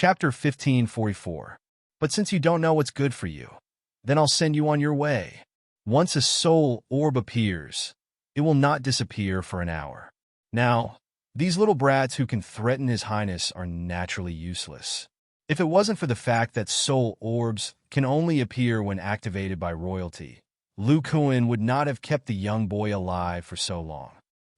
Chapter 1544. But since you don't know what's good for you, then I'll send you on your way. Once a soul orb appears, it will not disappear for an hour. Now, these little brats who can threaten His Highness are naturally useless. If it wasn't for the fact that soul orbs can only appear when activated by royalty, Lu Kuan would not have kept the young boy alive for so long.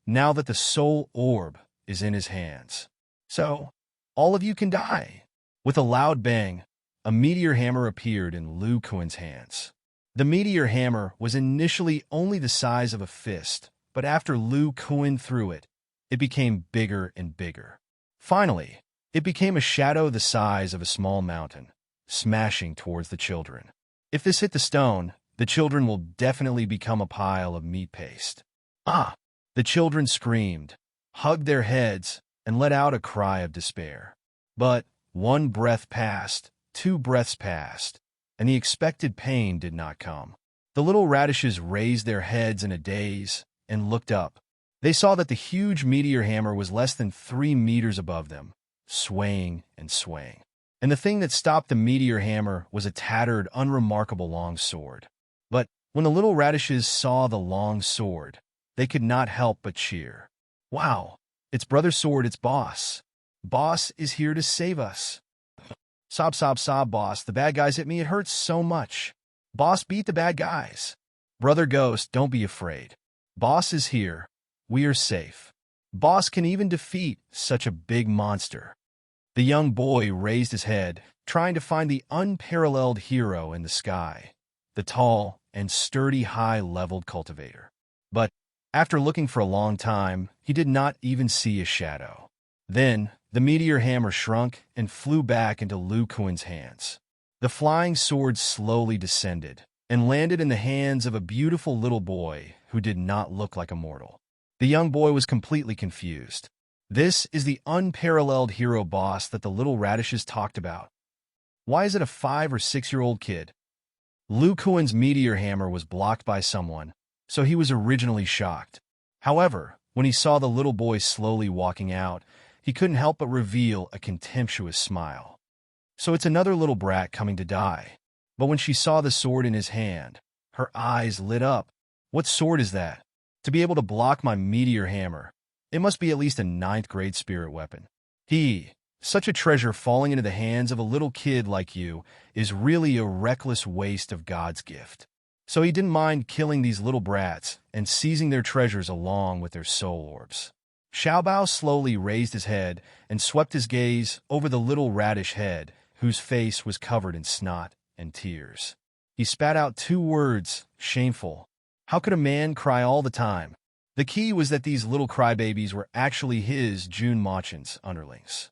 Now that the soul orb is in his hands, so all of you can die. With a loud bang, a meteor hammer appeared in Lu Kuan's hands. The meteor hammer was initially only the size of a fist, but after Lu Kuan threw it, it became bigger and bigger. Finally, it became a shadow the size of a small mountain, smashing towards the children. If this hit the stone, the children will definitely become a pile of meat paste. Ah! The children screamed, hugged their heads, and let out a cry of despair. But one breath passed, 2 breaths passed, and the expected pain did not come. The little radishes raised their heads in a daze and looked up. They saw that the huge meteor hammer was less than 3 meters above them, swaying and swaying. And the thing that stopped the meteor hammer was a tattered, unremarkable long sword. But when the little radishes saw the long sword, they could not help but cheer. Wow, it's Brother Sword, it's Boss. Boss is here to save us. Sob, sob, sob, Boss. The bad guys hit me. It hurts so much. Boss beat the bad guys. Brother Ghost, don't be afraid. Boss is here. We are safe. Boss can even defeat such a big monster. The young boy raised his head, trying to find the unparalleled hero in the sky, the tall and sturdy high-leveled cultivator. But after looking for a long time, he did not even see a shadow. Then, the meteor hammer shrunk and flew back into Lu Kuan's hands. The flying sword slowly descended and landed in the hands of a beautiful little boy who did not look like a mortal. The young boy was completely confused. This is the unparalleled hero boss that the little radishes talked about. Why is it a 5 or 6-year-old kid? Lu Kuan's meteor hammer was blocked by someone, so he was originally shocked. However, when he saw the little boy slowly walking out, he couldn't help but reveal a contemptuous smile. So it's another little brat coming to die. But when she saw the sword in his hand, her eyes lit up. What sword is that? To be able to block my meteor hammer, it must be at least a 9th grade spirit weapon. Such a treasure falling into the hands of a little kid like you is really a reckless waste of God's gift. So he didn't mind killing these little brats and seizing their treasures along with their soul orbs. Xiaobao slowly raised his head and swept his gaze over the little radish head, whose face was covered in snot and tears. He spat out 2 words, shameful. How could a man cry all the time? The key was that these little crybabies were actually his Jun Machen's underlings.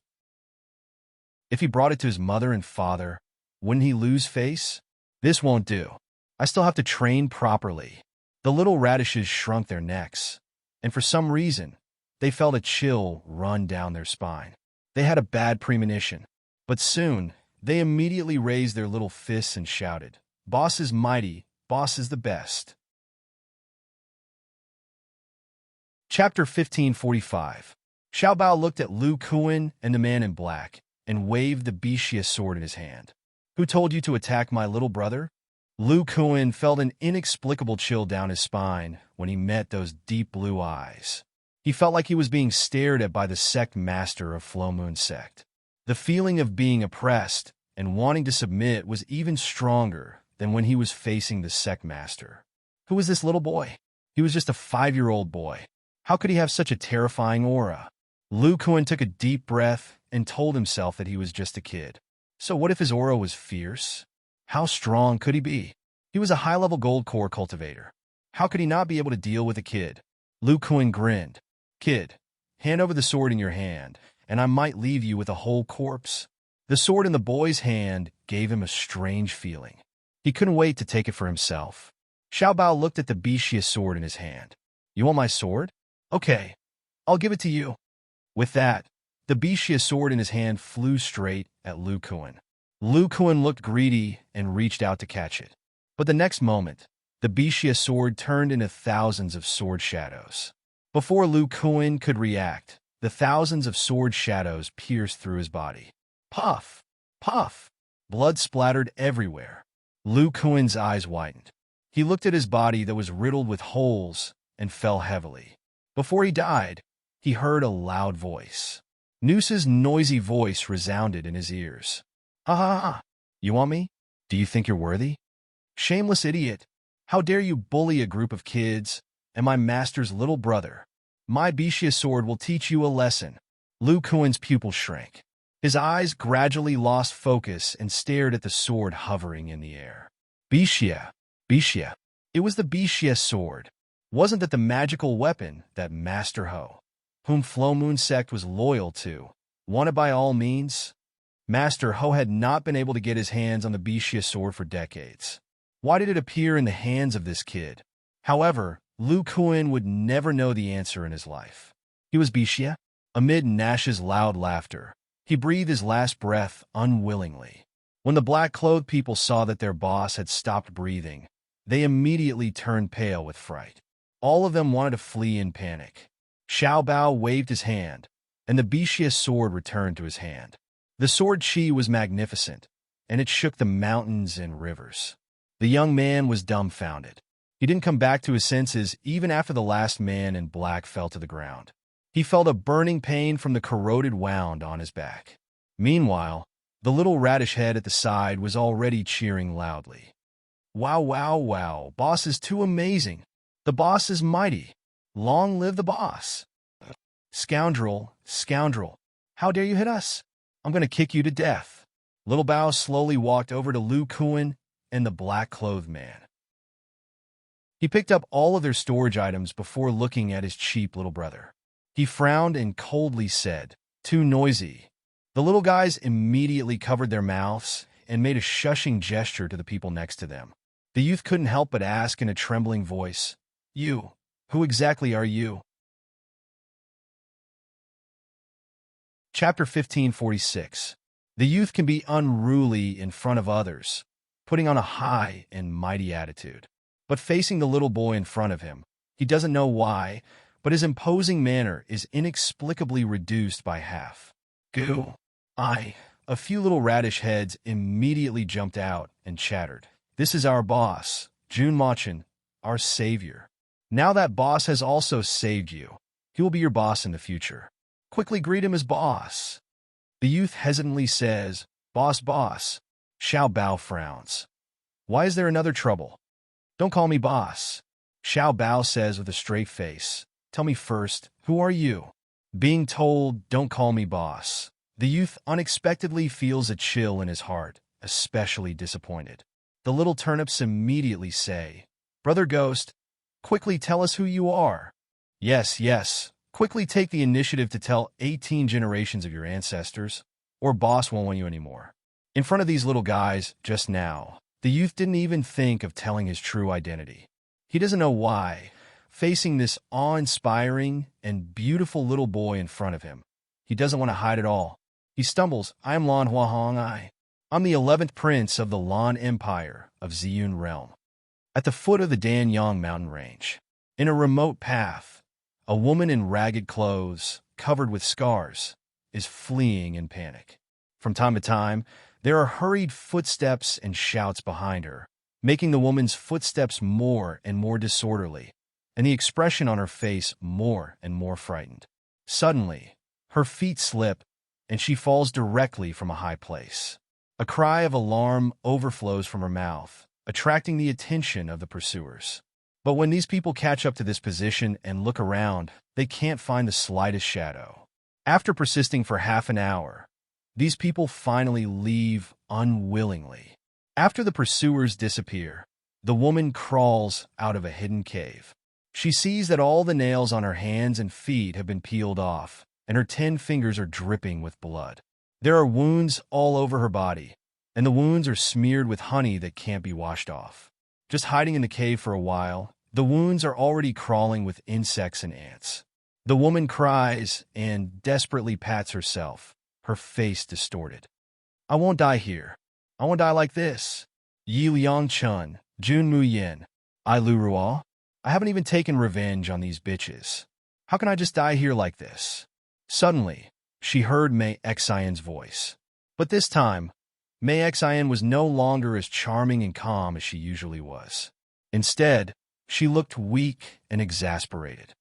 If he brought it to his mother and father, wouldn't he lose face? This won't do. I still have to train properly. The little radishes shrunk their necks, and for some reason, they felt a chill run down their spine. They had a bad premonition, but soon, they immediately raised their little fists and shouted, "Boss is mighty, boss is the best." Chapter 1545. Xiaobao looked at Lu Kuan and the man in black and waved the Bixia sword in his hand. Who told you to attack my little brother? Lu Kuan felt an inexplicable chill down his spine when he met those deep blue eyes. He felt like he was being stared at by the sect master of Flow Moon Sect. The feeling of being oppressed and wanting to submit was even stronger than when he was facing the sect master. Who was this little boy? He was just a 5-year-old boy. How could he have such a terrifying aura? Lu Kuan took a deep breath and told himself that he was just a kid. So what if his aura was fierce? How strong could he be? He was a high-level gold core cultivator. How could he not be able to deal with a kid? Lu Kuan grinned. Kid, hand over the sword in your hand, and I might leave you with a whole corpse. The sword in the boy's hand gave him a strange feeling. He couldn't wait to take it for himself. Xiaobao looked at the Bixia sword in his hand. You want my sword? Okay, I'll give it to you. With that, the Bixia sword in his hand flew straight at Lu Kuan. Lu Kuan looked greedy and reached out to catch it. But the next moment, the Bixia sword turned into thousands of sword shadows. Before Lu Kuan could react, the thousands of sword shadows pierced through his body. Puff! Puff! Blood splattered everywhere. Lu Kuan's eyes widened. He looked at his body that was riddled with holes and fell heavily. Before he died, he heard a loud voice. Noose's noisy voice resounded in his ears. "Ha ha ha! You want me? Do you think you're worthy? Shameless idiot! How dare you bully a group of kids and my master's little brother? My Bishia sword will teach you a lesson." Lu Kuan's pupils shrank. His eyes gradually lost focus and stared at the sword hovering in the air. Bishia! Bishia! It was the Bishia sword. Wasn't that the magical weapon that Master Ho, whom Flow Moon Sect was loyal to, wanted by all means? Master Ho had not been able to get his hands on the Bishia sword for decades. Why did it appear in the hands of this kid? However, Lu Kuan would never know the answer in his life. He was Bishia? Amid Nash's loud laughter, he breathed his last breath unwillingly. When the black-clothed people saw that their boss had stopped breathing, they immediately turned pale with fright. All of them wanted to flee in panic. Xiao Bao waved his hand, and the Bishia sword returned to his hand. The sword chi was magnificent, and it shook the mountains and rivers. The young man was dumbfounded. He didn't come back to his senses even after the last man in black fell to the ground. He felt a burning pain from the corroded wound on his back. Meanwhile, the little radish head at the side was already cheering loudly. "Wow, wow, wow, boss is too amazing. The boss is mighty. Long live the boss. Scoundrel, scoundrel, how dare you hit us? I'm going to kick you to death." Little Bao slowly walked over to Lu Kuan and the black-clothed man. He picked up all of their storage items before looking at his cheap little brother. He frowned and coldly said, "Too noisy." The little guys immediately covered their mouths and made a shushing gesture to the people next to them. The youth couldn't help but ask in a trembling voice, "You, who exactly are you?" Chapter 1546. The youth can be unruly in front of others, putting on a high and mighty attitude. But facing the little boy in front of him, he doesn't know why, but his imposing manner is inexplicably reduced by half. "Goo! A few little radish heads immediately jumped out and chattered. "This is our boss, Jun Machin, our savior. Now that boss has also saved you. He will be your boss in the future. Quickly greet him as boss." The youth hesitantly says, "Boss, boss." Xiao Bao frowns. "Why is there another trouble?" "Don't call me boss." Xiao Bao says with a straight face, "Tell me first, who are you?" Being told, "Don't call me boss," the youth unexpectedly feels a chill in his heart, especially disappointed. The little turnips immediately say, "Brother Ghost, quickly tell us who you are." Yes, yes, quickly take the initiative to tell 18 generations of your ancestors, or boss won't want you anymore. In front of these little guys, just now, the youth didn't even think of telling his true identity. He doesn't know why. Facing this awe-inspiring and beautiful little boy in front of him, he doesn't want to hide at all. He stumbles, "I am Lan Huahong I. I'm the 11th prince of the Lan Empire of Ziyun Realm." At the foot of the Danyang mountain range, in a remote path, a woman in ragged clothes, covered with scars, is fleeing in panic. From time to time, there are hurried footsteps and shouts behind her, making the woman's footsteps more and more disorderly, and the expression on her face more and more frightened. Suddenly, her feet slip, and she falls directly from a high place. A cry of alarm overflows from her mouth, attracting the attention of the pursuers. But when these people catch up to this position and look around, they can't find the slightest shadow. After persisting for half an hour, these people finally leave unwillingly. After the pursuers disappear, the woman crawls out of a hidden cave. She sees that all the nails on her hands and feet have been peeled off, and her 10 fingers are dripping with blood. There are wounds all over her body, and the wounds are smeared with honey that can't be washed off. Just hiding in the cave for a while, the wounds are already crawling with insects and ants. The woman cries and desperately pats herself, her face distorted. "I won't die here. I won't die like this. Yi Liang Chun, Jun Mu Yin, I Lu Ruo. I haven't even taken revenge on these bitches. How can I just die here like this?" Suddenly, she heard Mei Xian's voice. But this time, Mei Xian was no longer as charming and calm as she usually was. Instead, she looked weak and exasperated.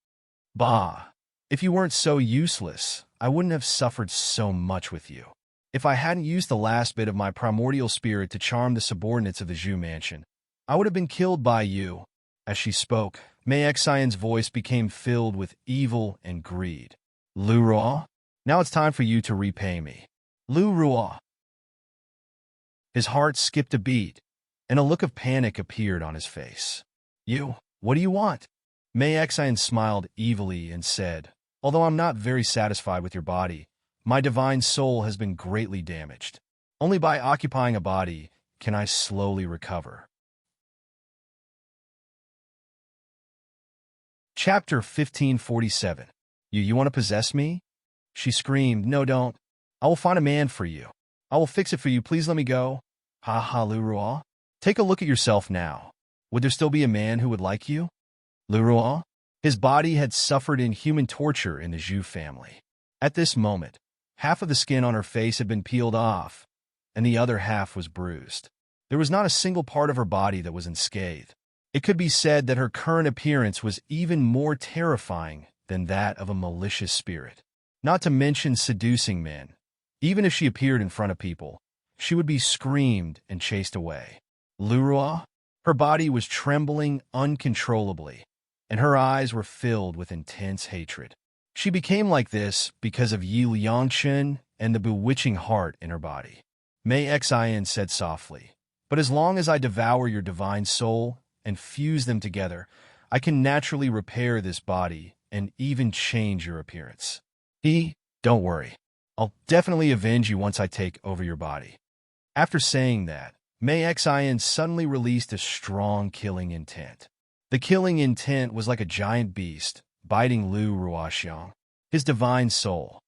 Bah, if you weren't so useless, I wouldn't have suffered so much with you. If I hadn't used the last bit of my primordial spirit to charm the subordinates of the Zhu mansion, I would have been killed by you. As she spoke, Mei Xian's voice became filled with evil and greed. Lu Ruo, now it's time for you to repay me. Lu Ruo. His heart skipped a beat, and a look of panic appeared on his face. You, what do you want? Mei Xian smiled evilly and said, although I'm not very satisfied with your body, my divine soul has been greatly damaged. Only by occupying a body can I slowly recover. Chapter 1547. You want to possess me? She screamed, no, don't. I will find a man for you. I will fix it for you. Please let me go. Ha ha, Lu Ruo. Take a look at yourself now. Would there still be a man who would like you? Lu Ruo? His body had suffered inhuman torture in the Zhu family. At this moment, half of the skin on her face had been peeled off, and the other half was bruised. There was not a single part of her body that was unscathed. It could be said that her current appearance was even more terrifying than that of a malicious spirit. Not to mention seducing men. Even if she appeared in front of people, she would be screamed and chased away. Lu Ruo? Her body was trembling uncontrollably, and her eyes were filled with intense hatred. She became like this because of Yi Liangchen and the bewitching heart in her body. Mei Xian said softly, but as long as I devour your divine soul and fuse them together, I can naturally repair this body and even change your appearance. Don't worry. I'll definitely avenge you once I take over your body. After saying that, Mei Xian suddenly released a strong killing intent. The killing intent was like a giant beast, biting Lu Ruoxiang, his divine soul.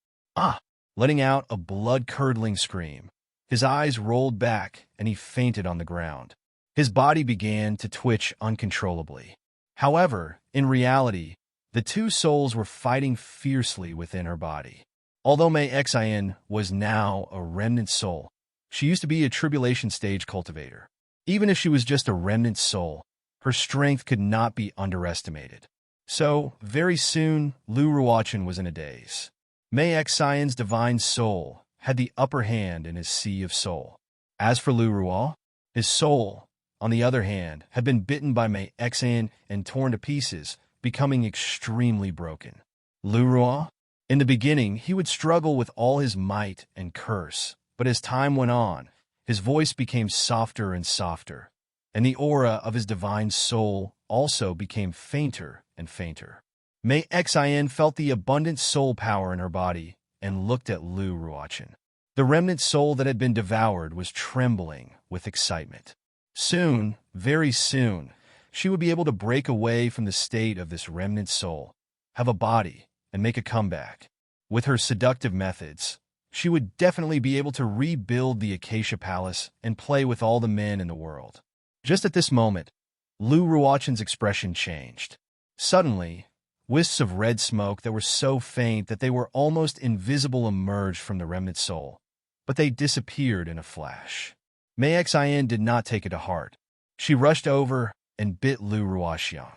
Letting out a blood-curdling scream. His eyes rolled back, and he fainted on the ground. His body began to twitch uncontrollably. However, in reality, the two souls were fighting fiercely within her body. Although Mei Xian was now a remnant soul, she used to be a tribulation stage cultivator. Even if she was just a remnant soul, her strength could not be underestimated. So, very soon, Lu Ruochen was in a daze. Mei Xian's divine soul had the upper hand in his sea of soul. As for Lu Ruo, his soul, on the other hand, had been bitten by Mei Xian and torn to pieces, becoming extremely broken. Lu Ruo? In the beginning, he would struggle with all his might and curse, but as time went on, his voice became softer and softer, and the aura of his divine soul also became fainter and fainter. Mei Xian felt the abundant soul power in her body and looked at Lu Ruochen. The remnant soul that had been devoured was trembling with excitement. Soon, very soon, she would be able to break away from the state of this remnant soul, have a body, and make a comeback. With her seductive methods, she would definitely be able to rebuild the Acacia Palace and play with all the men in the world. Just at this moment, Lu Ruochen's expression changed. Suddenly, wisps of red smoke that were so faint that they were almost invisible emerged from the remnant soul, but they disappeared in a flash. Mei Xian did not take it to heart. She rushed over and bit Lu Ruoxiang.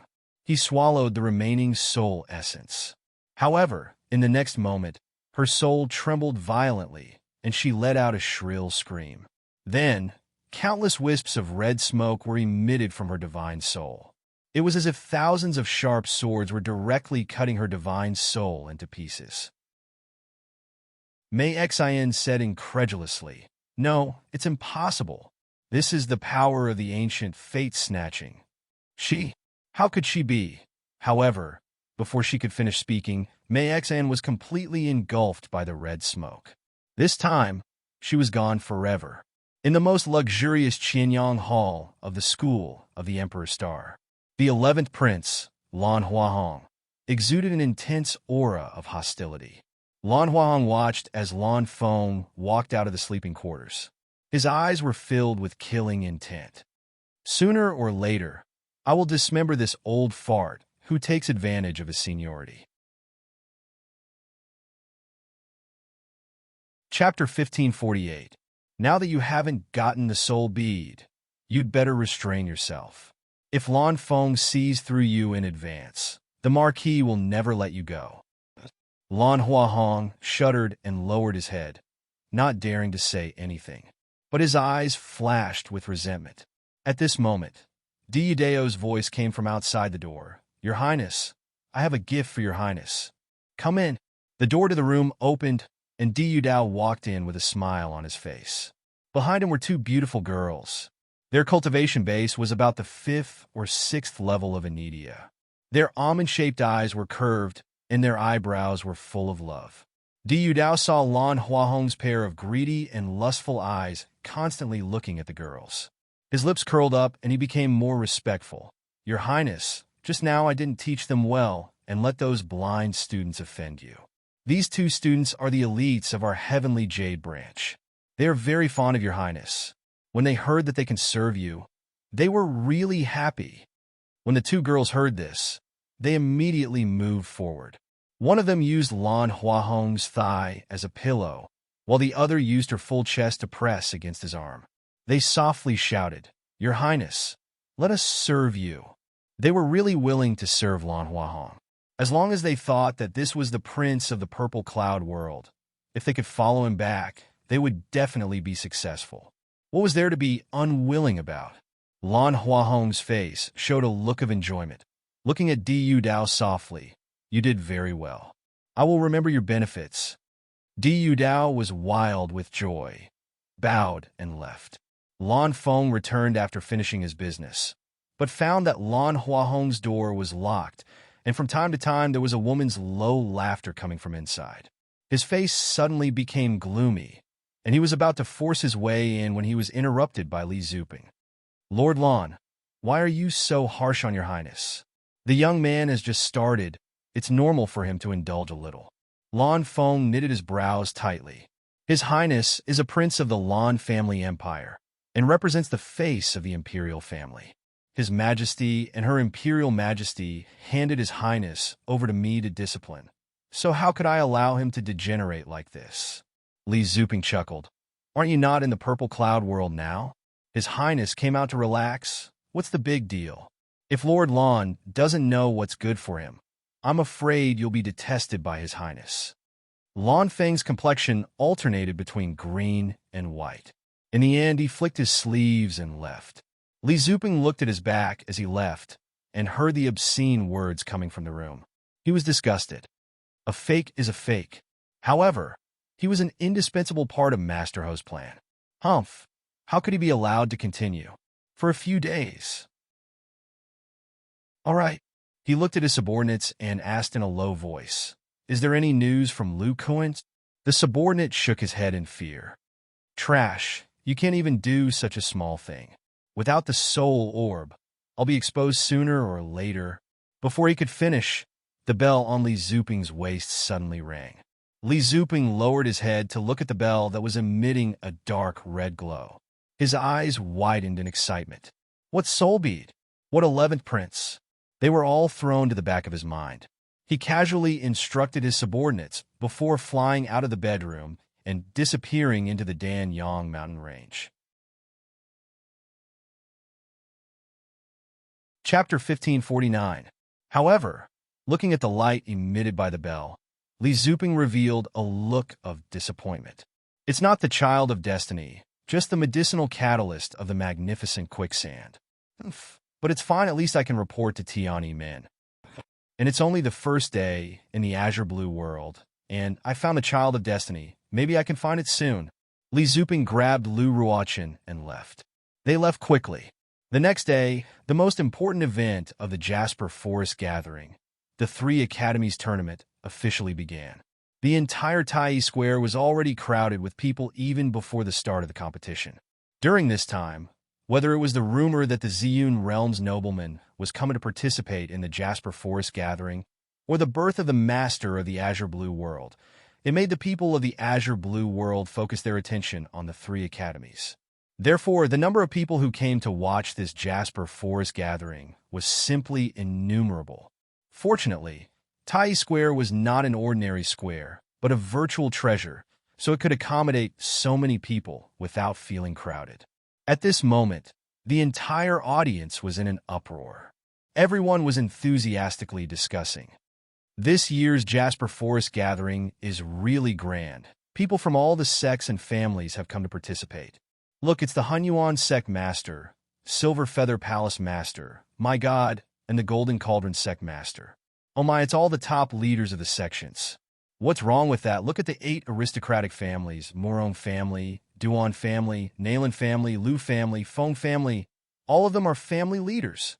He swallowed the remaining soul essence. However, in the next moment, her soul trembled violently, and she let out a shrill scream. Then, countless wisps of red smoke were emitted from her divine soul. It was as if thousands of sharp swords were directly cutting her divine soul into pieces. Mei Xian said incredulously, "No, it's impossible. This is the power of the ancient fate-snatching. How could she be?" However, before she could finish speaking, Mei Xian was completely engulfed by the red smoke. This time, she was gone forever. In the most luxurious Qianyang Hall of the School of the Emperor's Star, the 11th Prince, Lan Huahong, exuded an intense aura of hostility. Lan Huahong watched as Lan Feng walked out of the sleeping quarters. His eyes were filled with killing intent. Sooner or later, I will dismember this old fart who takes advantage of his seniority. Chapter 1548. Now that you haven't gotten the soul bead, you'd better restrain yourself. If Lan Feng sees through you in advance, the Marquis will never let you go. Lan Huahong shuddered and lowered his head, not daring to say anything. But his eyes flashed with resentment. At this moment, Diudeo's voice came from outside the door. "Your Highness, I have a gift for your Highness. Come in." The door to the room opened, and Diudao walked in with a smile on his face. Behind him were two beautiful girls. Their cultivation base was about the 5th or 6th level of Anidia. Their almond-shaped eyes were curved, and their eyebrows were full of love. Diudao saw Lan Huahong's pair of greedy and lustful eyes constantly looking at the girls. His lips curled up, and he became more respectful. "Your Highness, just now I didn't teach them well and let those blind students offend you. These two students are the elites of our Heavenly Jade branch. They are very fond of your Highness. When they heard that they can serve you, they were really happy." When the two girls heard this, they immediately moved forward. One of them used Lan Huahong's thigh as a pillow, while the other used her full chest to press against his arm. They softly shouted, "Your Highness, let us serve you." They were really willing to serve Lan Huahong, as long as they thought that this was the prince of the purple cloud world. If they could follow him back, they would definitely be successful. What was there to be unwilling about? Lan Huahong's face showed a look of enjoyment. Looking at Diyu Dao softly, "You did very well. I will remember your benefits." Diyu Dao was wild with joy, bowed, and left. Lan Feng returned after finishing his business, but found that Lan Huahong's door was locked, and from time to time there was a woman's low laughter coming from inside. His face suddenly became gloomy, and he was about to force his way in when he was interrupted by Li Zuping. "Lord Lan, why are you so harsh on your Highness? The young man has just started. It's normal for him to indulge a little." Lan Feng knitted his brows tightly. His Highness is a prince of the Lan family empire, and represents the face of the imperial family. His Majesty and Her Imperial Majesty handed His Highness over to me to discipline. So how could I allow him to degenerate like this? Li Zuping chuckled. "Aren't you not in the purple cloud world now? His Highness came out to relax. What's the big deal? If Lord Lan doesn't know what's good for him, I'm afraid you'll be detested by His Highness." Lan Feng's complexion alternated between green and white. In the end, he flicked his sleeves and left. Li Zuping looked at his back as he left and heard the obscene words coming from the room. He was disgusted. A fake is a fake. However, he was an indispensable part of Master Ho's plan. Humph! How could he be allowed to continue? For a few days. "All right." He looked at his subordinates and asked in a low voice, "Is there any news from Lu Kuan?" The subordinate shook his head in fear. "Trash. You can't even do such a small thing. Without the soul orb, I'll be exposed sooner or later." Before he could finish, the bell on Li Zuping's waist suddenly rang. Li Zuping lowered his head to look at the bell that was emitting a dark red glow. His eyes widened in excitement. What soul bead? What 11th prince? They were all thrown to the back of his mind. He casually instructed his subordinates before flying out of the bedroom and disappearing into the Danyang mountain range. Chapter 1549. However, looking at the light emitted by the bell, Li Zuping revealed a look of disappointment. It's not the child of destiny, just the medicinal catalyst of the magnificent quicksand. But it's fine, at least I can report to Tiani Min. And it's only the first day in the Azure Blue world, and I found the child of destiny. Maybe I can find it soon. Li Zuping grabbed Lu Ruochen and left. They left quickly. The next day, the most important event of the Jasper Forest Gathering, the 3 Academies tournament, officially began. The entire Tai Square was already crowded with people even before the start of the competition. During this time, whether it was the rumor that the Ziyun Realm's nobleman was coming to participate in the Jasper Forest Gathering, or the birth of the master of the Azure Blue world, it made the people of the Azure Blue world focus their attention on the 3 academies. Therefore, the number of people who came to watch this Jasper Forest Gathering was simply innumerable. Fortunately, Tai Square was not an ordinary square, but a virtual treasure, so it could accommodate so many people without feeling crowded. At this moment, the entire audience was in an uproar. Everyone was enthusiastically discussing. This year's Jasper Forest gathering is really grand. People from all the sects and families have come to participate. Look, it's the Hunyuan Sect Master, Silver Feather Palace Master, my God, and the Golden Cauldron Sect Master. Oh my, it's all the top leaders of the sections. What's wrong with that? Look at the 8 aristocratic families: Moron family, Duan family, Nalen family, Lu family, Feng family. All of them are family leaders.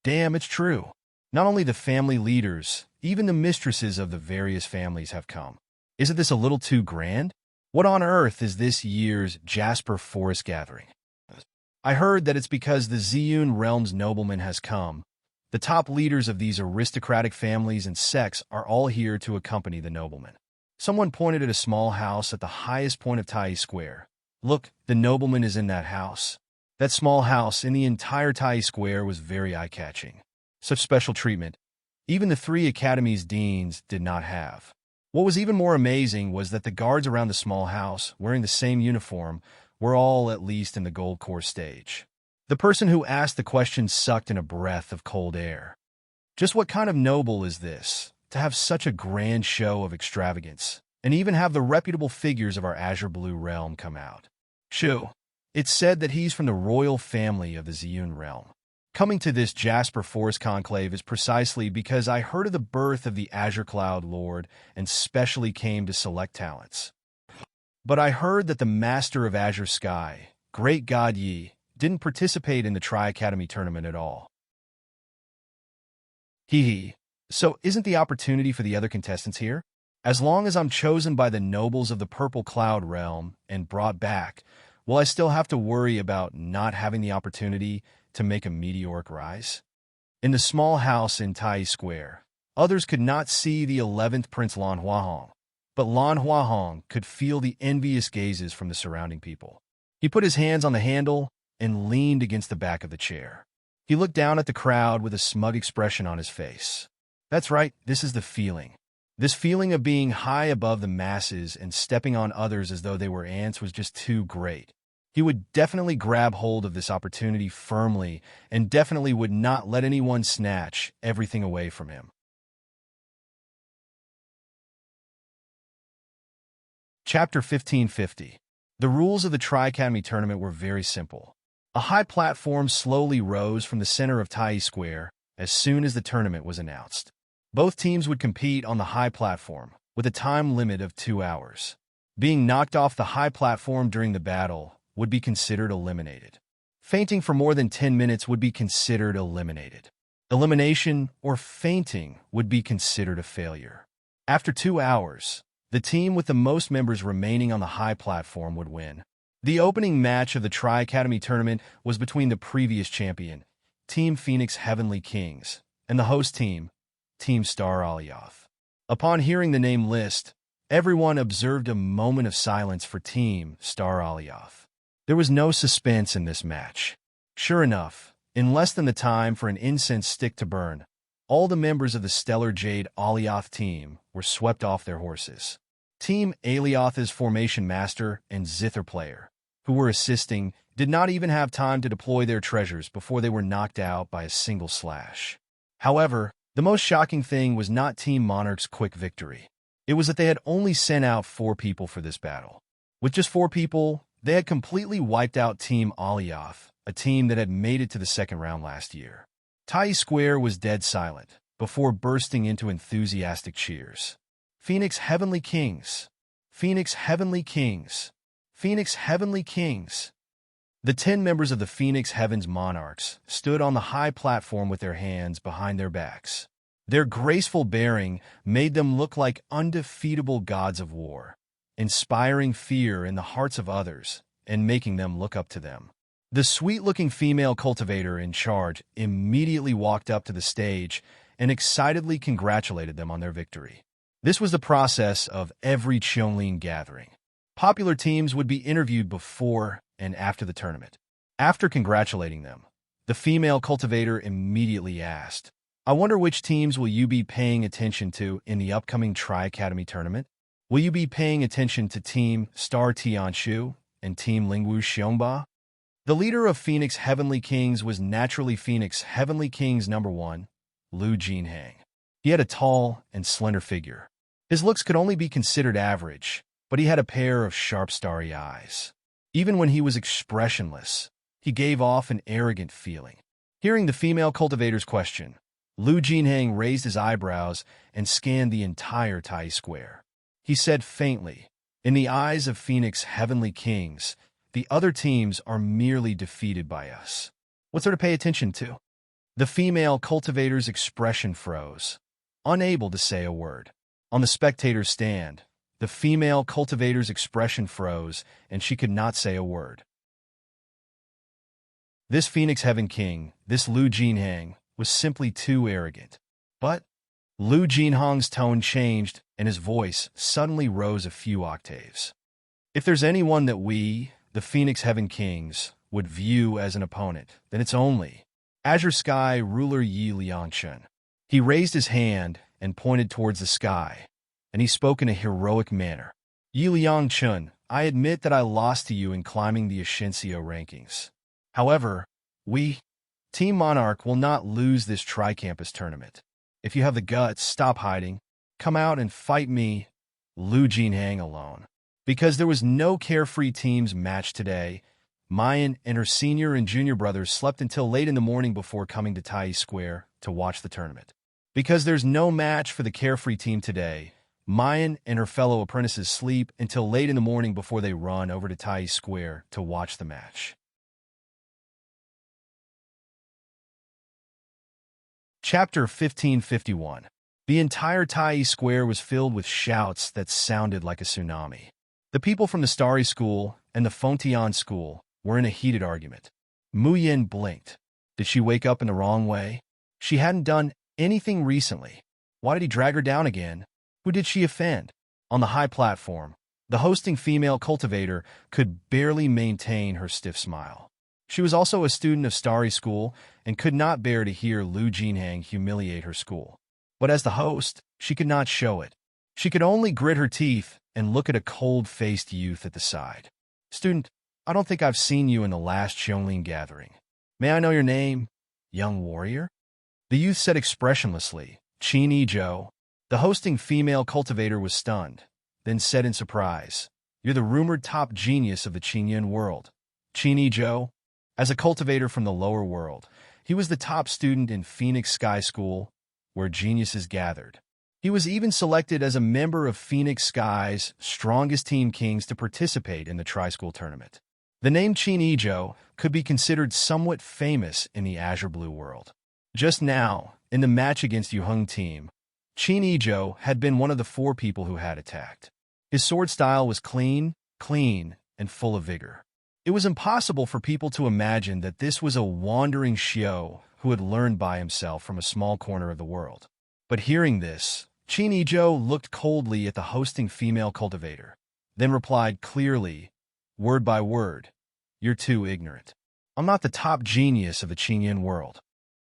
Damn, it's true. Not only the family leaders, even the mistresses of the various families have come. Isn't this a little too grand? What on earth is this year's Jasper Forest gathering? I heard that it's because the Ziyun Realm's nobleman has come. The top leaders of these aristocratic families and sects are all here to accompany the nobleman. Someone pointed at a small house at the highest point of Tai Square. Look, the nobleman is in that house. That small house in the entire Tai Square was very eye-catching. Such special treatment, even the 3 academies' deans did not have. What was even more amazing was that the guards around the small house, wearing the same uniform, were all at least in the gold core stage. The person who asked the question sucked in a breath of cold air. Just what kind of noble is this, to have such a grand show of extravagance, and even have the reputable figures of our Azure Blue realm come out? Shoo. It's said that he's from the royal family of the Ziyun realm. Coming to this Jasper Forest conclave is precisely because I heard of the birth of the Azure Cloud Lord and specially came to select talents. But I heard that the Master of Azure Sky, Great God Yi, didn't participate in the Tri-Academy tournament at all. Hee. So isn't the opportunity for the other contestants here? As long as I'm chosen by the nobles of the Purple Cloud realm and brought back, will I still have to worry about not having the opportunity to make a meteoric rise? In the small house in Tai Square, others could not see the 11th Prince Lan Huahong, but Lan Huahong could feel the envious gazes from the surrounding people. He put his hands on the handle and leaned against the back of the chair. He looked down at the crowd with a smug expression on his face. That's right, this is the feeling. This feeling of being high above the masses and stepping on others as though they were ants was just too great. He would definitely grab hold of this opportunity firmly and definitely would not let anyone snatch everything away from him. Chapter 1550. The rules of the Tri-Academy tournament were very simple. A high platform slowly rose from the center of Tai Square as soon as the tournament was announced. Both teams would compete on the high platform, with a time limit of 2 hours. Being knocked off the high platform during the battle would be considered eliminated. Fainting for more than 10 minutes would be considered eliminated. Elimination or fainting would be considered a failure. After 2 hours, the team with the most members remaining on the high platform would win. The opening match of the Tri-Academy tournament was between the previous champion, Team Phoenix Heavenly Kings, and the host team, Team Star Alioth. Upon hearing the name list, everyone observed a moment of silence for Team Star Alioth. There was no suspense in this match. Sure enough, in less than the time for an incense stick to burn, all the members of the Stellar Jade Alioth team were swept off their horses. Team Alioth's formation master and zither player, who were assisting, did not even have time to deploy their treasures before they were knocked out by a single slash. However, the most shocking thing was not Team Monarch's quick victory. It was that they had only sent out 4 people for this battle. With just 4 people, they had completely wiped out Team Alioth, a team that had made it to the second round last year. Tai Square was dead silent, before bursting into enthusiastic cheers. Phoenix Heavenly Kings! Phoenix Heavenly Kings! Phoenix Heavenly Kings! The 10 members of the Phoenix Heaven's Monarchs stood on the high platform with their hands behind their backs. Their graceful bearing made them look like undefeatable gods of war, inspiring fear in the hearts of others and making them look up to them. The sweet-looking female cultivator in charge immediately walked up to the stage and excitedly congratulated them on their victory. This was the process of every Chonlin gathering. Popular teams would be interviewed before and after the tournament. After congratulating them, the female cultivator immediately asked, "I wonder which teams will you be paying attention to in the upcoming Tri-Academy tournament?" Will you be paying attention to Team Star Tianshu and Team Lingwu Xiongba? The leader of Phoenix Heavenly Kings was naturally Phoenix Heavenly Kings #1, Lu Jinhang. He had a tall and slender figure. His looks could only be considered average, but he had a pair of sharp starry eyes. Even when he was expressionless, he gave off an arrogant feeling. Hearing the female cultivator's question, Lu Jinhang raised his eyebrows and scanned the entire Tai square. He said faintly, "In the eyes of Phoenix Heavenly Kings, the other teams are merely defeated by us. What's there to pay attention to?" The female cultivator's expression froze, unable to say a word. On the spectator's stand, the female cultivator's expression froze, and she could not say a word. This Phoenix Heaven King, this Lu Jinhang, was simply too arrogant. But Lu Jinhang's tone changed, and his voice suddenly rose a few octaves. "If there's anyone that we, the Phoenix Heaven Kings, would view as an opponent, then it's only Azure Sky ruler Yi Liangchun." He raised his hand and pointed towards the sky, and he spoke in a heroic manner. "Yi Liangchun, I admit that I lost to you in climbing the Ascencio rankings. However, we, Team Monarch, will not lose this tri-campus tournament. If you have the guts, stop hiding. Come out and fight me, Lu Jinhang, alone." Because there was no carefree teams match today, Mayan and her senior and junior brothers slept until late in the morning before coming to Tai Square to watch the tournament. Because there's no match for the carefree team today, Mayan and her fellow apprentices sleep until late in the morning before they run over to Tai Square to watch the match. Chapter 1551. The entire Tai Square was filled with shouts that sounded like a tsunami. The people from the Starry School and the Fontian School were in a heated argument. Mu Yin blinked. Did she wake up in the wrong way? She hadn't done anything recently. Why did he drag her down again? Who did she offend? On the high platform, the hosting female cultivator could barely maintain her stiff smile. She was also a student of Starry School and could not bear to hear Lu Jinhang humiliate her school. But as the host, she could not show it. She could only grit her teeth and look at a cold-faced youth at the side. "Student, I don't think I've seen you in the last Xiongling gathering. May I know your name, young warrior?" The youth said expressionlessly, "Qin Yizhou." The hosting female cultivator was stunned, then said in surprise, "You're the rumored top genius of the Qingyun world, Qin Yizhou." As a cultivator from the lower world, he was the top student in Phoenix Sky School, where geniuses gathered. He was even selected as a member of Phoenix Sky's strongest team kings to participate in the Tri-School tournament. The name Qin Yizhou could be considered somewhat famous in the Azure Blue world. Just now, in the match against Yuheng team, Qin Yizhou had been one of the 4 people who had attacked. His sword style was clean, and full of vigor. It was impossible for people to imagine that this was a wandering Xiao who had learned by himself from a small corner of the world. But hearing this, Qin Yizhou looked coldly at the hosting female cultivator, then replied clearly, word by word, "You're too ignorant. I'm not the top genius of the Qingyun world."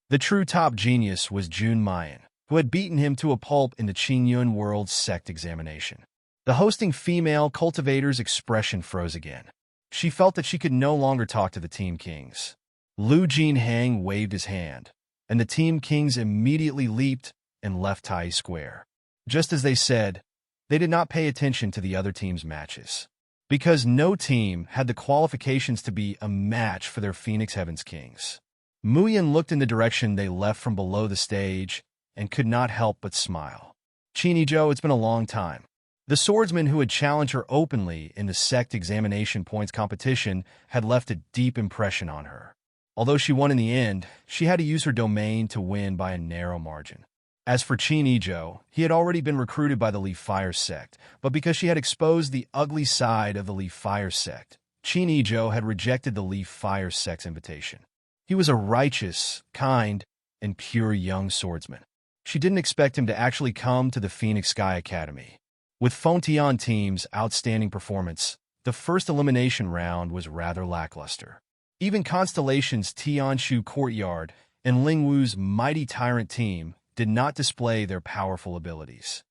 The true top genius was Jun Mayan, who had beaten him to a pulp in the Qingyun world sect examination. The hosting female cultivator's expression froze again. She felt that she could no longer talk to the Team Kings. Lu Jinhang waved his hand, and the Team Kings immediately leaped and left Tai Square. Just as they said, they did not pay attention to the other team's matches. Because no team had the qualifications to be a match for their Phoenix Heavens Kings. Mu Yin looked in the direction they left from below the stage and could not help but smile. "Qin Yizhou, it's been a long time." The swordsman who had challenged her openly in the sect examination points competition had left a deep impression on her. Although she won in the end, she had to use her domain to win by a narrow margin. As for Qin Yizhou, he had already been recruited by the Leaf Fire sect, but because she had exposed the ugly side of the Leaf Fire sect, Qin Yizhou had rejected the Leaf Fire sect's invitation. He was a righteous, kind, and pure young swordsman. She didn't expect him to actually come to the Phoenix Sky Academy. With Fontian team's outstanding performance, the first elimination round was rather lackluster. Even Constellation's Tianshu Courtyard and Lingwu's mighty Tyrant team did not display their powerful abilities.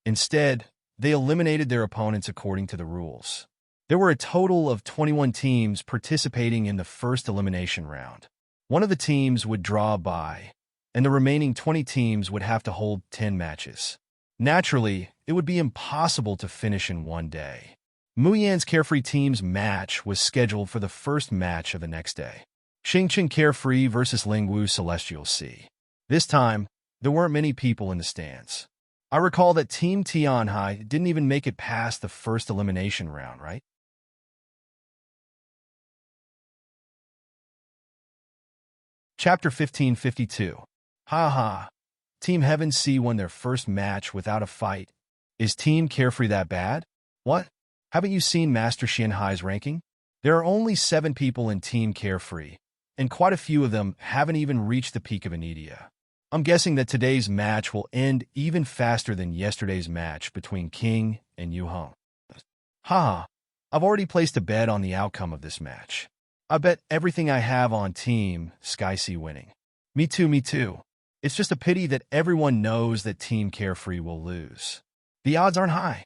Instead, they eliminated their opponents according to the rules. There were a total of 21 teams participating in the first elimination round. One of the teams would draw a bye, and the remaining 20 teams would have to hold 10 matches. Naturally, it would be impossible to finish in one day. Muyan's Carefree team's match was scheduled for the first match of the next day. Xingqian Carefree versus Lingwu Celestial Sea. This time, there weren't many people in the stands. I recall that Team Tianhai didn't even make it past the first elimination round, right? Chapter 1552. Ha. Team Heaven Sea won their first match without a fight. Is Team Carefree that bad? What? Haven't you seen Master Xianhai's ranking? There are only 7 people in Team Carefree, and quite a few of them haven't even reached the peak of Anidia. I'm guessing that today's match will end even faster than yesterday's match between King and Yu Hong. I've already placed a bet on the outcome of this match. I bet everything I have on Team Sky Sea winning. Me too. It's just a pity that everyone knows that Team Carefree will lose. The odds aren't high.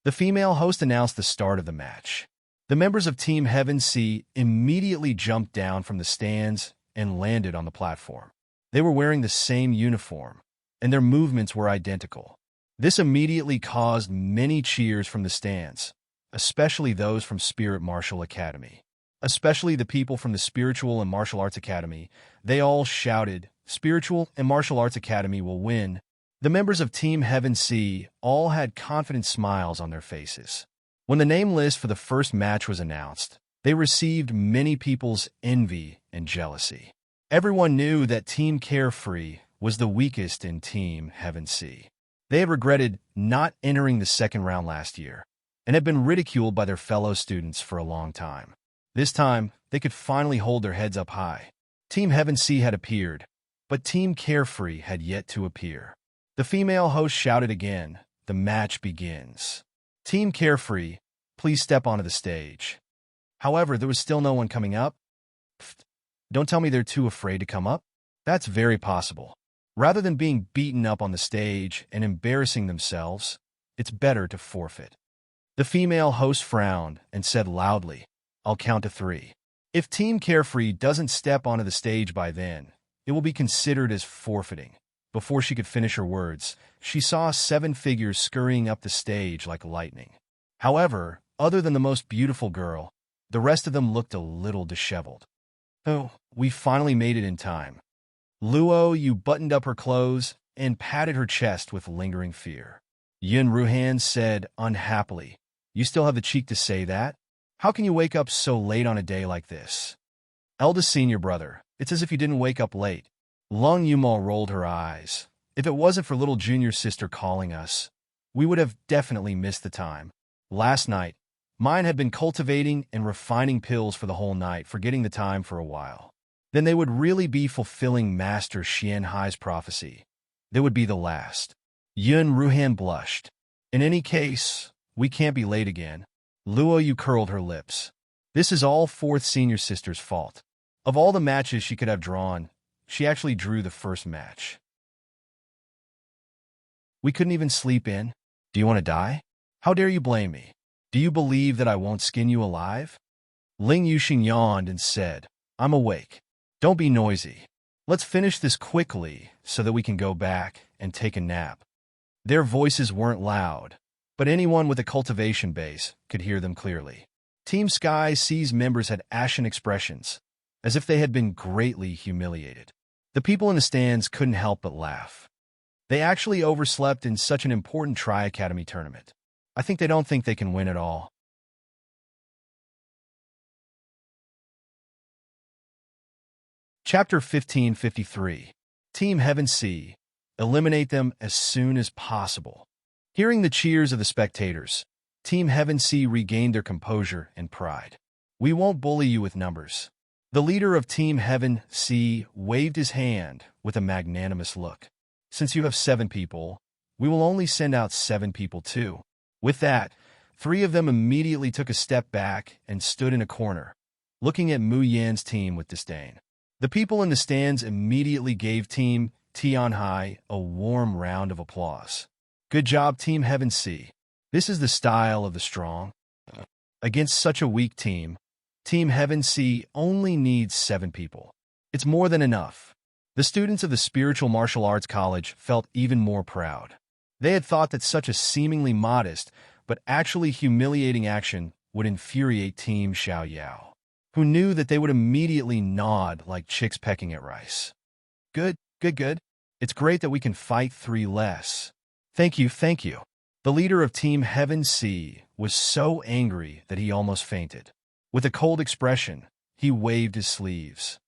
The female host announced the start of the match. The members of Team Heaven Sea immediately jumped down from the stands and landed on the platform. They were wearing the same uniform, and their movements were identical. This immediately caused many cheers from the stands, especially those from Spirit Martial Academy. Especially the people from the Spiritual and Martial Arts Academy, they all shouted, "Spiritual and Martial Arts Academy will win." The members of Team Heaven Sea all had confident smiles on their faces. When the name list for the first match was announced, they received many people's envy and jealousy. Everyone knew that Team Carefree was the weakest in Team Heaven Sea. They had regretted not entering the second round last year, and had been ridiculed by their fellow students for a long time. This time, they could finally hold their heads up high. Team Heaven Sea had appeared, but Team Carefree had yet to appear. The female host shouted again, "The match begins. Team Carefree, please step onto the stage." However, there was still no one coming up. Pfft, don't tell me they're too afraid to come up. That's very possible. Rather than being beaten up on the stage and embarrassing themselves, it's better to forfeit. The female host frowned and said loudly, "I'll count to 3. If Team Carefree doesn't step onto the stage by then, it will be considered as forfeiting." Before she could finish her words, she saw 7 figures scurrying up the stage like lightning. However, other than the most beautiful girl, the rest of them looked a little disheveled. "Oh, we finally made it in time." Luo Yu buttoned up her clothes and patted her chest with lingering fear. Yun Ruhan said unhappily, "You still have the cheek to say that? How can you wake up so late on a day like this?" "Eldest senior brother, it's as if you didn't wake up late." Lung Yumal rolled her eyes. "If it wasn't for little junior sister calling us, we would have definitely missed the time. Last night, mine had been cultivating and refining pills for the whole night, forgetting the time for a while. Then they would really be fulfilling Master Xianhai's prophecy. They would be the last." Yun Ruhan blushed. "In any case, we can't be late again." Luo Yu curled her lips. "This is all 4th senior sister's fault. Of all the matches she could have drawn, she actually drew the first match. We couldn't even sleep in. Do you want to die? How dare you blame me? Do you believe that I won't skin you alive?" Ling Yuxing yawned and said, "I'm awake. Don't be noisy. Let's finish this quickly so that we can go back and take a nap." Their voices weren't loud, but anyone with a cultivation base could hear them clearly. Team Sky Sea's members had ashen expressions, as if they had been greatly humiliated. The people in the stands couldn't help but laugh. They actually overslept in such an important Tri-Academy tournament. I think they don't think they can win at all. Chapter 1553. Team Heaven Sea. Eliminate them as soon as possible. Hearing the cheers of the spectators, Team Heaven Sea regained their composure and pride. "We won't bully you with numbers." The leader of Team Heaven Sea waved his hand with a magnanimous look. "Since you have 7 people, we will only send out 7 people too." With that, 3 of them immediately took a step back and stood in a corner, looking at Mu Yan's team with disdain. The people in the stands immediately gave Team Tianhai a warm round of applause. Good job, Team Heaven C. This is the style of the strong. Against such a weak team, Team Heaven C only needs 7 people. It's more than enough. The students of the Spiritual Martial Arts College felt even more proud. They had thought that such a seemingly modest, but actually humiliating action would infuriate Team Xiao Yao, who knew that they would immediately nod like chicks pecking at rice. Good, good, good. It's great that we can fight 3 less. Thank you, thank you. The leader of Team Heaven C was so angry that he almost fainted. With a cold expression, he waved his sleeves.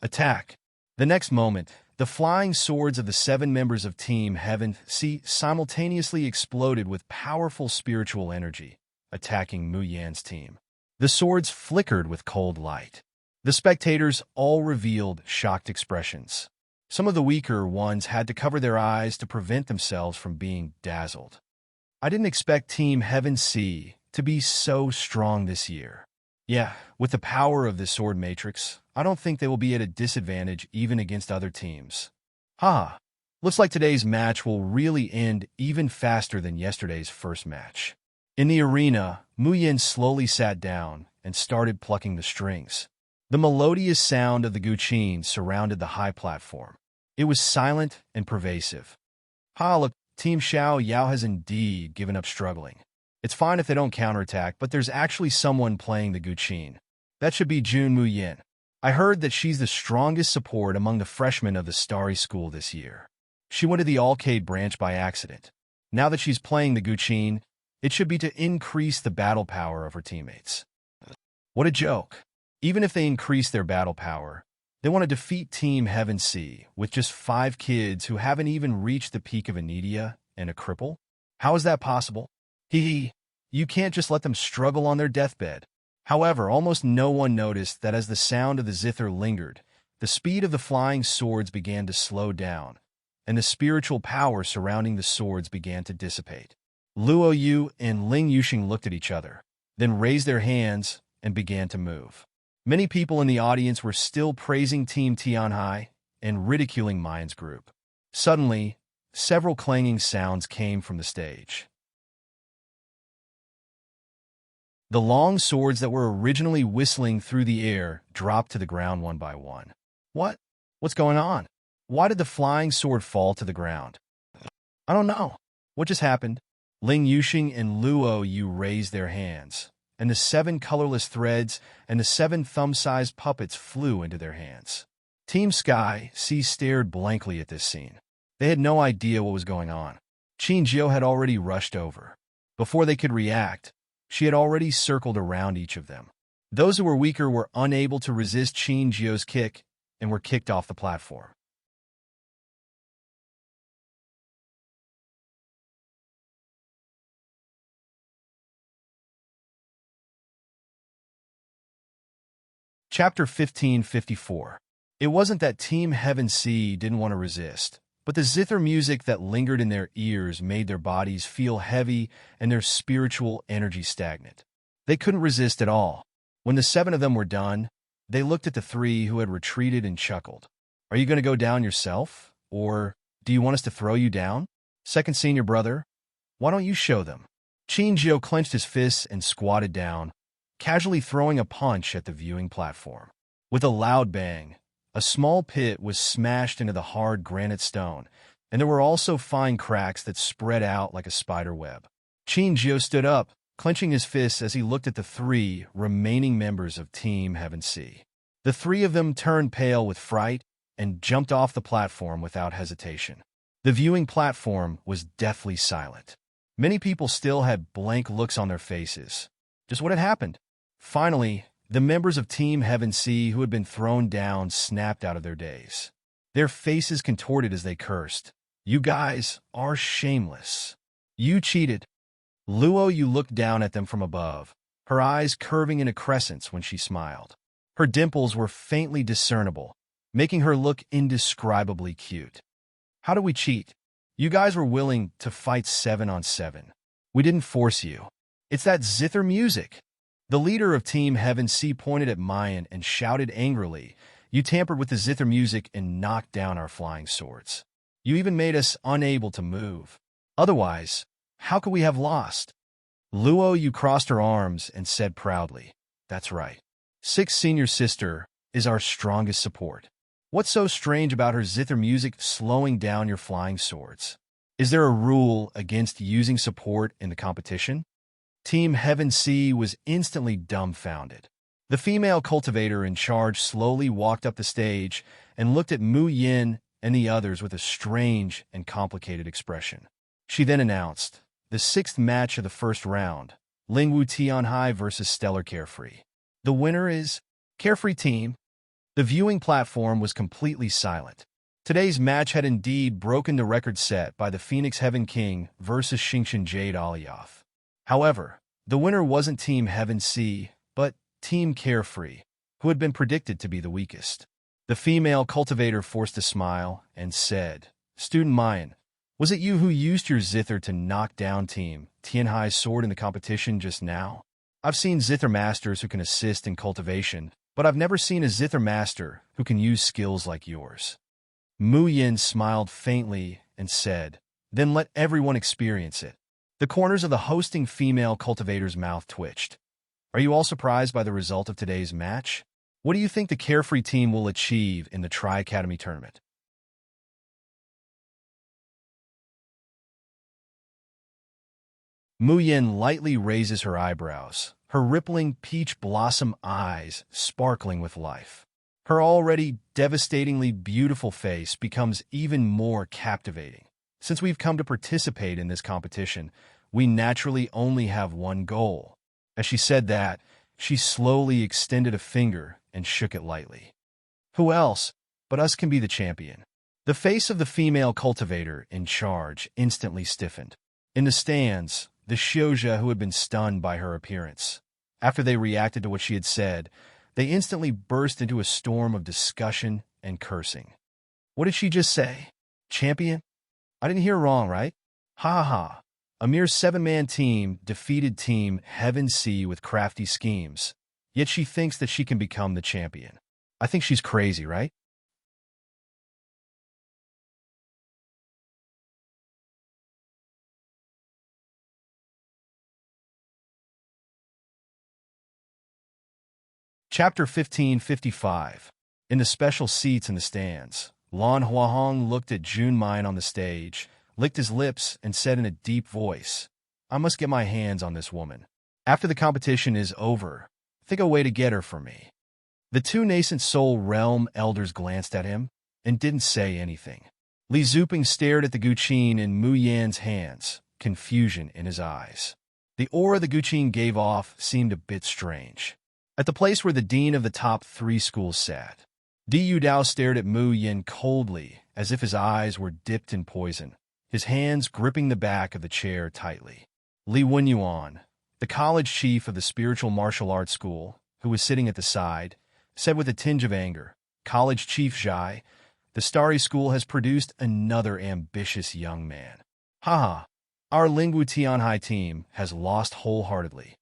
Attack! The next moment, the flying swords of the 7 members of Team Heaven C simultaneously exploded with powerful spiritual energy, attacking Mu Yan's team. The swords flickered with cold light. The spectators all revealed shocked expressions. Some of the weaker ones had to cover their eyes to prevent themselves from being dazzled. I didn't expect Team Heaven C to be so strong this year. Yeah, with the power of the sword matrix, I don't think they will be at a disadvantage even against other teams. Ha! Looks like today's match will really end even faster than yesterday's first match. In the arena, Mu Yan slowly sat down and started plucking the strings. The melodious sound of the guqin surrounded the high platform. It was silent and pervasive. Ha, look, Team Xiao Yao has indeed given up struggling. It's fine if they don't counterattack, but there's actually someone playing the guqin. That should be Jun Mu Yan. I heard that she's the strongest support among the freshmen of the Starry School this year. She went to the Alcade branch by accident. Now that she's playing the guqin, it should be to increase the battle power of her teammates. What a joke. Even if they increase their battle power, they want to defeat Team Heaven C with just 5 kids who haven't even reached the peak of Anidia and a cripple? How is that possible? Hee. You can't just let them struggle on their deathbed. However, almost no one noticed that as the sound of the zither lingered, the speed of the flying swords began to slow down, and the spiritual power surrounding the swords began to dissipate. Luo Yu and Ling Yuxing looked at each other, then raised their hands and began to move. Many people in the audience were still praising Team Tianhai and ridiculing Mayan's group. Suddenly, several clanging sounds came from the stage. The long swords that were originally whistling through the air dropped to the ground one by one. What? What's going on? Why did the flying sword fall to the ground? I don't know. What just happened? Ling Yuxing and Luo Yu raised their hands, and the 7 colorless threads and the 7 thumb-sized puppets flew into their hands. Team Sky C stared blankly at this scene. They had no idea what was going on. Qin Jiu had already rushed over. Before they could react, she had already circled around each of them. Those who were weaker were unable to resist Qin Jiu's kick and were kicked off the platform. Chapter 1554. It wasn't that Team Heaven C didn't want to resist, but the zither music that lingered in their ears made their bodies feel heavy and their spiritual energy stagnant. They couldn't resist at all. When the 7 of them were done, they looked at the 3 who had retreated and chuckled. Are you going to go down yourself? Or do you want us to throw you down? Second senior brother, why don't you show them? Qin Jiu clenched his fists and squatted down, casually throwing a punch at the viewing platform. With a loud bang, a small pit was smashed into the hard granite stone, and there were also fine cracks that spread out like a spider web. Qin Jiu stood up, clenching his fists as he looked at the 3 remaining members of Team Heaven C. The 3 of them turned pale with fright and jumped off the platform without hesitation. The viewing platform was deathly silent. Many people still had blank looks on their faces. Just what had happened? Finally, the members of Team Heaven C who had been thrown down snapped out of their daze. Their faces contorted as they cursed. You guys are shameless. You cheated. Luo Yu looked down at them from above, her eyes curving into crescents when she smiled. Her dimples were faintly discernible, making her look indescribably cute. How do we cheat? You guys were willing to fight 7 on 7. We didn't force you. It's that zither music. The leader of Team Heaven C pointed at Mayan and shouted angrily, You tampered with the zither music and knocked down our flying swords. You even made us unable to move. Otherwise, how could we have lost? Luo Yu crossed her arms and said proudly, "That's right. Sixth senior sister is our strongest support. What's so strange about her zither music slowing down your flying swords? Is there a rule against using support in the competition?" Team Heaven Sea was instantly dumbfounded. The female cultivator in charge slowly walked up the stage and looked at Mu Yin and the others with a strange and complicated expression. She then announced, the sixth match of the first round, Lingwu Tianhai versus Stellar Carefree. The winner is Carefree Team. The viewing platform was completely silent. Today's match had indeed broken the record set by the Phoenix Heaven King versus Xingshan Jade Aliath. However, the winner wasn't Team Heaven Sea, but Team Carefree, who had been predicted to be the weakest. The female cultivator forced a smile and said, "Student Mayan, was it you who used your zither to knock down Team Tianhai's sword in the competition just now? I've seen zither masters who can assist in cultivation, but I've never seen a zither master who can use skills like yours." Mu Yin smiled faintly and said, "Then let everyone experience it." The corners of the hosting female cultivator's mouth twitched. "Are you all surprised by the result of today's match? What do you think the Carefree team will achieve in the Tri-Academy tournament?" Mu Yin lightly raises her eyebrows, her rippling peach blossom eyes sparkling with life. Her already devastatingly beautiful face becomes even more captivating. Since we've come to participate in this competition, we naturally only have one goal. As she said that, she slowly extended a finger and shook it lightly. "Who else but us can be the champion?" The face of the female cultivator in charge instantly stiffened. In the stands, the Xiozha who had been stunned by her appearance. After they reacted to what she had said, they instantly burst into a storm of discussion and cursing. "What did she just say? Champion? I didn't hear wrong, right? Ha ha ha. A mere 7-man team defeated Team Heaven Sea with crafty schemes, yet she thinks that she can become the champion. I think she's crazy, right?" Chapter 1555. In the special seats in the stands, Lan Huahong looked at Jun Mayan on the stage, licked his lips, and said in a deep voice, "I must get my hands on this woman. After the competition is over, think a way to get her for me." The two nascent soul realm elders glanced at him and didn't say anything. Li Zuping stared at the Guqin in Mu Yan's hands, confusion in his eyes. The aura the Guqin gave off seemed a bit strange. At the place where the dean of the top 3 schools sat, Di Yudao stared at Mu Yin coldly, as if his eyes were dipped in poison, his hands gripping the back of the chair tightly. Li Wenyuan, the college chief of the spiritual martial arts school, who was sitting at the side, said with a tinge of anger, "College Chief Zhai, the Starry School has produced another ambitious young man. Haha, our Lingwu Tianhai team has lost wholeheartedly."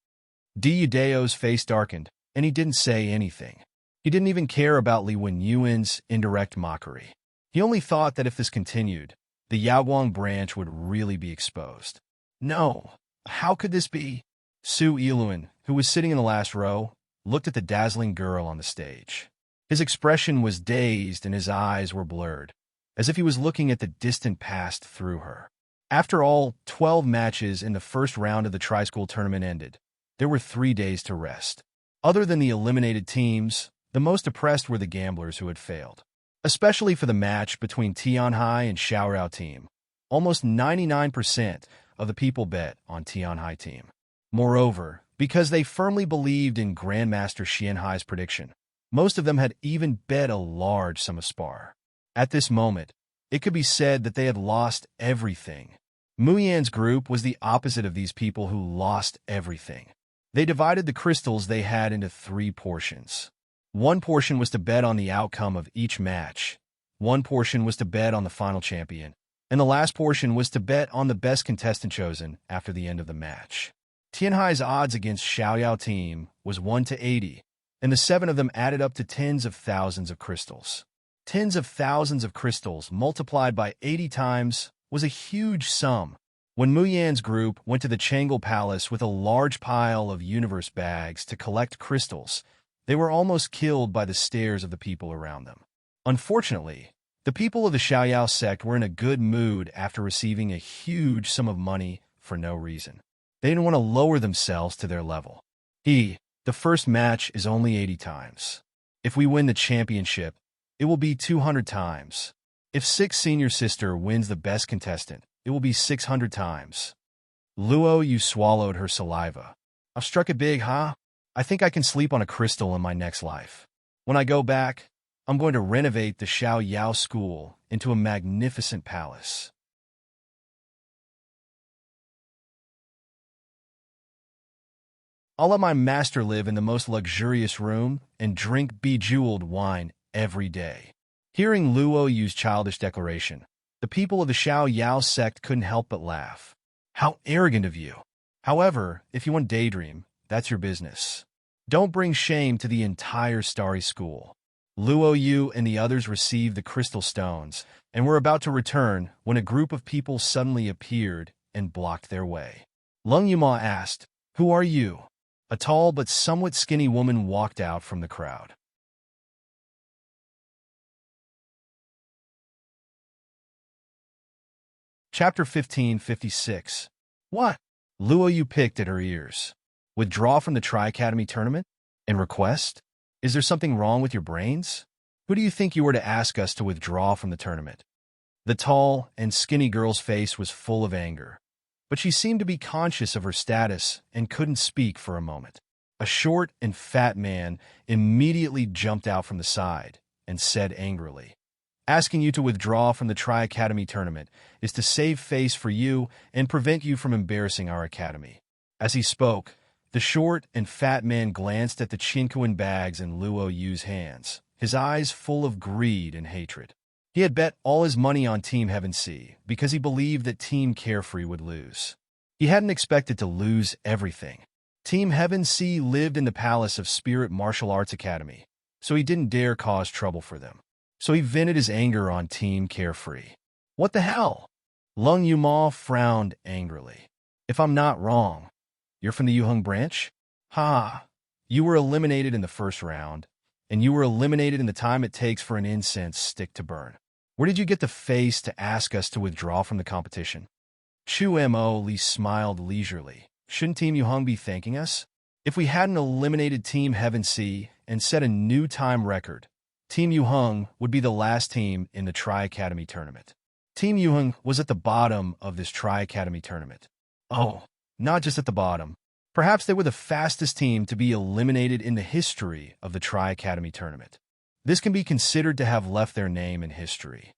Di Yudao's face darkened, and he didn't say anything. He didn't even care about Li Wenyuan's indirect mockery. He only thought that if this continued, the Yaoguang branch would really be exposed. "No, how could this be?" Su Yiluan, who was sitting in the last row, looked at the dazzling girl on the stage. His expression was dazed and his eyes were blurred, as if he was looking at the distant past through her. After all 12 matches in the first round of the Tri-School tournament ended, there were 3 days to rest. Other than the eliminated teams, the most oppressed were the gamblers who had failed. Especially for the match between Tianhai and Xiaorao team. Almost 99% of the people bet on Tianhai team. Moreover, because they firmly believed in Grandmaster Xianhai's prediction, most of them had even bet a large sum of spar. At this moment, it could be said that they had lost everything. Mu Yan's group was the opposite of these people who lost everything. They divided the crystals they had into 3 portions. One portion was to bet on the outcome of each match, one portion was to bet on the final champion, and the last portion was to bet on the best contestant chosen after the end of the match. Tianhai's odds against Xiaoyao team was 1 to 80, and the 7 of them added up to tens of thousands of crystals. Tens of thousands of crystals multiplied by 80 times was a huge sum. When Muyan's group went to the Changle Palace with a large pile of universe bags to collect crystals, they were almost killed by the stares of the people around them. Unfortunately, the people of the Xiaoyao sect were in a good mood after receiving a huge sum of money for no reason. They didn't want to lower themselves to their level. The first match is only 80 times. If we win the championship, it will be 200 times. If Six Senior Sister wins the best contestant, it will be 600 times. Luo Yu swallowed her saliva. I've struck it big, huh? I think I can sleep on a crystal in my next life. When I go back, I'm going to renovate the Xiaoyao school into a magnificent palace. I'll let my master live in the most luxurious room and drink bejeweled wine every day. Hearing Luo Yu's childish declaration, the people of the Xiaoyao sect couldn't help but laugh. How arrogant of you! However, if you want to daydream, that's your business. Don't bring shame to the entire starry school. Luo Yu and the others received the crystal stones and were about to return when a group of people suddenly appeared and blocked their way. Lung Yuma asked, "Who are you?" A tall but somewhat skinny woman walked out from the crowd. Chapter 1556. What? Luo Yu picked at her ears. Withdraw from the Tri-Academy tournament? And request? Is there something wrong with your brains? Who do you think you were to ask us to withdraw from the tournament? The tall and skinny girl's face was full of anger, but she seemed to be conscious of her status and couldn't speak for a moment. A short and fat man immediately jumped out from the side and said angrily, "Asking you to withdraw from the Tri-Academy tournament is to save face for you and prevent you from embarrassing our academy." As he spoke, the short and fat man glanced at the Chinquan bags in Luo Yu's hands, his eyes full of greed and hatred. He had bet all his money on Team Heaven Sea because he believed that Team Carefree would lose. He hadn't expected to lose everything. Team Heaven Sea lived in the palace of Spirit Martial Arts Academy, so he didn't dare cause trouble for them. So he vented his anger on Team Carefree. What the hell? Lung Yuma frowned angrily. If I'm not wrong, you're from the Yuheng branch? Ha! You were eliminated in the first round, and you were eliminated in the time it takes for an incense stick to burn. Where did you get the face to ask us to withdraw from the competition? Chu Mo Lee smiled leisurely. Shouldn't Team Yuheng be thanking us? If we hadn't eliminated Team Heaven Sea and set a new time record, Team Yuheng would be the last team in the Tri-Academy tournament. Team Yuheng was at the bottom of this Tri-Academy tournament. Oh, not just at the bottom. Perhaps they were the fastest team to be eliminated in the history of the Tri-Academy tournament. This can be considered to have left their name in history.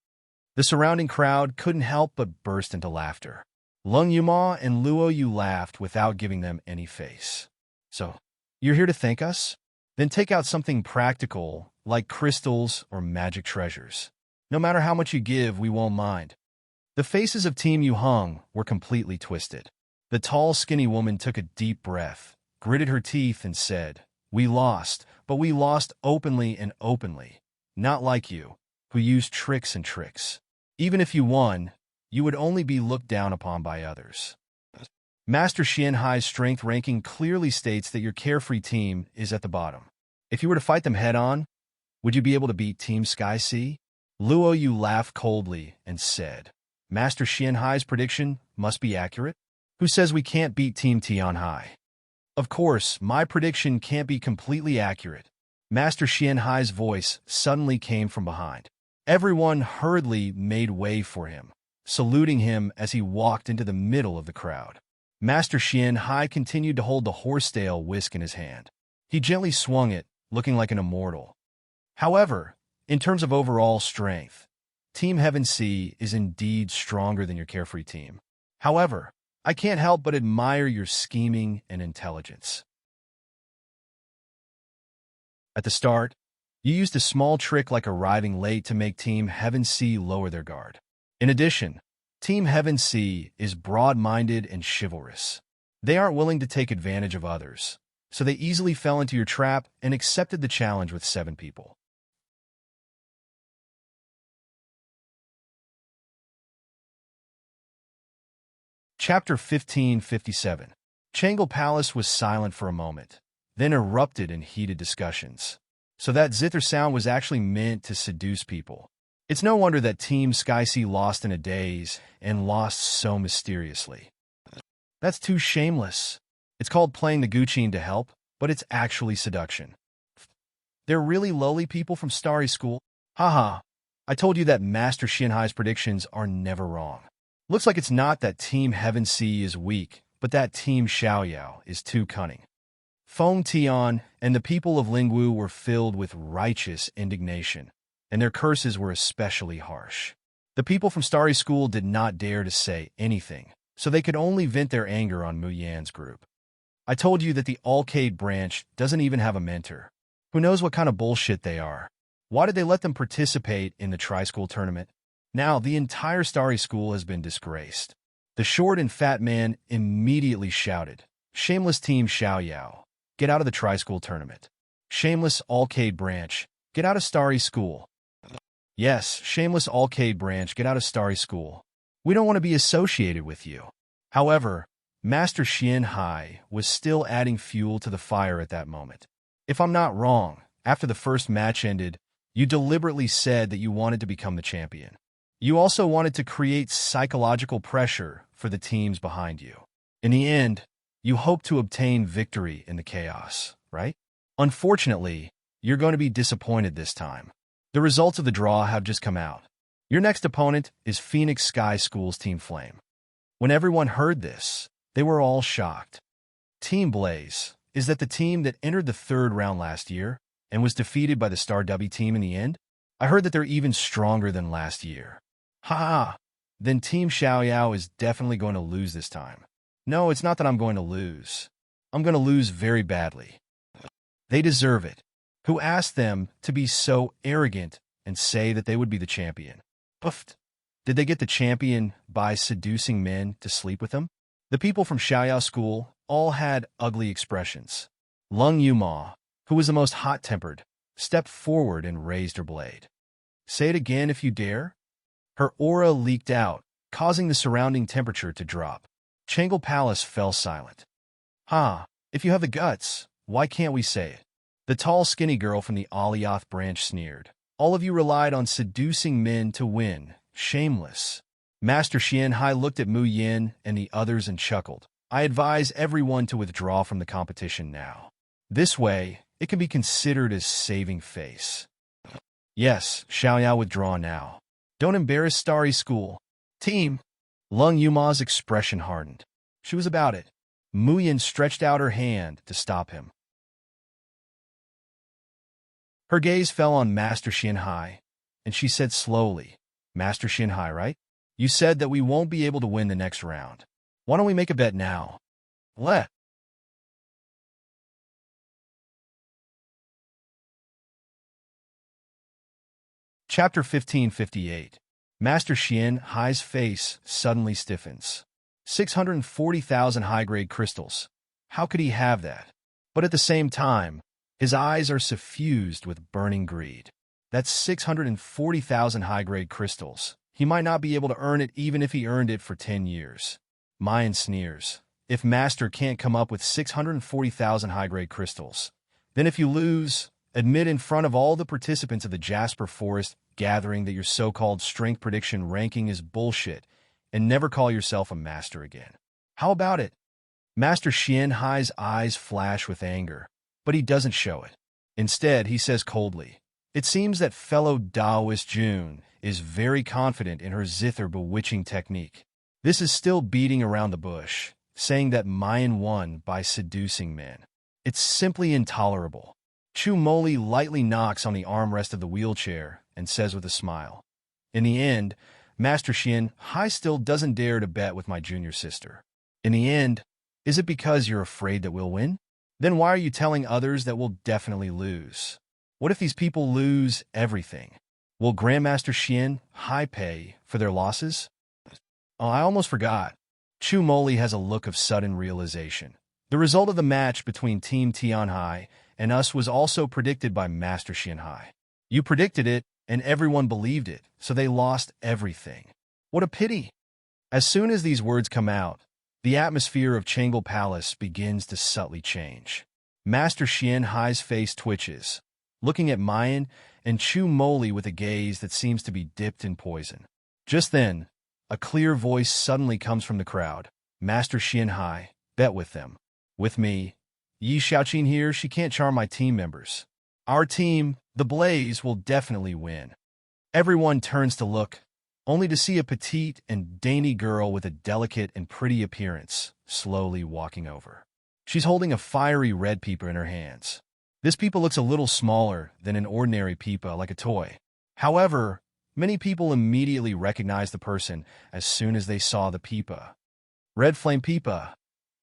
The surrounding crowd couldn't help but burst into laughter. Lung Yuma and Luo Yu laughed without giving them any face. So, you're here to thank us? Then take out something practical, like crystals or magic treasures. No matter how much you give, we won't mind. The faces of Team Yuheng were completely twisted. The tall, skinny woman took a deep breath, gritted her teeth, and said, "We lost, but we lost openly and openly. Not like you, who used tricks and tricks. Even if you won, you would only be looked down upon by others." Master Xianhai's strength ranking clearly states that your Carefree team is at the bottom. If you were to fight them head-on, would you be able to beat Team Sky Sea? Luo Yu laughed coldly and said, "Master Xianhai's prediction must be accurate? Who says we can't beat Team Tianhai?" Of course, my prediction can't be completely accurate. Master Xianhai's voice suddenly came from behind. Everyone hurriedly made way for him, saluting him as he walked into the middle of the crowd. Master Xianhai continued to hold the horsetail whisk in his hand. He gently swung it, looking like an immortal. However, in terms of overall strength, Team Heaven Sea is indeed stronger than your Carefree team. However, I can't help but admire your scheming and intelligence. At the start, you used a small trick like arriving late to make Team Heaven Sea lower their guard. In addition, Team Heaven Sea is broad-minded and chivalrous. They aren't willing to take advantage of others, so they easily fell into your trap and accepted the challenge with 7 people. Chapter 1557. Changle Palace was silent for a moment, then erupted in heated discussions. So that zither sound was actually meant to seduce people. It's no wonder that Team Skysea lost in a daze, and lost so mysteriously. That's too shameless. It's called playing the Gucci to help, but it's actually seduction. They're really lowly people from Starry School? Haha, I told you that Master Shinhai's predictions are never wrong. Looks like it's not that Team Heaven Sea is weak, but that Team Xiaoyao is too cunning. Feng Tian and the people of Lingwu were filled with righteous indignation, and their curses were especially harsh. The people from Starry School did not dare to say anything, so they could only vent their anger on Mu Yan's group. I told you that the Alcade branch doesn't even have a mentor. Who knows what kind of bullshit they are? Why did they let them participate in the Tri-School tournament? Now, the entire Starry School has been disgraced. The short and fat man immediately shouted, "Shameless Team Xiaoyao, get out of the Tri-School tournament. Shameless Alcade branch, get out of Starry School." Yes, shameless Alcade branch, get out of Starry School. We don't want to be associated with you. However, Master Shinhai was still adding fuel to the fire at that moment. If I'm not wrong, after the first match ended, you deliberately said that you wanted to become the champion. You also wanted to create psychological pressure for the teams behind you. In the end, you hope to obtain victory in the chaos, right? Unfortunately, you're going to be disappointed this time. The results of the draw have just come out. Your next opponent is Phoenix Sky School's Team Flame. When everyone heard this, they were all shocked. Team Blaze is that the team that entered the third round last year and was defeated by the Star W team in the end? I heard that they're even stronger than last year. Ha! Then Team Xiaoyao is definitely going to lose this time. No, it's not that I'm going to lose. I'm going to lose very badly. They deserve it. Who asked them to be so arrogant and say that they would be the champion? Puffed. Did they get the champion by seducing men to sleep with them? The people from Xiaoyao School all had ugly expressions. Lung Yuma, who was the most hot-tempered, stepped forward and raised her blade. Say it again if you dare. Her aura leaked out, causing the surrounding temperature to drop. Changle Palace fell silent. If you have the guts, why can't we say it? The tall, skinny girl from the Alioth branch sneered. All of you relied on seducing men to win. Shameless. Master Xianhai looked at Mu Yin and the others and chuckled. I advise everyone to withdraw from the competition now. This way, it can be considered as saving face. Yes, Xiaoyao, withdraw now. Don't embarrass Starry School. Team. Lung Yuma's expression hardened. She was about it. Mu Yin stretched out her hand to stop him. Her gaze fell on Master Shinhai, and she said slowly, Master Shinhai, right? You said that we won't be able to win the next round. Why don't we make a bet now? Let. Chapter 1558. Master Shinhai's face suddenly stiffens. 640,000 high-grade crystals. How could he have that? But at the same time, his eyes are suffused with burning greed. That's 640,000 high-grade crystals. He might not be able to earn it even if he earned it for 10 years. Mayan sneers. If Master can't come up with 640,000 high-grade crystals, then if you lose, admit in front of all the participants of the Jasper Forest gathering that your so-called strength prediction ranking is bullshit, and never call yourself a master again. How about it? Master Shinhai's eyes flash with anger, but he doesn't show it. Instead, he says coldly, it seems that fellow Taoist June is very confident in her zither bewitching technique. This is still beating around the bush, saying that Mayan won by seducing men. It's simply intolerable. Chu Moli lightly knocks on the armrest of the wheelchair and says with a smile, in the end, Master Shinhai still doesn't dare to bet with my junior sister. In the end, is it because you're afraid that we'll win? Then why are you telling others that we'll definitely lose? What if these people lose everything? Will Grandmaster Shinhai pay for their losses? Oh, I almost forgot. Chu Moli has a look of sudden realization. The result of the match between Team Tianhai and us was also predicted by Master Shinhai. You predicted it, and everyone believed it, so they lost everything. What a pity! As soon as these words come out, the atmosphere of Changle Palace begins to subtly change. Master Xian Hai's face twitches, looking at Mayan and Chu Moli with a gaze that seems to be dipped in poison. Just then, a clear voice suddenly comes from the crowd. Master Xian Hai, bet with them. With me. Yi Xiaoqin here, she can't charm my team members. Our team, the Blaze, will definitely win. Everyone turns to look, only to see a petite and dainty girl with a delicate and pretty appearance slowly walking over. She's holding a fiery red peeper in her hands. This peeper looks a little smaller than an ordinary peeper, like a toy. However, many people immediately recognize the person as soon as they saw the peeper. Red Flame Peeper.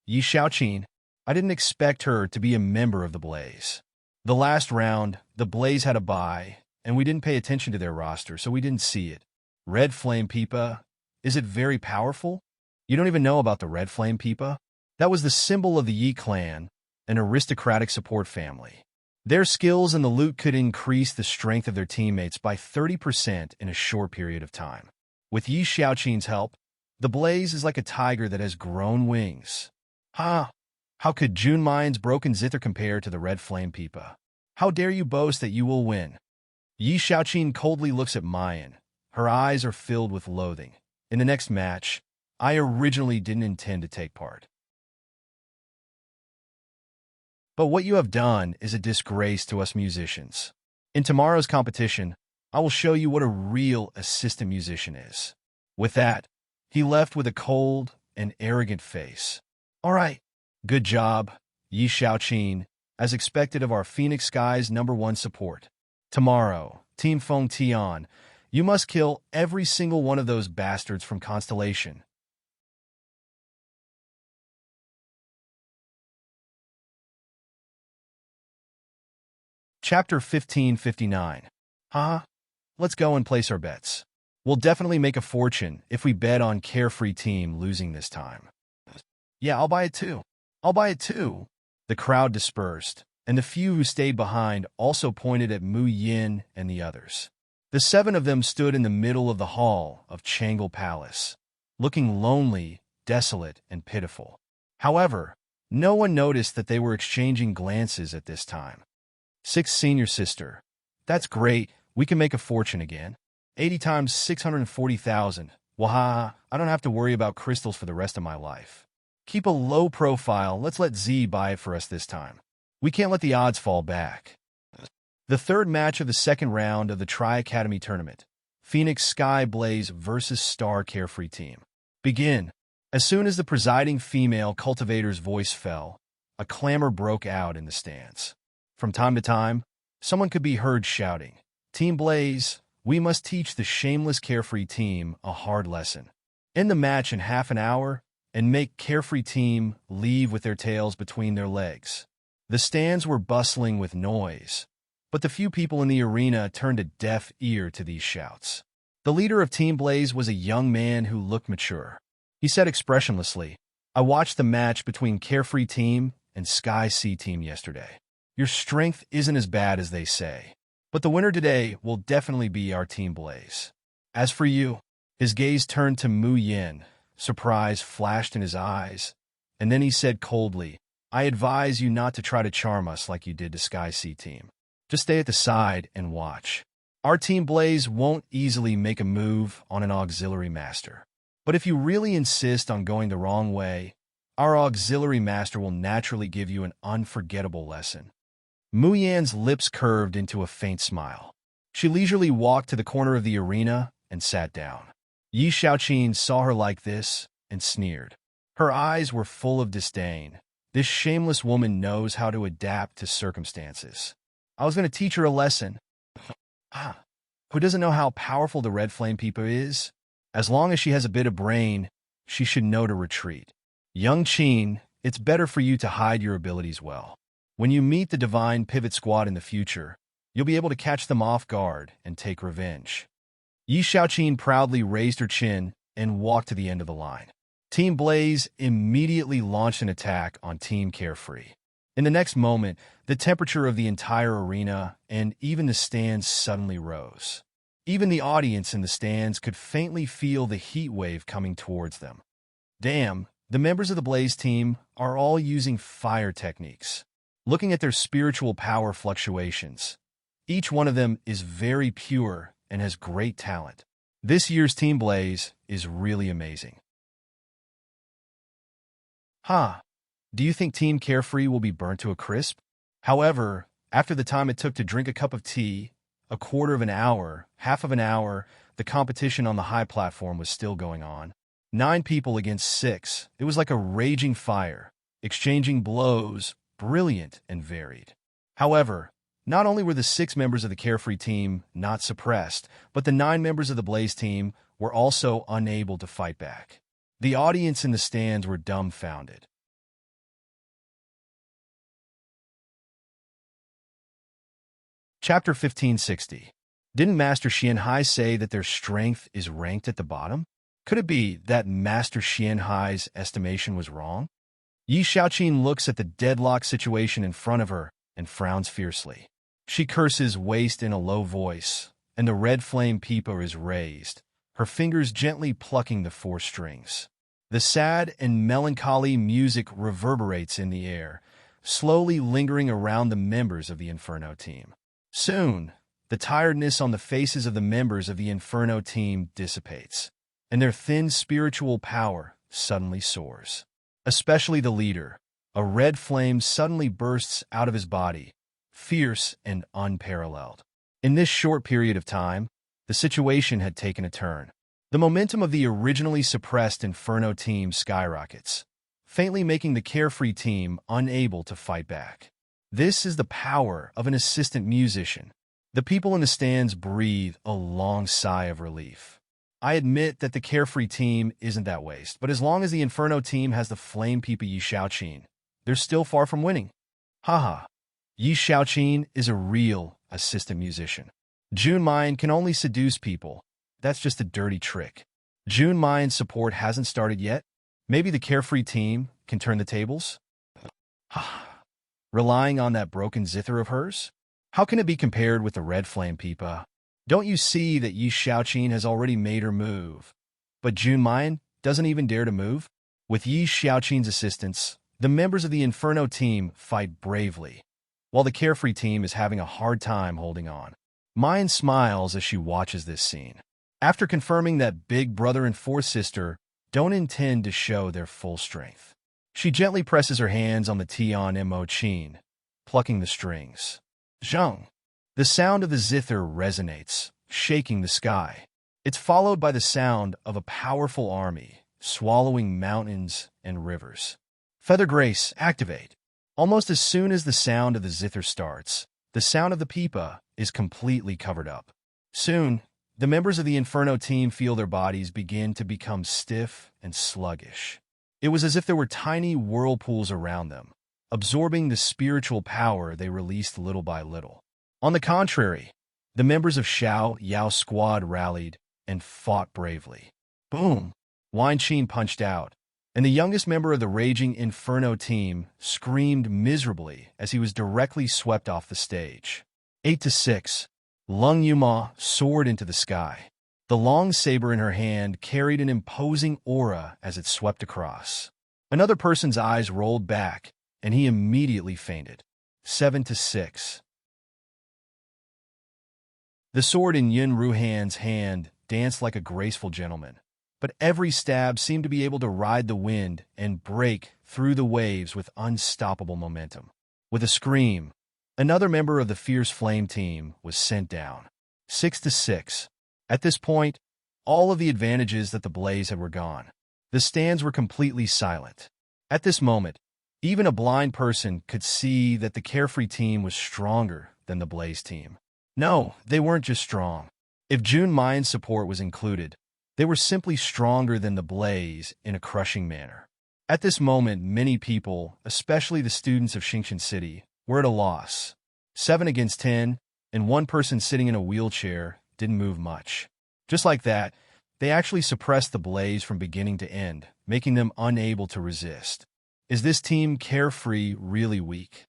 Yi Xiaoqin. I didn't expect her to be a member of the Blaze. The last round, the Blaze had a bye, and we didn't pay attention to their roster, so we didn't see it. Red Flame Peeper. Is it very powerful? You don't even know about the Red Flame Peeper? That was the symbol of the Yi clan, an aristocratic support family. Their skills and the loot could increase the strength of their teammates by 30% in a short period of time. With Yi Xiaoqin's help, the Blaze is like a tiger that has grown wings. How could Jun Mayan's broken zither compare to the Red Flame Peeper? How dare you boast that you will win? Yi Xiaoqin coldly looks at Mayan. Her eyes are filled with loathing. In the next match, I originally didn't intend to take part. But what you have done is a disgrace to us musicians. In tomorrow's competition, I will show you what a real assistant musician is. With that, he left with a cold and arrogant face. All right, good job, Yi Xiaoqin, as expected of our Phoenix Sky's #1 support. Tomorrow, Team Feng Tian, you must kill every single one of those bastards from Constellation. Chapter 1559. Let's go and place our bets. We'll definitely make a fortune if we bet on Carefree Team losing this time. Yeah, I'll buy it too. I'll buy it too. The crowd dispersed, and the few who stayed behind also pointed at Mu Yin and the others. The 7 of them stood in the middle of the hall of Changle Palace, looking lonely, desolate, and pitiful. However, no one noticed that they were exchanging glances at this time. 6 senior sister. That's great. We can make a fortune again. 80 times 640,000. Waha, I don't have to worry about crystals for the rest of my life. Keep a low profile. Let's let Z buy it for us this time. We can't let the odds fall back. The third match of the second round of the Tri-Academy tournament. Phoenix Sky Blaze versus Star Carefree Team. Begin. As soon as the presiding female cultivator's voice fell, a clamor broke out in the stands. From time to time, someone could be heard shouting, Team Blaze, we must teach the shameless Carefree Team a hard lesson. End the match in half an hour and make Carefree Team leave with their tails between their legs. The stands were bustling with noise, but the few people in the arena turned a deaf ear to these shouts. The leader of Team Blaze was a young man who looked mature. He said expressionlessly, I watched the match between Carefree Team and Sky Sea Team yesterday. Your strength isn't as bad as they say, but the winner today will definitely be our Team Blaze. As for you, his gaze turned to Mu Yin. Surprise flashed in his eyes, and then he said coldly, I advise you not to try to charm us like you did to Sky Sea Team. Just stay at the side and watch. Our Team Blaze won't easily make a move on an auxiliary master. But if you really insist on going the wrong way, our auxiliary master will naturally give you an unforgettable lesson. Mu Yan's lips curved into a faint smile. She leisurely walked to the corner of the arena and sat down. Yi Xiaoqin saw her like this and sneered. Her eyes were full of disdain. This shameless woman knows how to adapt to circumstances. I was going to teach her a lesson. Who doesn't know how powerful the Red Flame Peeper is? As long as she has a bit of brain, she should know to retreat. Young Qin, it's better for you to hide your abilities well. When you meet the Divine Pivot Squad in the future, you'll be able to catch them off guard and take revenge. Yi Xiaoqin proudly raised her chin and walked to the end of the line. Team Blaze immediately launched an attack on Team Carefree. In the next moment, the temperature of the entire arena and even the stands suddenly rose. Even the audience in the stands could faintly feel the heat wave coming towards them. Damn, The members of the Blaze team are all using fire techniques, looking at their spiritual power fluctuations. Each one of them is very pure and has great talent. This year's Team Blaze is really amazing. Do you think Team Carefree will be burnt to a crisp? However, after the time it took to drink a cup of tea, a quarter of an hour, half of an hour, the competition on the high platform was still going on. 9 people against 6. It was like a raging fire, exchanging blows, brilliant and varied. However, not only were the 6 members of the Carefree team not suppressed, but the 9 members of the Blaze team were also unable to fight back. The audience in the stands were dumbfounded. Chapter 1560. Didn't Master Xianhai say that their strength is ranked at the bottom? Could it be that Master Xianhai's estimation was wrong? Yi Xiaoqin looks at the deadlock situation in front of her and frowns fiercely. She curses waste in a low voice, and the red flame peeper is raised, her fingers gently plucking the 4 strings. The sad and melancholy music reverberates in the air, slowly lingering around the members of the Inferno team. Soon, the tiredness on the faces of the members of the Inferno team dissipates, and their thin spiritual power suddenly soars. Especially the leader. A red flame suddenly bursts out of his body, fierce and unparalleled. In this short period of time, the situation had taken a turn. The momentum of the originally suppressed Inferno team skyrockets, faintly making the Carefree team unable to fight back. This is the power of an assistant musician. The people in the stands breathe a long sigh of relief. I admit that the Carefree team isn't that waste, but as long as the Inferno team has the flame peeper Yi Xiaoqin, they're still far from winning. Yi Xiaoqin is a real assistant musician. June Mine can only seduce people. That's just a dirty trick. June Mine's support hasn't started yet. Maybe the Carefree team can turn the tables? Relying on that broken zither of hers? How can it be compared with the red flame peepa? Don't you see that Yi Xiaoqin has already made her move? But June Mine doesn't even dare to move? With Yi Xiaoqin's assistance, the members of the Inferno team fight bravely, while the Carefree team is having a hard time holding on. Mine smiles as she watches this scene. After confirming that big brother and 4th sister don't intend to show their full strength, she gently presses her hands on the Tian Mo Qin, plucking the strings. Zheng. The sound of the zither resonates, shaking the sky. It's followed by the sound of a powerful army, swallowing mountains and rivers. Feather Grace, activate. Almost as soon as the sound of the zither starts, the sound of the pipa is completely covered up. Soon, the members of the Inferno team feel their bodies begin to become stiff and sluggish. It was as if there were tiny whirlpools around them, absorbing the spiritual power they released little by little. On the contrary, the members of Xiao Yao's squad rallied and fought bravely. Boom! Wang Qin punched out, and the youngest member of the raging Inferno team screamed miserably as he was directly swept off the stage. 8-6. Lung Yuma soared into the sky. The long saber in her hand carried an imposing aura as it swept across. Another person's eyes rolled back, and he immediately fainted. 7-6. The sword in Yun Ruhan's hand danced like a graceful gentleman, but every stab seemed to be able to ride the wind and break through the waves with unstoppable momentum. With a scream, another member of the Fierce Flame team was sent down. 6-6. At this point, all of the advantages that the Blaze had were gone. The stands were completely silent. At this moment, even a blind person could see that the Carefree team was stronger than the Blaze team. No, they weren't just strong. If June Mine's support was included, they were simply stronger than the Blaze in a crushing manner. At this moment, many people, especially the students of Xingqian City, were at a loss. 7-10, and one person sitting in a wheelchair didn't move much. Just like that, they actually suppressed the Blaze from beginning to end, making them unable to resist. Is this team Carefree really weak?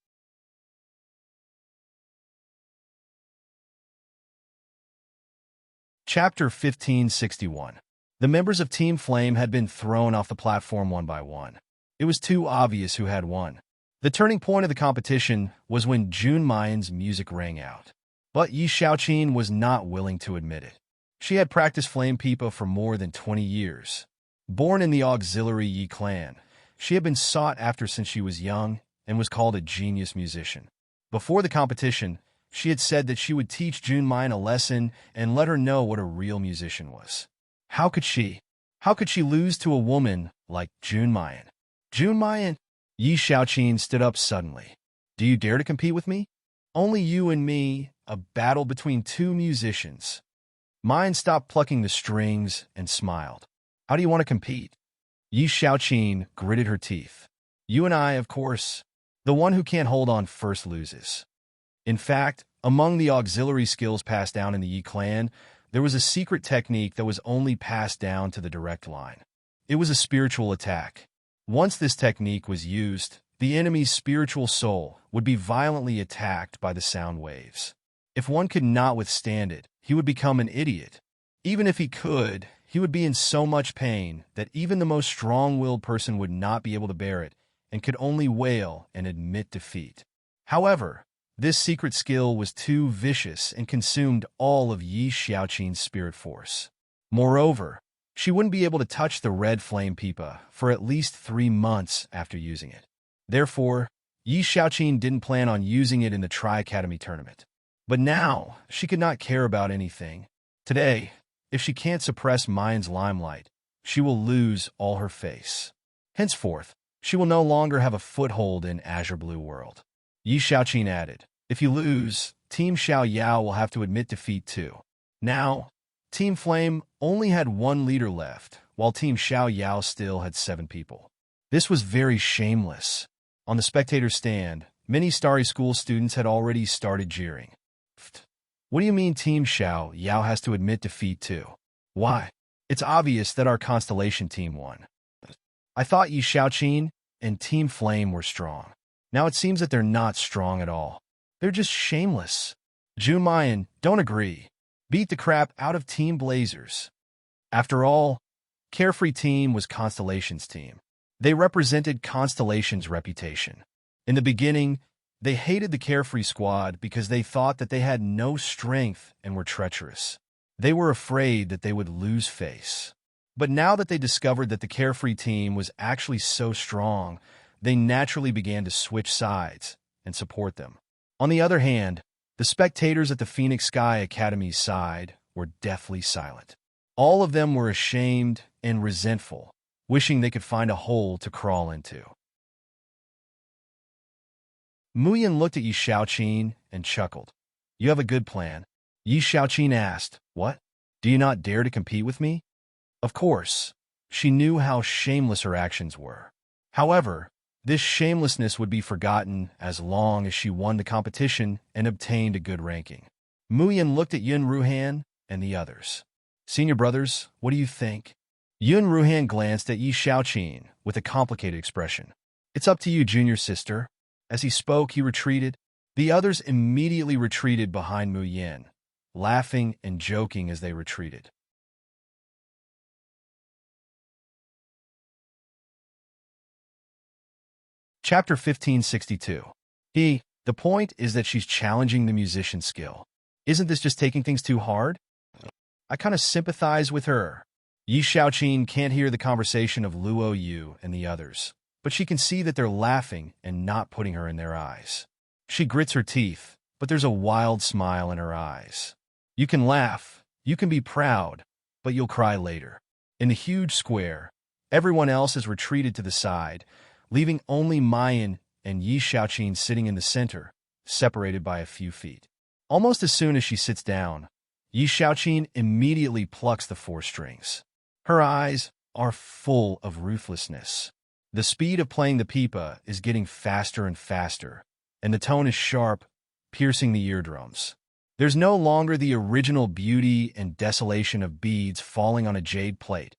Chapter 1561. The members of Team Flame had been thrown off the platform one by one. It was too obvious who had won. The turning point of the competition was when June Mayan's music rang out. But Yi Xiaoqin was not willing to admit it. She had practiced flame pipa for more than 20 years. Born in the auxiliary Yi clan, she had been sought after since she was young and was called a genius musician. Before the competition, she had said that she would teach June Mayan a lesson and let her know what a real musician was. How could she lose to a woman like June Mayan? June Mayan? Yi Xiaoqin stood up suddenly. Do you dare to compete with me? Only you and me, a battle between two musicians. Mayan stopped plucking the strings and smiled. How do you want to compete? Yi Xiaoqin gritted her teeth. You and I, of course. The one who can't hold on first loses. In fact, among the auxiliary skills passed down in the Yi clan, there was a secret technique that was only passed down to the direct line. It was a spiritual attack. Once this technique was used, the enemy's spiritual soul would be violently attacked by the sound waves. If one could not withstand it, he would become an idiot. Even if he could, he would be in so much pain that even the most strong-willed person would not be able to bear it and could only wail and admit defeat. However, this secret skill was too vicious and consumed all of Yi Xiaoqin's spirit force. Moreover, she wouldn't be able to touch the red flame pipa for at least 3 months after using it. Therefore, Yi Xiaoqin didn't plan on using it in the Tri-Academy tournament. But now, she could not care about anything. Today, if she can't suppress Mayan's limelight, she will lose all her face. Henceforth, she will no longer have a foothold in Azure Blue World. Yi Xiaoqin added, if you lose, Team Xiao Yao will have to admit defeat too. Now, Team Flame only had 1 leader left, while Team Xiao Yao still had 7 people. This was very shameless. On the spectator stand, many Starry School students had already started jeering. What do you mean Team Xiao Yao has to admit defeat too? Why? It's obvious that our Constellation team won. I thought Yi Xiaoqin and Team Flame were strong. Now it seems that they're not strong at all. They're just shameless. June Mayan, don't agree. Beat the crap out of Team Blazers. After all, Carefree Team was Constellation's team. They represented Constellation's reputation. In the beginning, they hated the Carefree squad because they thought that they had no strength and were treacherous. They were afraid that they would lose face. But now that they discovered that the Carefree team was actually so strong, they naturally began to switch sides and support them. On the other hand, the spectators at the Phoenix Sky Academy's side were deathly silent. All of them were ashamed and resentful, wishing they could find a hole to crawl into. Muyan looked at Yi Xiaoqin and chuckled. You have a good plan. Yi Xiaoqin asked, what? Do you not dare to compete with me? Of course, she knew how shameless her actions were. However, this shamelessness would be forgotten as long as she won the competition and obtained a good ranking. Muyan looked at Yun Ruhan and the others. Senior brothers, what do you think? Yun Ruhan glanced at Yi Xiaoqin with a complicated expression. It's up to you, junior sister. As he spoke, he retreated. The others immediately retreated behind Mu Yin, laughing and joking as they retreated. Chapter 1562. The point is that she's challenging the musician's skill. Isn't this just taking things too hard? I kind of sympathize with her. Yi Xiaoqin can't hear the conversation of Luo Yu and the others, but she can see that they're laughing and not putting her in their eyes. She grits her teeth, but there's a wild smile in her eyes. You can laugh, you can be proud, but you'll cry later. In the huge square, everyone else has retreated to the side, leaving only Mayan and Yi Xiaoqin sitting in the center, separated by a few feet. Almost as soon as she sits down, Yi Xiaoqin immediately plucks the 4 strings. Her eyes are full of ruthlessness. The speed of playing the pipa is getting faster and faster, and the tone is sharp, piercing the eardrums. There's no longer the original beauty and desolation of beads falling on a jade plate.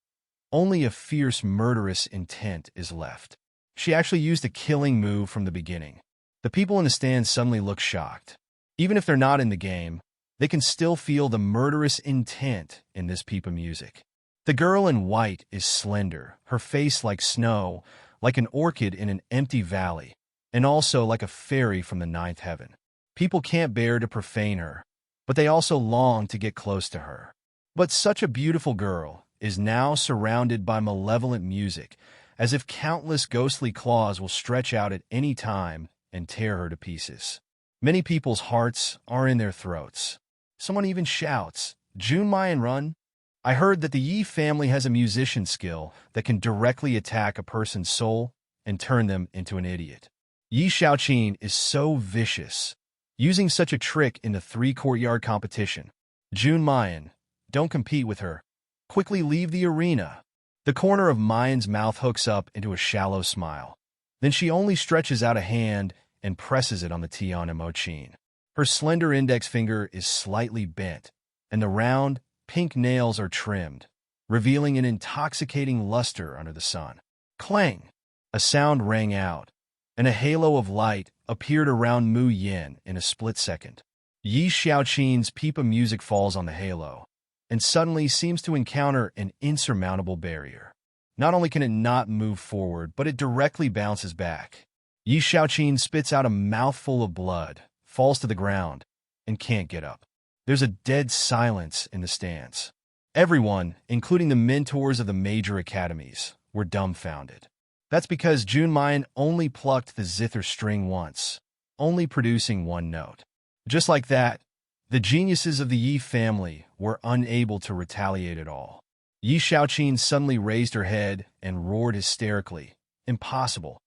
Only a fierce, murderous intent is left. She actually used a killing move from the beginning. The people in the stand suddenly look shocked. Even if they're not in the game, they can still feel the murderous intent in this pipa music. The girl in white is slender, her face like snow, like an orchid in an empty valley, and also like a fairy from the ninth heaven. People can't bear to profane her, but they also long to get close to her. But such a beautiful girl is now surrounded by malevolent music, as if countless ghostly claws will stretch out at any time and tear her to pieces. Many people's hearts are in their throats. Someone even shouts, "Junmai, run!" I heard that the Yi family has a musician skill that can directly attack a person's soul and turn them into an idiot. Yi Xiaoqin is so vicious, using such a trick in the 3-courtyard competition. Junmai, don't compete with her. Quickly leave the arena. The corner of Mayan's mouth hooks up into a shallow smile. Then she only stretches out a hand and presses it on the Tian Emochin. Her slender index finger is slightly bent, and the round, pink nails are trimmed, revealing an intoxicating luster under the sun. Clang! A sound rang out, and a halo of light appeared around Mu Yin in a split second. Yi Xiaoqin's pipa music falls on the halo, and suddenly seems to encounter an insurmountable barrier. Not only can it not move forward, but it directly bounces back. Yi Xiaoqin spits out a mouthful of blood, falls to the ground, and can't get up. There's a dead silence in the stands. Everyone, including the mentors of the major academies, were dumbfounded. That's because Junmai only plucked the zither string once, only producing one note. Just like that, the geniuses of the Yi family were unable to retaliate at all. Yi Xiaoqin suddenly raised her head and roared hysterically, "Impossible!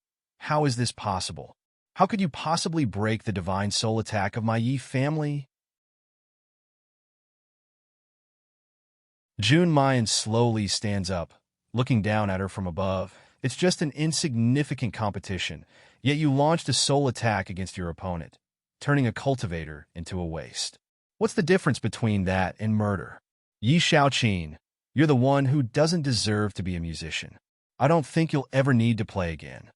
How is this possible? How could you possibly break the divine soul attack of my Yi family?" Junmai slowly stands up, looking down at her from above. It's just an insignificant competition, yet you launched a soul attack against your opponent, turning a cultivator into a waste. What's the difference between that and murder? Yi Xiaoqin, you're the one who doesn't deserve to be a musician. I don't think you'll ever need to play again.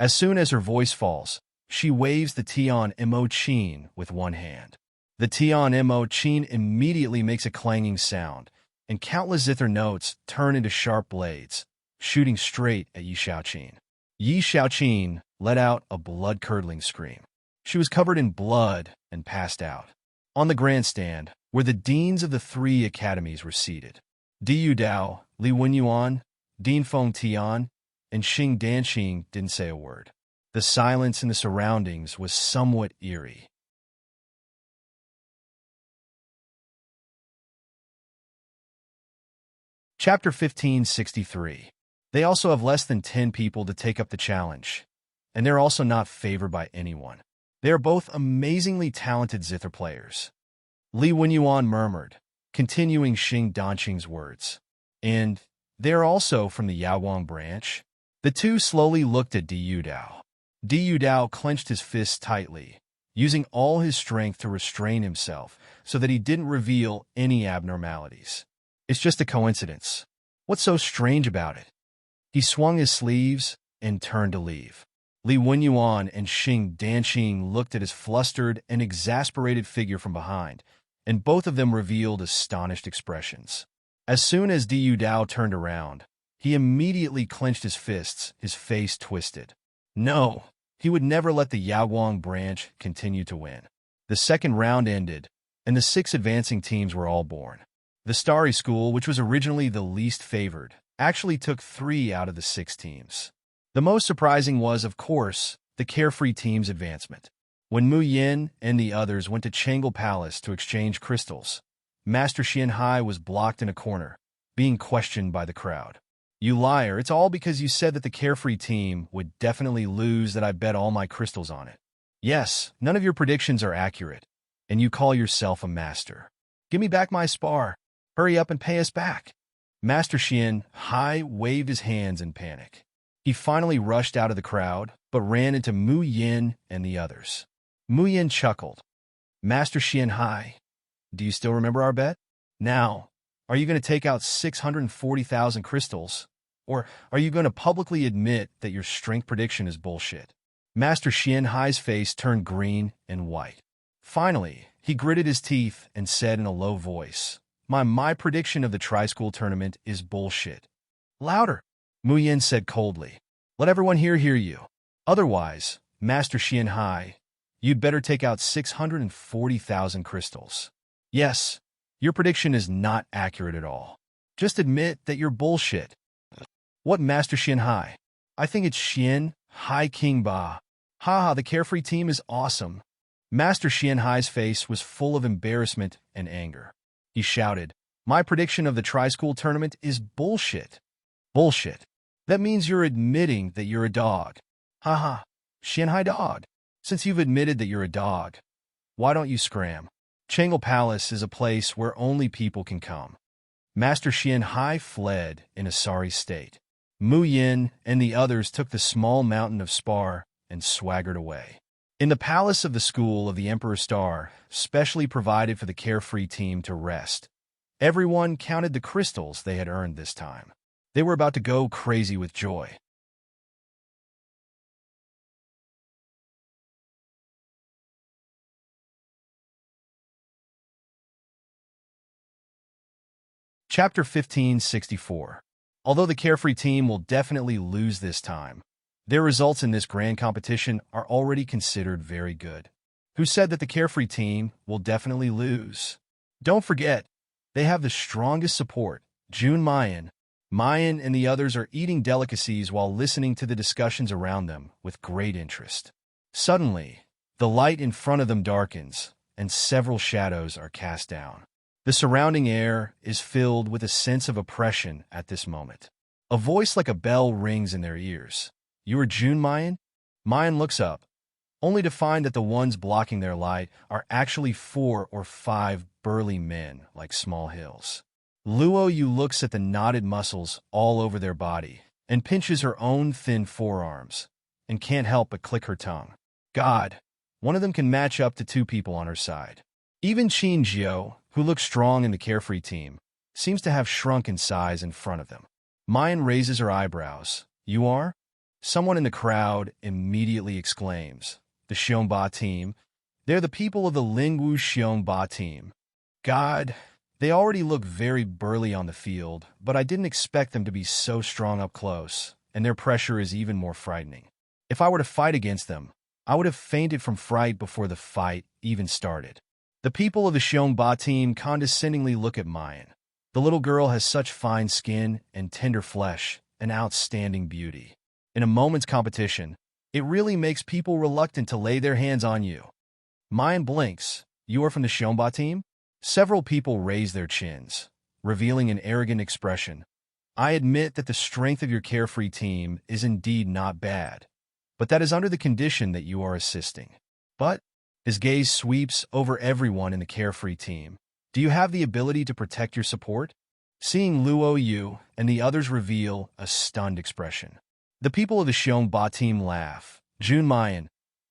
As soon as her voice falls, she waves the Tian Emochin with one hand. The Tian Emochin immediately makes a clanging sound, and countless zither notes turn into sharp blades, shooting straight at Yi Xiaoqin. Yi Xiaoqin let out a blood-curdling scream. She was covered in blood and passed out. On the grandstand, where the deans of the 3 academies were seated, Diyu Dao, Li Wenyuan, Dean Feng Tian, and Xing Danqing didn't say a word. The silence in the surroundings was somewhat eerie. Chapter 1563. They also have less than 10 people to take up the challenge, and they're also not favored by anyone. They are both amazingly talented zither players. Li Wenyuan murmured, continuing Xing Danqing's words. And they're also from the Yaoguang branch. The two slowly looked at Diyu Dao. Diyu Dao clenched his fists tightly, using all his strength to restrain himself so that he didn't reveal any abnormalities. It's just a coincidence. What's so strange about it? He swung his sleeves and turned to leave. Li Wenyuan and Xing Danqing looked at his flustered and exasperated figure from behind, and both of them revealed astonished expressions. As soon as Diyu Dao turned around, he immediately clenched his fists, his face twisted. No, he would never let the Yaoguang branch continue to win. The second round ended, and the 6 advancing teams were all born. The Starry School, which was originally the least favored, actually took 3 out of the 6 teams. The most surprising was, of course, the Carefree team's advancement. When Mu Yin and the others went to Changle Palace to exchange crystals, Master Xianhai was blocked in a corner, being questioned by the crowd. "You liar, it's all because you said that the Carefree team would definitely lose, that I bet all my crystals on it. Yes, none of your predictions are accurate, and you call yourself a master. Give me back my spar. Hurry up and pay us back." Master Xianhai waved his hands in panic. He finally rushed out of the crowd, but ran into Mu Yin and the others. Mu Yin chuckled. "Master Xianhai, do you still remember our bet? Now, are you going to take out 640,000 crystals, or are you going to publicly admit that your strength prediction is bullshit?" Master Xianhai's face turned green and white. Finally, he gritted his teeth and said in a low voice, My prediction of the tri-school tournament is bullshit. Louder, Mu Yin said coldly. Let everyone hear you. Otherwise, Master Xianhai, you'd better take out 640,000 crystals. Yes, your prediction is not accurate at all. Just admit that you're bullshit. What, Master Xianhai? I think it's Xian Hai King Ba. Haha, the carefree team is awesome. Master Xianhai's face was full of embarrassment and anger. He shouted, my prediction of the tri-school tournament is bullshit. Bullshit. That means you're admitting that you're a dog. Haha, Xianhai dog. Since you've admitted that you're a dog, why don't you scram? Changle Palace is a place where only people can come. Master Xianhai fled in a sorry state. Mu Yin and the others took the small mountain of spar and swaggered away. In the palace of the school of the Emperor's Star, specially provided for the carefree team to rest, everyone counted the crystals they had earned this time. They were about to go crazy with joy. Chapter 1564. Although the carefree team will definitely lose this time, their results in this grand competition are already considered very good. Who said that the carefree team will definitely lose? Don't forget, they have the strongest support. Jun Mayan. Mayan and the others are eating delicacies while listening to the discussions around them with great interest. Suddenly, the light in front of them darkens, and several shadows are cast down. The surrounding air is filled with a sense of oppression at this moment. A voice like a bell rings in their ears. You are Jun Mayan? Mayan looks up, only to find that the ones blocking their light are actually 4 or 5 burly men like small hills. Luo Yu looks at the knotted muscles all over their body and pinches her own thin forearms and can't help but click her tongue. God, one of them can match up to 2 people on her side. Even Qin Jiao, who looks strong in the carefree team, seems to have shrunk in size in front of them. Mayan raises her eyebrows. You are? Someone in the crowd immediately exclaims. The Xiongba team. They're the people of the Lingwu Xiongba team. God, they already look very burly on the field, but I didn't expect them to be so strong up close, and their pressure is even more frightening. If I were to fight against them, I would have fainted from fright before the fight even started. The people of the Xiongba team condescendingly look at Mayan. The little girl has such fine skin and tender flesh, an outstanding beauty. In a moment's competition, it really makes people reluctant to lay their hands on you. Mayan blinks. You are from the Xiongba team? Several people raise their chins, revealing an arrogant expression. I admit that the strength of your carefree team is indeed not bad, but that is under the condition that you are assisting. But his gaze sweeps over everyone in the carefree team. Do you have the ability to protect your support? Seeing Luo Yu and the others reveal a stunned expression. The people of the Xiongba team laugh. Jun Mayan,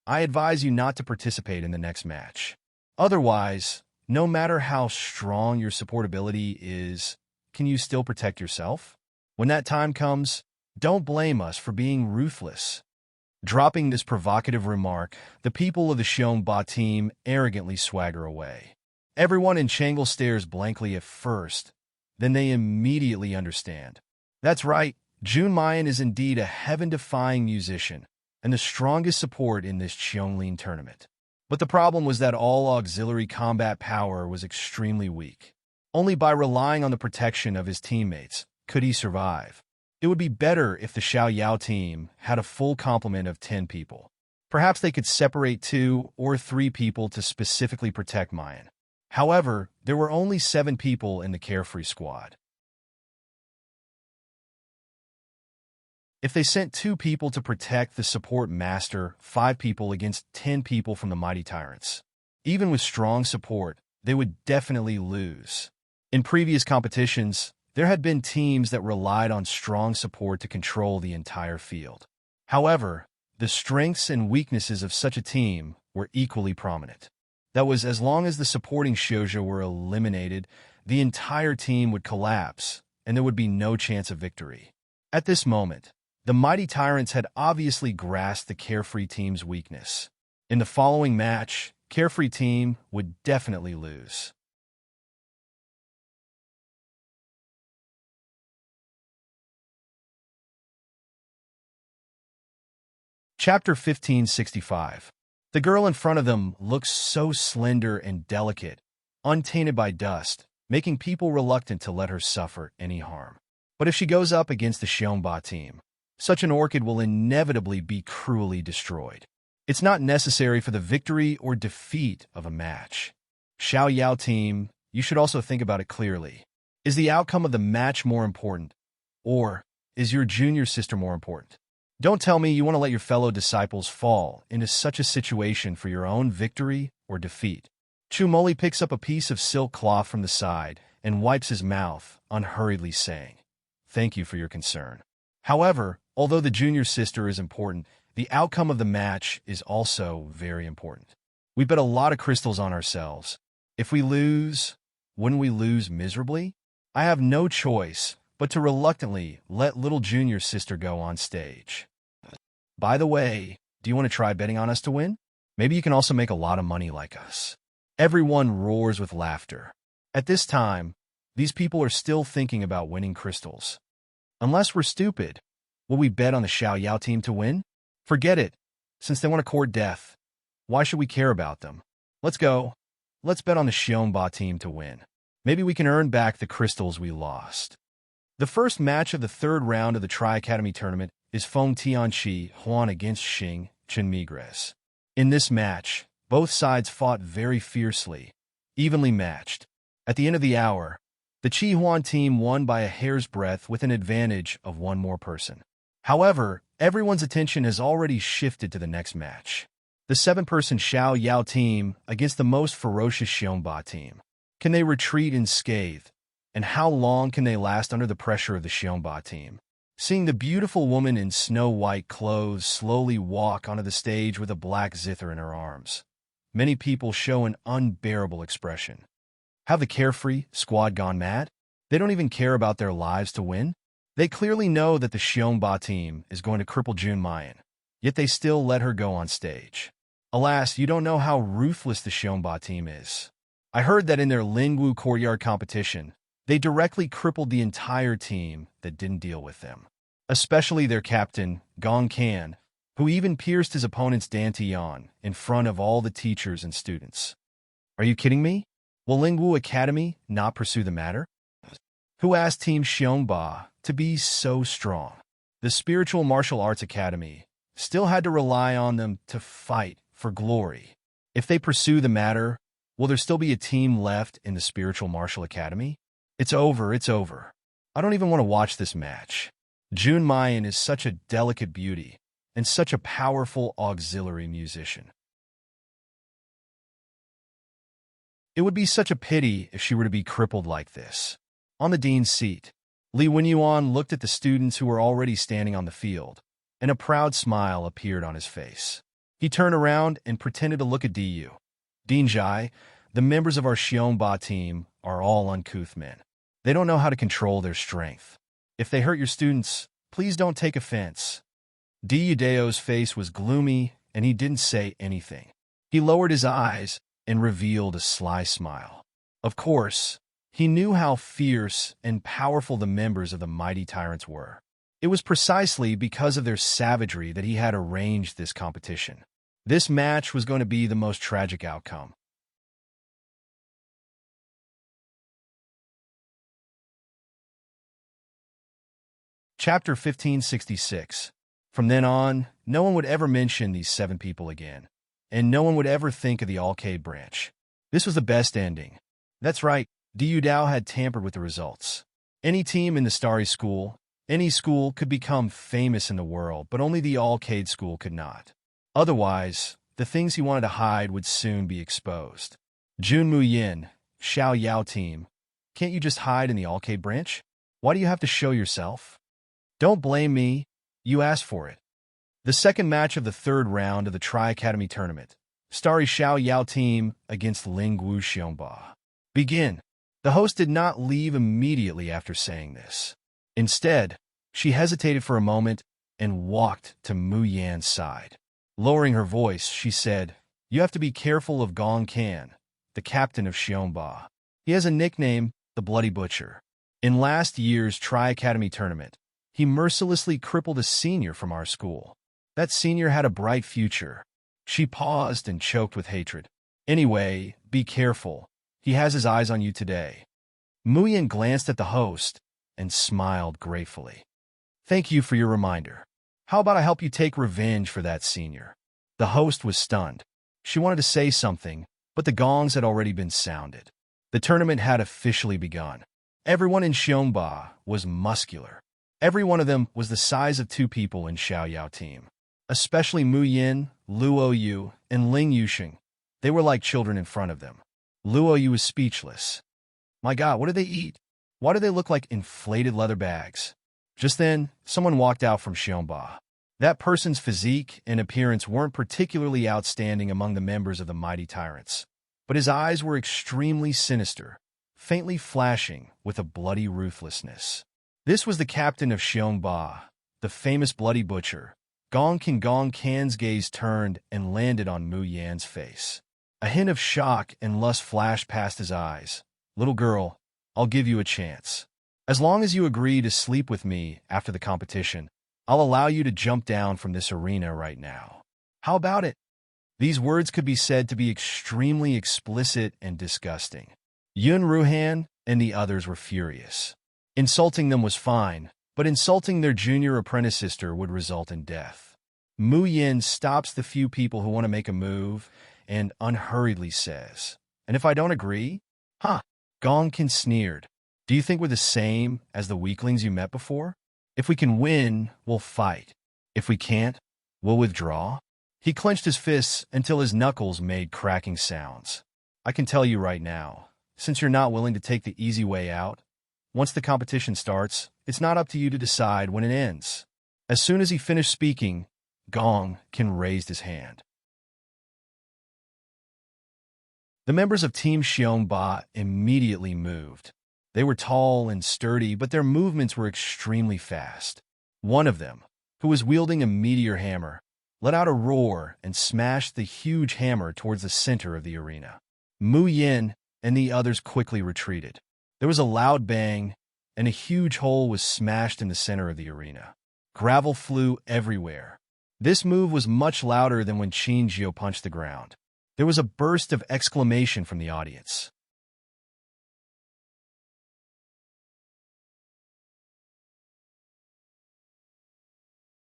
I advise you not to participate in the next match. Otherwise, no matter how strong your support ability is, can you still protect yourself? When that time comes, don't blame us for being ruthless. Dropping this provocative remark, the people of the Xiongba team arrogantly swagger away. Everyone in Changle stares blankly at first, then they immediately understand. That's right, Jun Mayan is indeed a heaven-defying musician and the strongest support in this Qianglin tournament. But the problem was that all auxiliary combat power was extremely weak. Only by relying on the protection of his teammates could he survive. It would be better if the Xiaoyao team had a full complement of 10 people. Perhaps they could separate 2 or 3 people to specifically protect Mayan. However, there were only 7 people in the carefree squad. If they sent 2 people to protect the support master, 5 people against 10 people from the mighty tyrants. Even with strong support, they would definitely lose. In previous competitions, there had been teams that relied on strong support to control the entire field. However, the strengths and weaknesses of such a team were equally prominent. That was, as long as the supporting shoujo were eliminated, the entire team would collapse, and there would be no chance of victory. At this moment, the mighty tyrants had obviously grasped the carefree team's weakness. In the following match, carefree team would definitely lose. Chapter 1565. The girl in front of them looks so slender and delicate, untainted by dust, making people reluctant to let her suffer any harm. But if she goes up against the Xiongba team, such an orchid will inevitably be cruelly destroyed. It's not necessary for the victory or defeat of a match. Xiao Yao team, you should also think about it clearly. Is the outcome of the match more important, or is your junior sister more important? Don't tell me you want to let your fellow disciples fall into such a situation for your own victory or defeat. Chu Moli picks up a piece of silk cloth from the side and wipes his mouth, unhurriedly saying, "Thank you for your concern. However, although the junior sister is important, the outcome of the match is also very important. We bet a lot of crystals on ourselves. If we lose, wouldn't we lose miserably? I have no choice but to reluctantly let little junior sister go on stage. By the way, do you want to try betting on us to win? Maybe you can also make a lot of money like us." Everyone roars with laughter. At this time, these people are still thinking about winning crystals. Unless we're stupid, will we bet on the Xiao Yao team to win? Forget it. Since they want to court death, why should we care about them? Let's go. Let's bet on the Xiongba team to win. Maybe we can earn back the crystals we lost. The first match of the third round of the Tri-Academy tournament is Feng Tianqi Huan against Xing Chenmigres. In this match, both sides fought very fiercely, evenly matched. At the end of the hour, the Qi Huan team won by a hair's breadth with an advantage of one more person. However, everyone's attention has already shifted to the next match. The 7-person Xiao Yao team against the most ferocious Xiongba team. Can they retreat unscathed? And how long can they last under the pressure of the Xiongba team? Seeing the beautiful woman in snow-white clothes slowly walk onto the stage with a black zither in her arms, many people show an unbearable expression. Have the carefree squad gone mad? They don't even care about their lives to win? They clearly know that the Xiongba team is going to cripple Jun Mayan, yet they still let her go on stage. Alas, you don't know how ruthless the Xiongba team is. I heard that in their Lingwu courtyard competition, they directly crippled the entire team that didn't deal with them. Especially their captain, Gong Kan, who even pierced his opponent's Dantian in front of all the teachers and students. Are you kidding me? Will Lingwu Academy not pursue the matter? Who asked Team Xiongba to be so strong? The Spiritual Martial Arts Academy still had to rely on them to fight for glory. If they pursue the matter, will there still be a team left in the Spiritual Martial Academy? It's over, it's over. I don't even want to watch this match. Jun Mayan is such a delicate beauty and such a powerful auxiliary musician. It would be such a pity if she were to be crippled like this. On the dean's seat, Li Wenyuan looked at the students who were already standing on the field, and a proud smile appeared on his face. He turned around and pretended to look at Diyu. "Dean Zhai, the members of our Xiongba team are all uncouth men. They don't know how to control their strength. If they hurt your students, please don't take offense." Diyu Dao's face was gloomy, and he didn't say anything. He lowered his eyes and revealed a sly smile. Of course, he knew how fierce and powerful the members of the mighty tyrants were. It was precisely because of their savagery that he had arranged this competition. This match was going to be the most tragic outcome. Chapter 1566. From then on, no one would ever mention these 7 people again, and no one would ever think of the Alcade branch. This was the best ending. That's right, Diyu Dao had tampered with the results. Any team in the Starry School, any school could become famous in the world, but only the Alcade School could not. Otherwise, the things he wanted to hide would soon be exposed. Jun Muyin, Xiao Yao team, can't you just hide in the Alcade branch? Why do you have to show yourself? Don't blame me, you asked for it. The second match of the third round of the Tri-Academy tournament, Starry Xiao Yao team against Lingwu Xiongba. Begin. The host did not leave immediately after saying this. Instead, she hesitated for a moment and walked to Mu Yan's side. Lowering her voice, she said, "You have to be careful of Gong Kan, the captain of Xiongba. He has a nickname, the Bloody Butcher. In last year's Tri-Academy tournament, he mercilessly crippled a senior from our school. That senior had a bright future. She paused and choked with hatred. Anyway, be careful. He has his eyes on you today. Muyin glanced at the host and smiled gratefully. Thank you for your reminder. How about I help you take revenge for that senior? The host was stunned. She wanted to say something, but the gongs had already been sounded. The tournament had officially begun. Everyone in Xiongba was muscular. Every one of them was the size of two people in Xiaoyao team. Especially Mu Yin, Luo Yu, and Ling Yusheng. They were like children in front of them. Luo Yu was speechless. My God, what do they eat? Why do they look like inflated leather bags? Just then, someone walked out from Xiongba. That person's physique and appearance weren't particularly outstanding among the members of the Mighty Tyrants, but his eyes were extremely sinister, faintly flashing with a bloody ruthlessness. This was the captain of Xiongba, the famous Bloody Butcher. Gong Kan's gaze turned and landed on Mu Yan's face. A hint of shock and lust flashed past his eyes. Little girl, I'll give you a chance. As long as you agree to sleep with me after the competition, I'll allow you to jump down from this arena right now. How about it? These words could be said to be extremely explicit and disgusting. Yun Ruhan and the others were furious. Insulting them was fine, but insulting their junior apprentice sister would result in death. Mu Yin stops the few people who want to make a move and unhurriedly says, "And if I don't agree?" Huh? Gongkin sneered. Do you think we're the same as the weaklings you met before? If we can win, we'll fight. If we can't, we'll withdraw. He clenched his fists until his knuckles made cracking sounds. I can tell you right now, since you're not willing to take the easy way out, once the competition starts, it's not up to you to decide when it ends. As soon as he finished speaking, Gongkin raised his hand. The members of Team Xiongba immediately moved. They were tall and sturdy, but their movements were extremely fast. One of them, who was wielding a meteor hammer, let out a roar and smashed the huge hammer towards the center of the arena. Mu Yin and the others quickly retreated. There was a loud bang, and a huge hole was smashed in the center of the arena. Gravel flew everywhere. This move was much louder than when Qin Jiao punched the ground. There was a burst of exclamation from the audience.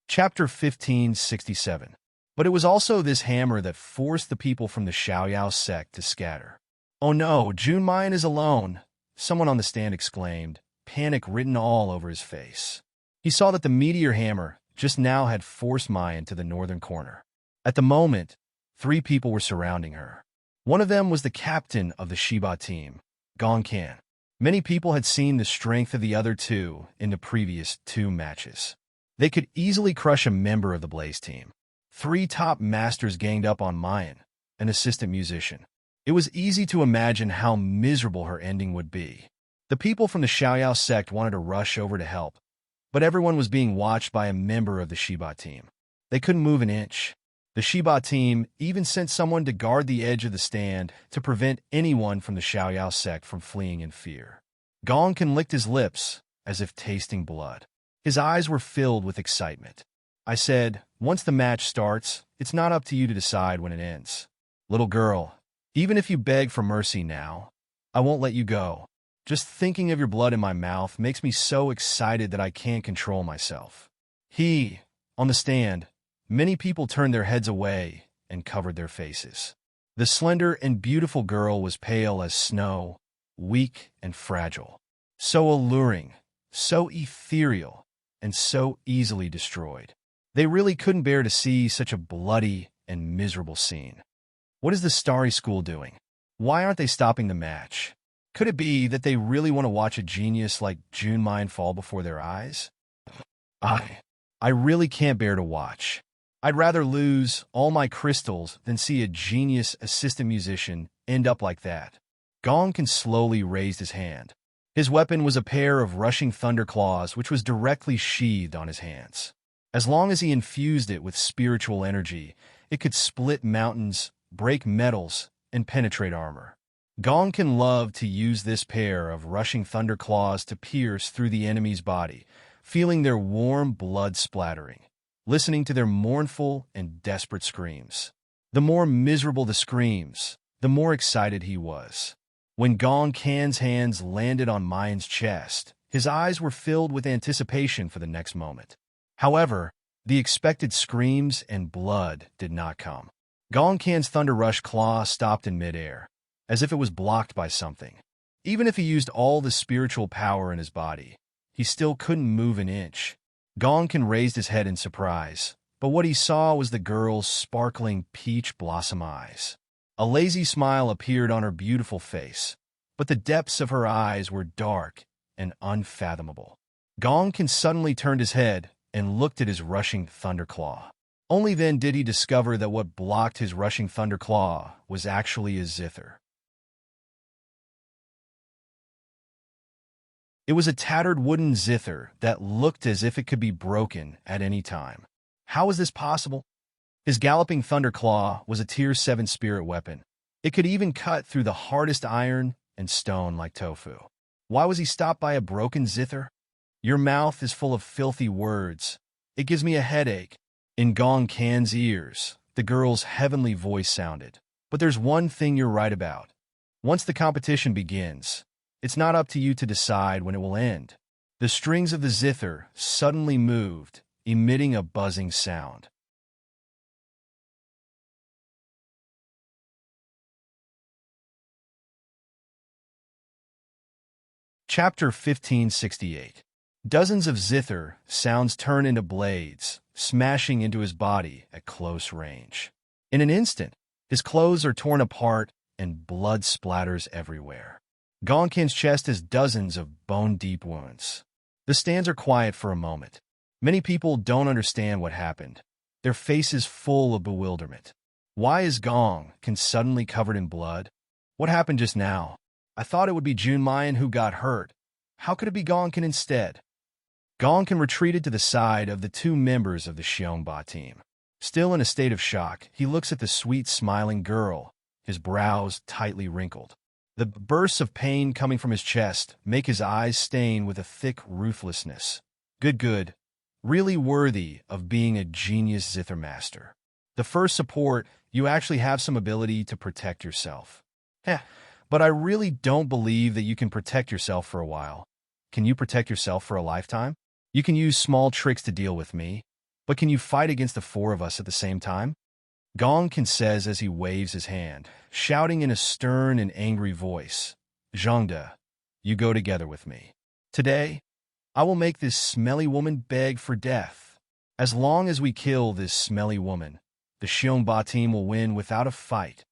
Chapter 1567. But it was also this hammer that forced the people from the Xiaoyao sect to scatter. Oh no, Junmayan is alone, someone on the stand exclaimed, panic written all over his face. He saw that the meteor hammer just now had forced Mayan to the northern corner. At the moment, 3 people were surrounding her. One of them was the captain of the Shiba team, Gongkan. Many people had seen the strength of the other 2 in the previous 2 matches. They could easily crush a member of the Blaze team. 3 top masters ganged up on Mayan, an assistant musician. It was easy to imagine how miserable her ending would be. The people from the Xiaoyao sect wanted to rush over to help, but everyone was being watched by a member of the Shiba team. They couldn't move an inch. The Shiba team even sent someone to guard the edge of the stand to prevent anyone from the Xiaoyao sect from fleeing in fear. Gongkin licked his lips as if tasting blood. His eyes were filled with excitement. I said, once the match starts, it's not up to you to decide when it ends. Little girl, even if you beg for mercy now, I won't let you go. Just thinking of your blood in my mouth makes me so excited that I can't control myself. On the stand, many people turned their heads away and covered their faces. The slender and beautiful girl was pale as snow, weak and fragile. So alluring, so ethereal, and so easily destroyed. They really couldn't bear to see such a bloody and miserable scene. What is the Starry School doing? Why aren't they stopping the match? Could it be that they really want to watch a genius like Junmayan fall before their eyes? I really can't bear to watch. I'd rather lose all my crystals than see a genius assistant musician end up like that. Gongkin slowly raised his hand. His weapon was a pair of rushing thunder claws which was directly sheathed on his hands. As long as he infused it with spiritual energy, it could split mountains, break metals, and penetrate armor. Gongkin loved to use this pair of rushing thunder claws to pierce through the enemy's body, feeling their warm blood splattering. listening to their mournful and desperate screams. The more miserable the screams, the more excited he was. When Gong Kan's hands landed on Mayan's chest, his eyes were filled with anticipation for the next moment. However, the expected screams and blood did not come. Gong Kan's Thunder Rush claw stopped in midair, as if it was blocked by something. Even if he used all the spiritual power in his body, he still couldn't move an inch. Gong Kan raised his head in surprise, but what he saw was the girl's sparkling peach blossom eyes. A lazy smile appeared on her beautiful face, but the depths of her eyes were dark and unfathomable. Gong Kan suddenly turned his head and looked at his rushing thunderclaw. Only then did he discover that what blocked his rushing thunderclaw was actually a zither. It was a tattered wooden zither that looked as if it could be broken at any time. How was this possible? His galloping thunderclaw was a Tier 7 spirit weapon. It could even cut through the hardest iron and stone like tofu. Why was he stopped by a broken zither? Your mouth is full of filthy words. It gives me a headache. In Gong Kan's ears, the girl's heavenly voice sounded. But there's one thing you're right about. Once the competition begins, it's not up to you to decide when it will end. The strings of the zither suddenly moved, emitting a buzzing sound. Chapter 1568. Dozens of zither sounds turn into blades, smashing into his body at close range. In an instant, his clothes are torn apart and blood splatters everywhere. Gong Kan's chest has dozens of bone-deep wounds. The stands are quiet for a moment. Many people don't understand what happened. Their faces full of bewilderment. Why is Gong Kan suddenly covered in blood? What happened just now? I thought it would be Jun Mayan who got hurt. How could it be Gong Kan instead? Gong Kan retreated to the side of the two members of the Xiongba team. Still in a state of shock, he looks at the sweet, smiling girl, his brows tightly wrinkled. The bursts of pain coming from his chest make his eyes stain with a thick ruthlessness. Good. Really worthy of being a genius zither master. The first support, you actually have some ability to protect yourself. But I really don't believe that you can protect yourself for a while. Can you protect yourself for a lifetime? You can use small tricks to deal with me, but can you fight against the four of us at the same time? Gong Kan says as he waves his hand, shouting in a stern and angry voice, Zhongde, you go together with me. Today, I will make this smelly woman beg for death. As long as we kill this smelly woman, the Xiongba team will win without a fight.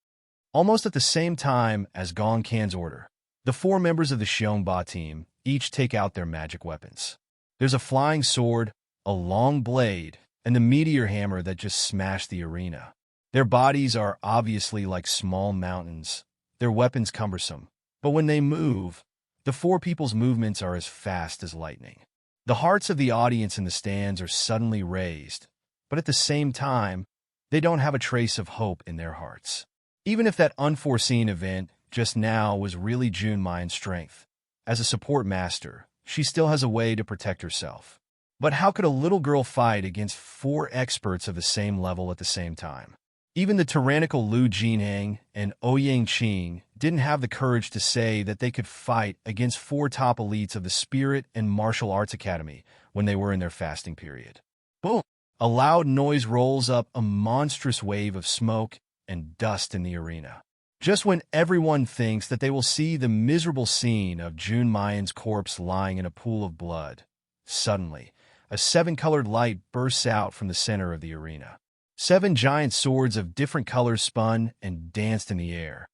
Almost at the same time as Gong Kan's order, the four members of the Xiongba team each take out their magic weapons. There's a flying sword, a long blade, and the meteor hammer that just smashed the arena. Their bodies are obviously like small mountains, their weapons cumbersome, but when they move, the four people's movements are as fast as lightning. The hearts of the audience in the stands are suddenly raised, but at the same time, they don't have a trace of hope in their hearts. Even if that unforeseen event just now was really Jun Mayan's strength, as a support master, she still has a way to protect herself. But how could a little girl fight against four experts of the same level at the same time? Even the tyrannical Lu Jinheng and Ouyang Qing didn't have the courage to say that they could fight against four top elites of the Spirit and Martial Arts Academy when they were in their fasting period. Boom! A loud noise rolls up a monstrous wave of smoke and dust in the arena. Just when everyone thinks that they will see the miserable scene of Jun Mayan's corpse lying in a pool of blood, suddenly, a seven-colored light bursts out from the center of the arena. Seven giant swords of different colors spun and danced in the air,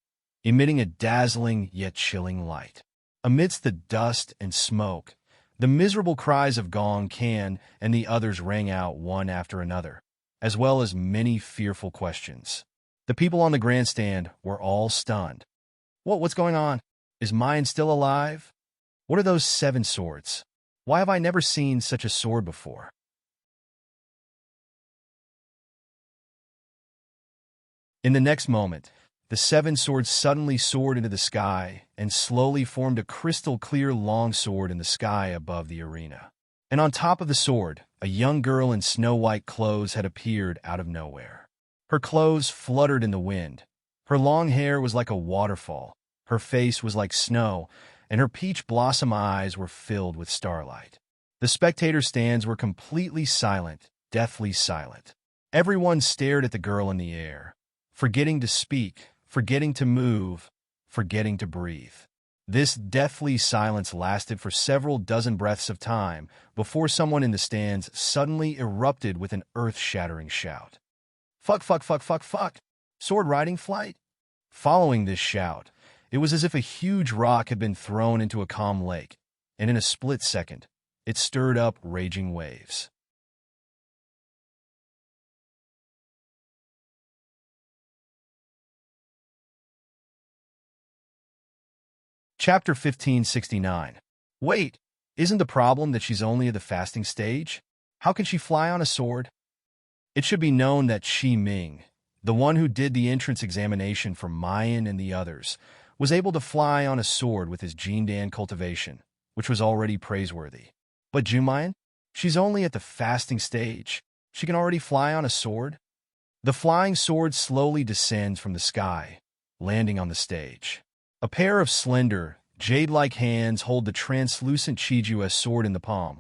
emitting a dazzling yet chilling light. Amidst the dust and smoke, the miserable cries of Gong Kan and the others rang out one after another, as well as many fearful questions. The people on the grandstand were all stunned. What's going on? Is Mayan still alive? What are those seven swords? Why have I never seen such a sword before? In the next moment, the seven swords suddenly soared into the sky and slowly formed a crystal-clear long sword in the sky above the arena. And on top of the sword, a young girl in snow-white clothes had appeared out of nowhere. Her clothes fluttered in the wind. Her long hair was like a waterfall. Her face was like snow, and her peach blossom eyes were filled with starlight. The spectator stands were completely silent, deathly silent. Everyone stared at the girl in the air, forgetting to speak, forgetting to move, forgetting to breathe. This deathly silence lasted for several dozen breaths of time before someone in the stands suddenly erupted with an earth-shattering shout. Fuck, fuck, fuck, fuck, fuck! Sword riding flight? Following this shout, it was as if a huge rock had been thrown into a calm lake, and in a split second, it stirred up raging waves. Chapter 1569. Wait, isn't the problem that she's only at the fasting stage? How can she fly on a sword? It should be known that Shi Ming, the one who did the entrance examination for Mayan and the others, was able to fly on a sword with his Jindan cultivation, which was already praiseworthy. But Jumayan? She's only at the fasting stage. She can already fly on a sword? The flying sword slowly descends from the sky, landing on the stage. A pair of slender, jade-like hands hold the translucent Chiju's sword in the palm,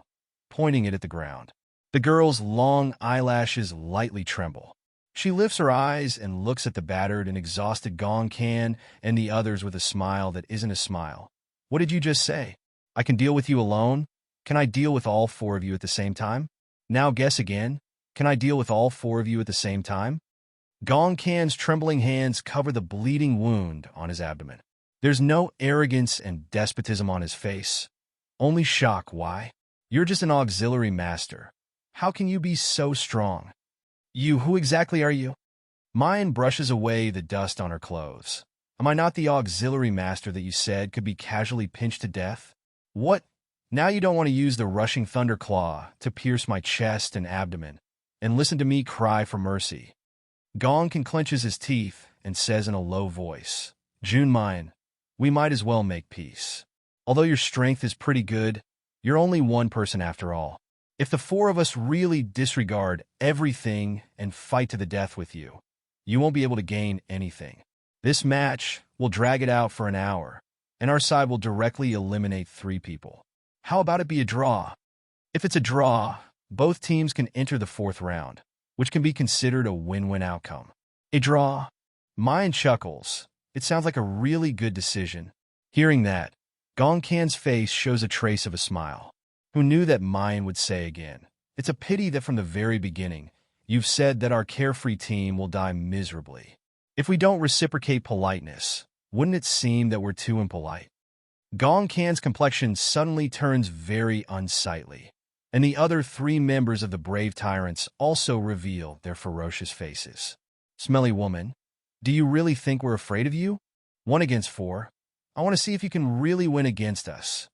pointing it at the ground. The girl's long eyelashes lightly tremble. She lifts her eyes and looks at the battered and exhausted Gong Can and the others with a smile that isn't a smile. What did you just say? I can deal with you alone? Can I deal with all four of you at the same time? Now guess again. Can I deal with all four of you at the same time? Gong Can's trembling hands cover the bleeding wound on his abdomen. There's no arrogance and despotism on his face. Only shock. Why? You're just an auxiliary master. How can you be so strong? Who exactly are you? Mayan brushes away the dust on her clothes. Am I not the auxiliary master that you said could be casually pinched to death? What? Now you don't want to use the rushing thunder claw to pierce my chest and abdomen, and listen to me cry for mercy. Gong can clenches his teeth and says in a low voice, Jun Mayan, we might as well make peace. Although your strength is pretty good, you're only one person after all. If the four of us really disregard everything and fight to the death with you, you won't be able to gain anything. This match will drag it out for an hour, and our side will directly eliminate 3 people. How about it be a draw? If it's a draw, both teams can enter the 4th round, which can be considered a win-win outcome. A draw? Mayan chuckles. It sounds like a really good decision. Hearing that, Gong Can's face shows a trace of a smile. Who knew that Mayan would say again? It's a pity that from the very beginning, you've said that our carefree team will die miserably. If we don't reciprocate politeness, wouldn't it seem that we're too impolite? Gong Can's complexion suddenly turns very unsightly, and the other 3 members of the Brave Tyrants also reveal their ferocious faces. Smelly woman, do you really think we're afraid of you? 1 against 4. I want to see if you can really win against us.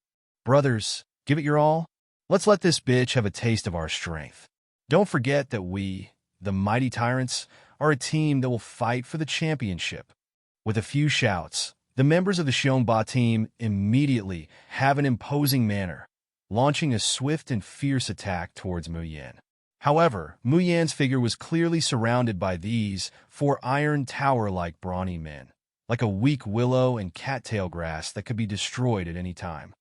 Brothers, give it your all. Let's let this bitch have a taste of our strength. Don't forget that we, the mighty tyrants, are a team that will fight for the championship. With a few shouts, the members of the Xiongba team immediately have an imposing manner, launching a swift and fierce attack towards Mu Yan. However, Mu Yan's figure was clearly surrounded by these 4 iron tower-like brawny men, like a weak willow and cattail grass that could be destroyed at any time.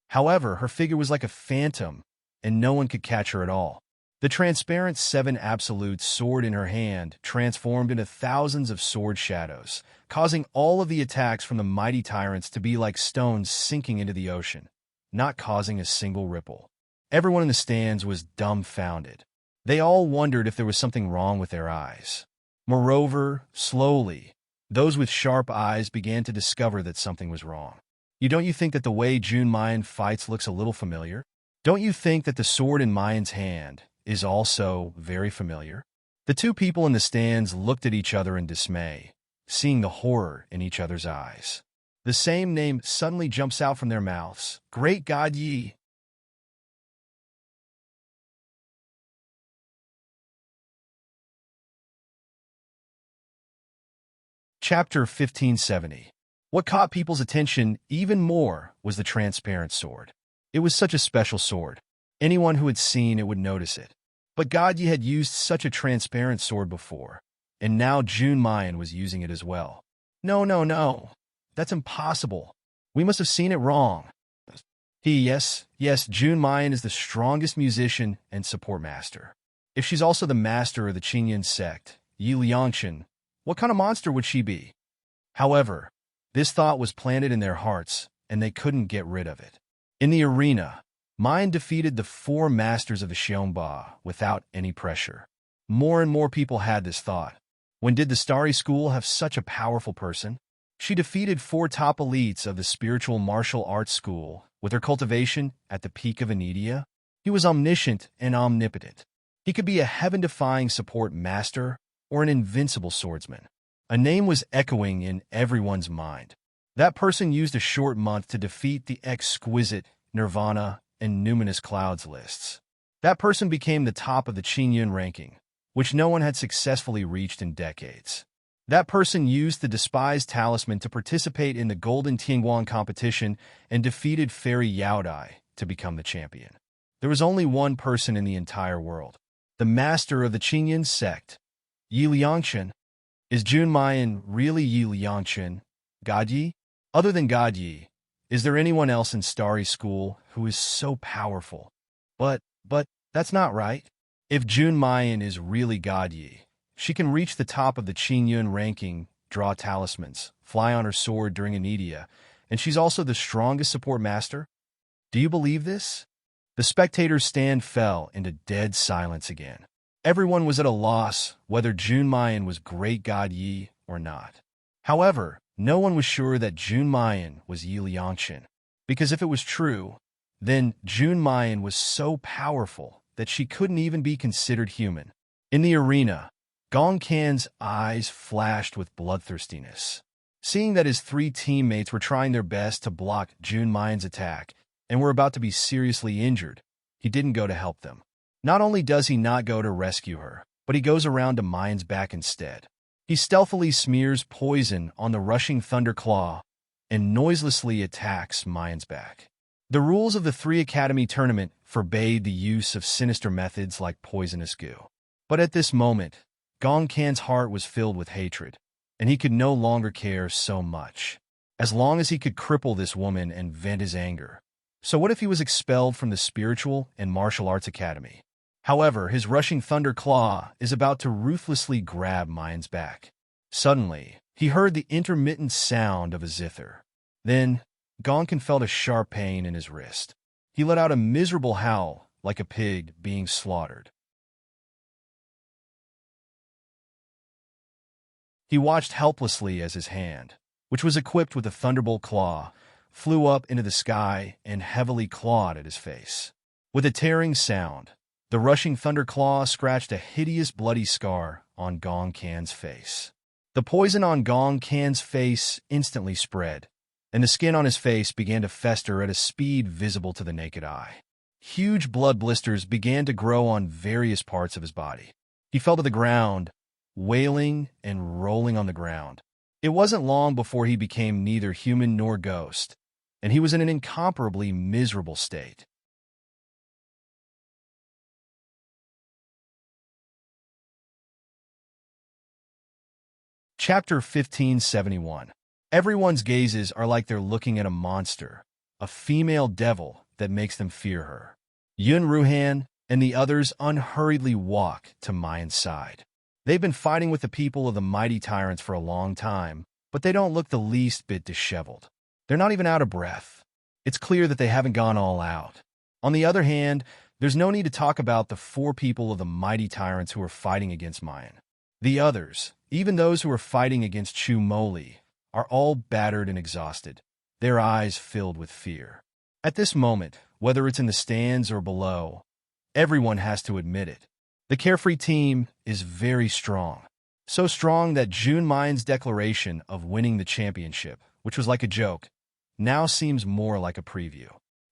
However, her figure was like a phantom, and no one could catch her at all. The transparent 7 absolute sword in her hand transformed into thousands of sword shadows, causing all of the attacks from the mighty tyrants to be like stones sinking into the ocean, not causing a single ripple. Everyone in the stands was dumbfounded. They all wondered if there was something wrong with their eyes. Moreover, slowly, those with sharp eyes began to discover that something was wrong. Don't you think that the way Jun Mayan fights looks a little familiar? Don't you think that the sword in Mayan's hand is also very familiar? The 2 people in the stands looked at each other in dismay, seeing the horror in each other's eyes. The same name suddenly jumps out from their mouths. Great God Yi! Chapter 1570. What caught people's attention even more was the transparent sword. It was such a special sword. Anyone who had seen it would notice it. But Godye had used such a transparent sword before, and now Junmayan was using it as well. No, no, no. That's impossible. We must have seen it wrong. Yes, Junmayan is the strongest musician and support master. If she's also the master of the Qinyan sect, Yi Liangshan, what kind of monster would she be? However, this thought was planted in their hearts, and they couldn't get rid of it. In the arena, Mayan defeated the 4 masters of the Xiongba without any pressure. More and more people had this thought. When did the Starry School have such a powerful person? She defeated 4 top elites of the spiritual martial arts school with her cultivation at the peak of Anidia. He was omniscient and omnipotent. He could be a heaven-defying support master or an invincible swordsman. A name was echoing in everyone's mind. That person used a short month to defeat the exquisite Nirvana and Numinous Clouds lists. That person became the top of the Qingyun ranking, which no one had successfully reached in decades. That person used the despised talisman to participate in the Golden Tianguan competition and defeated Fairy Yaodai to become the champion. There was only one person in the entire world, the master of the Qinyan sect, Yi Liangshan. Is Junmayan really Yi Liangshan, Godye? Other than Godye, is there anyone else in Starry School who is so powerful? But that's not right. If Junmayan is really Godye, she can reach the top of the Qingyun ranking, draw talismans, fly on her sword during Anidia, and she's also the strongest support master? Do you believe this? The spectators' stand fell into dead silence again. Everyone was at a loss whether Junmayan was great Godye or not. However, no one was sure that Junmayan was Yi Liangshan, because if it was true, then Junmayan was so powerful that she couldn't even be considered human. In the arena, Gong Kan's eyes flashed with bloodthirstiness. Seeing that his 3 teammates were trying their best to block Junmayan's attack and were about to be seriously injured, he didn't go to help them. Not only does he not go to rescue her, but he goes around to Mayan's back instead. He stealthily smears poison on the rushing Thunderclaw and noiselessly attacks Mayan's back. The rules of the 3 Academy tournament forbade the use of sinister methods like poisonous goo. But at this moment, Gong Kan's heart was filled with hatred, and he could no longer care so much, as long as he could cripple this woman and vent his anger. So what if he was expelled from the Spiritual and Martial Arts Academy? However, his rushing Thunderclaw is about to ruthlessly grab Mayan's back. Suddenly, he heard the intermittent sound of a zither. Then, Gonkin felt a sharp pain in his wrist. He let out a miserable howl, like a pig being slaughtered. He watched helplessly as his hand, which was equipped with a thunderbolt claw, flew up into the sky and heavily clawed at his face. With a tearing sound, the rushing Thunderclaw scratched a hideous bloody scar on Gong Kan's face. The poison on Gong Kan's face instantly spread, and the skin on his face began to fester at a speed visible to the naked eye. Huge blood blisters began to grow on various parts of his body. He fell to the ground, wailing and rolling on the ground. It wasn't long before he became neither human nor ghost, and he was in an incomparably miserable state. Chapter 1571. Everyone's gazes are like they're looking at a monster, a female devil that makes them fear her. Yun Ruhan and the others unhurriedly walk to Mayan's side. They've been fighting with the people of the mighty tyrants for a long time, but they don't look the least bit disheveled. They're not even out of breath. It's clear that they haven't gone all out. On the other hand, there's no need to talk about the 4 people of the mighty tyrants who are fighting against Mayan. The others, even those who are fighting against Chu Moli, are all battered and exhausted, their eyes filled with fear. At this moment, whether it's in the stands or below, everyone has to admit it. The Carefree team is very strong. So strong that Junmayan's declaration of winning the championship, which was like a joke, now seems more like a preview.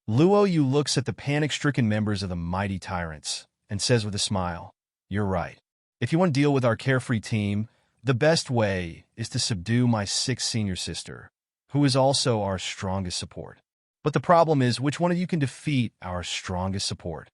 Luo Yu looks at the panic-stricken members of the mighty tyrants and says with a smile, "You're right. If you want to deal with our Carefree team, the best way is to subdue my 6th senior sister, who is also our strongest support. But the problem is, which one of you can defeat our strongest support?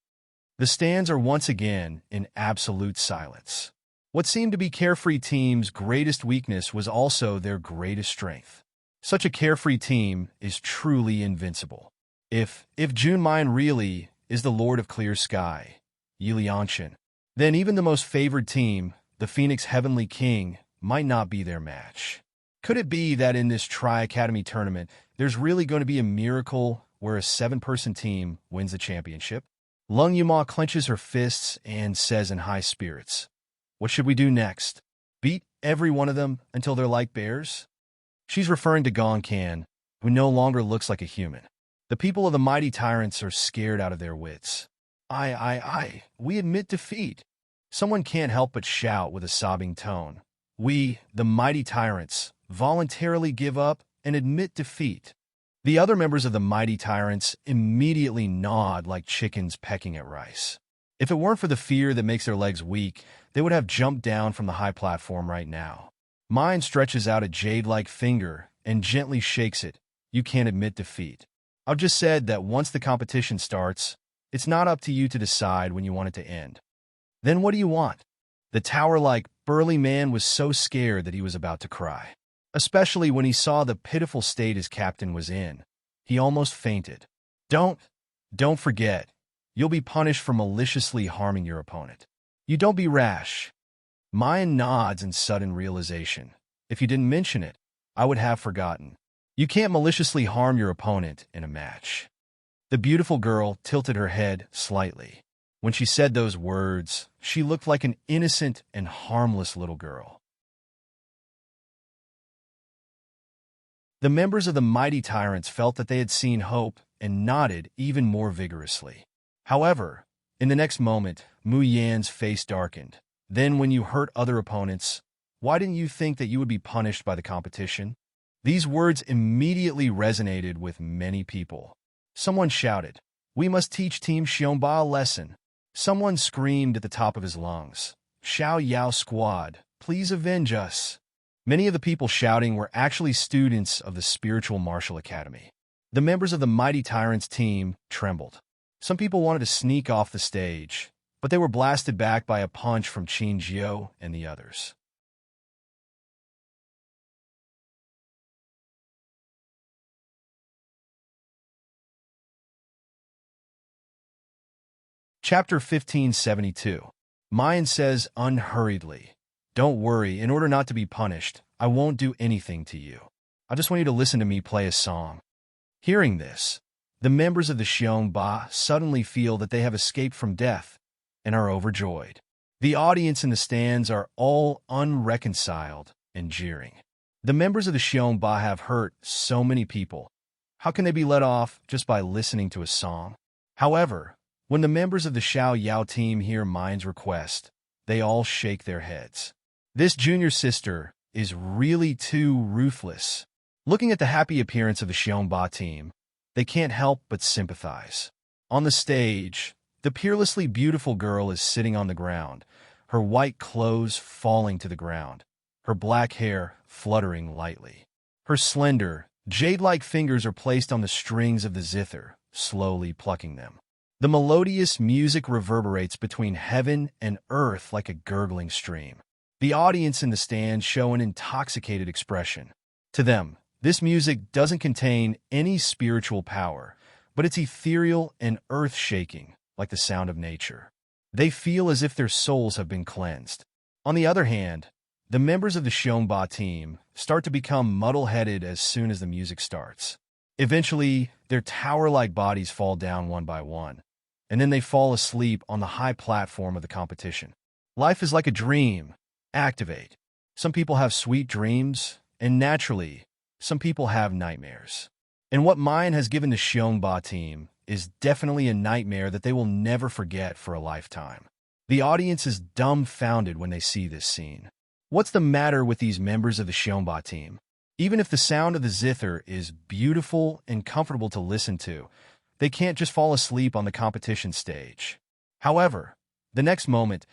The stands are once again in absolute silence. What seemed to be Carefree Team's greatest weakness was also their greatest strength. Such a carefree team is truly invincible. If Junmine really is the Lord of Clear Sky, Yilianshan, then even the most favored team, the Phoenix Heavenly King, might not be their match. Could it be that in this Tri-Academy tournament, there's really going to be a miracle where a 7-person team wins the championship? Lung Yuma clenches her fists and says in high spirits, "What should we do next? Beat every one of them until they're like bears?" She's referring to Gong Kan, who no longer looks like a human. The people of the Mighty Tyrants are scared out of their wits. We admit defeat." Someone can't help but shout with a sobbing tone. "We, the Mighty Tyrants, voluntarily give up and admit defeat." The other members of the Mighty Tyrants immediately nod like chickens pecking at rice. If it weren't for the fear that makes their legs weak, they would have jumped down from the high platform right now. Mine stretches out a jade-like finger and gently shakes it. "You can't admit defeat. I've just said that once the competition starts, it's not up to you to decide when you want it to end." "Then what do you want?" The tower-like, burly man was so scared that he was about to cry. Especially when he saw the pitiful state his captain was in. He almost fainted. Don't forget, you'll be punished for maliciously harming your opponent. You don't be rash." Mayan nods in sudden realization. "If you didn't mention it, I would have forgotten. You can't maliciously harm your opponent in a match." The beautiful girl tilted her head slightly. When she said those words, she looked like an innocent and harmless little girl. The members of the Mighty Tyrants felt that they had seen hope and nodded even more vigorously. However, in the next moment, Mu Yan's face darkened. "Then when you hurt other opponents, why didn't you think that you would be punished by the competition?" These words immediately resonated with many people. Someone shouted, "We must teach Team Xiongba a lesson." Someone screamed at the top of his lungs, "Xiao Yao Squad, please avenge us." Many of the people shouting were actually students of the Spiritual Martial Academy. The members of the Mighty Tyrants team trembled. Some people wanted to sneak off the stage, but they were blasted back by a punch from Qin Jiao and the others. Chapter 1572. Mayan says unhurriedly, "Don't worry, in order not to be punished, I won't do anything to you. I just want you to listen to me play a song." Hearing this, the members of the Xiongba suddenly feel that they have escaped from death and are overjoyed. The audience in the stands are all unreconciled and jeering. The members of the Xiongba have hurt so many people. How can they be let off just by listening to a song? However, when the members of the Xiao Yao team hear Mine's request, they all shake their heads. This junior sister is really too ruthless. Looking at the happy appearance of the Xiongba team, they can't help but sympathize. On the stage, the peerlessly beautiful girl is sitting on the ground, her white clothes falling to the ground, her black hair fluttering lightly. Her slender, jade-like fingers are placed on the strings of the zither, slowly plucking them. The melodious music reverberates between heaven and earth like a gurgling stream. The audience in the stand show an intoxicated expression. To them, this music doesn't contain any spiritual power, but it's ethereal and earth-shaking, like the sound of nature. They feel as if their souls have been cleansed. On the other hand, the members of the Xiongba team start to become muddle-headed as soon as the music starts. Eventually, their tower-like bodies fall down one by one, and then they fall asleep on the high platform of the competition. Life is like a dream. Activate. Some people have sweet dreams, and naturally, some people have nightmares. And what Mine has given the Xiongba team is definitely a nightmare that they will never forget for a lifetime. The audience is dumbfounded when they see this scene. What's the matter with these members of the Xiongba team? Even if the sound of the zither is beautiful and comfortable to listen to, they can't just fall asleep on the competition stage. However, the next moment,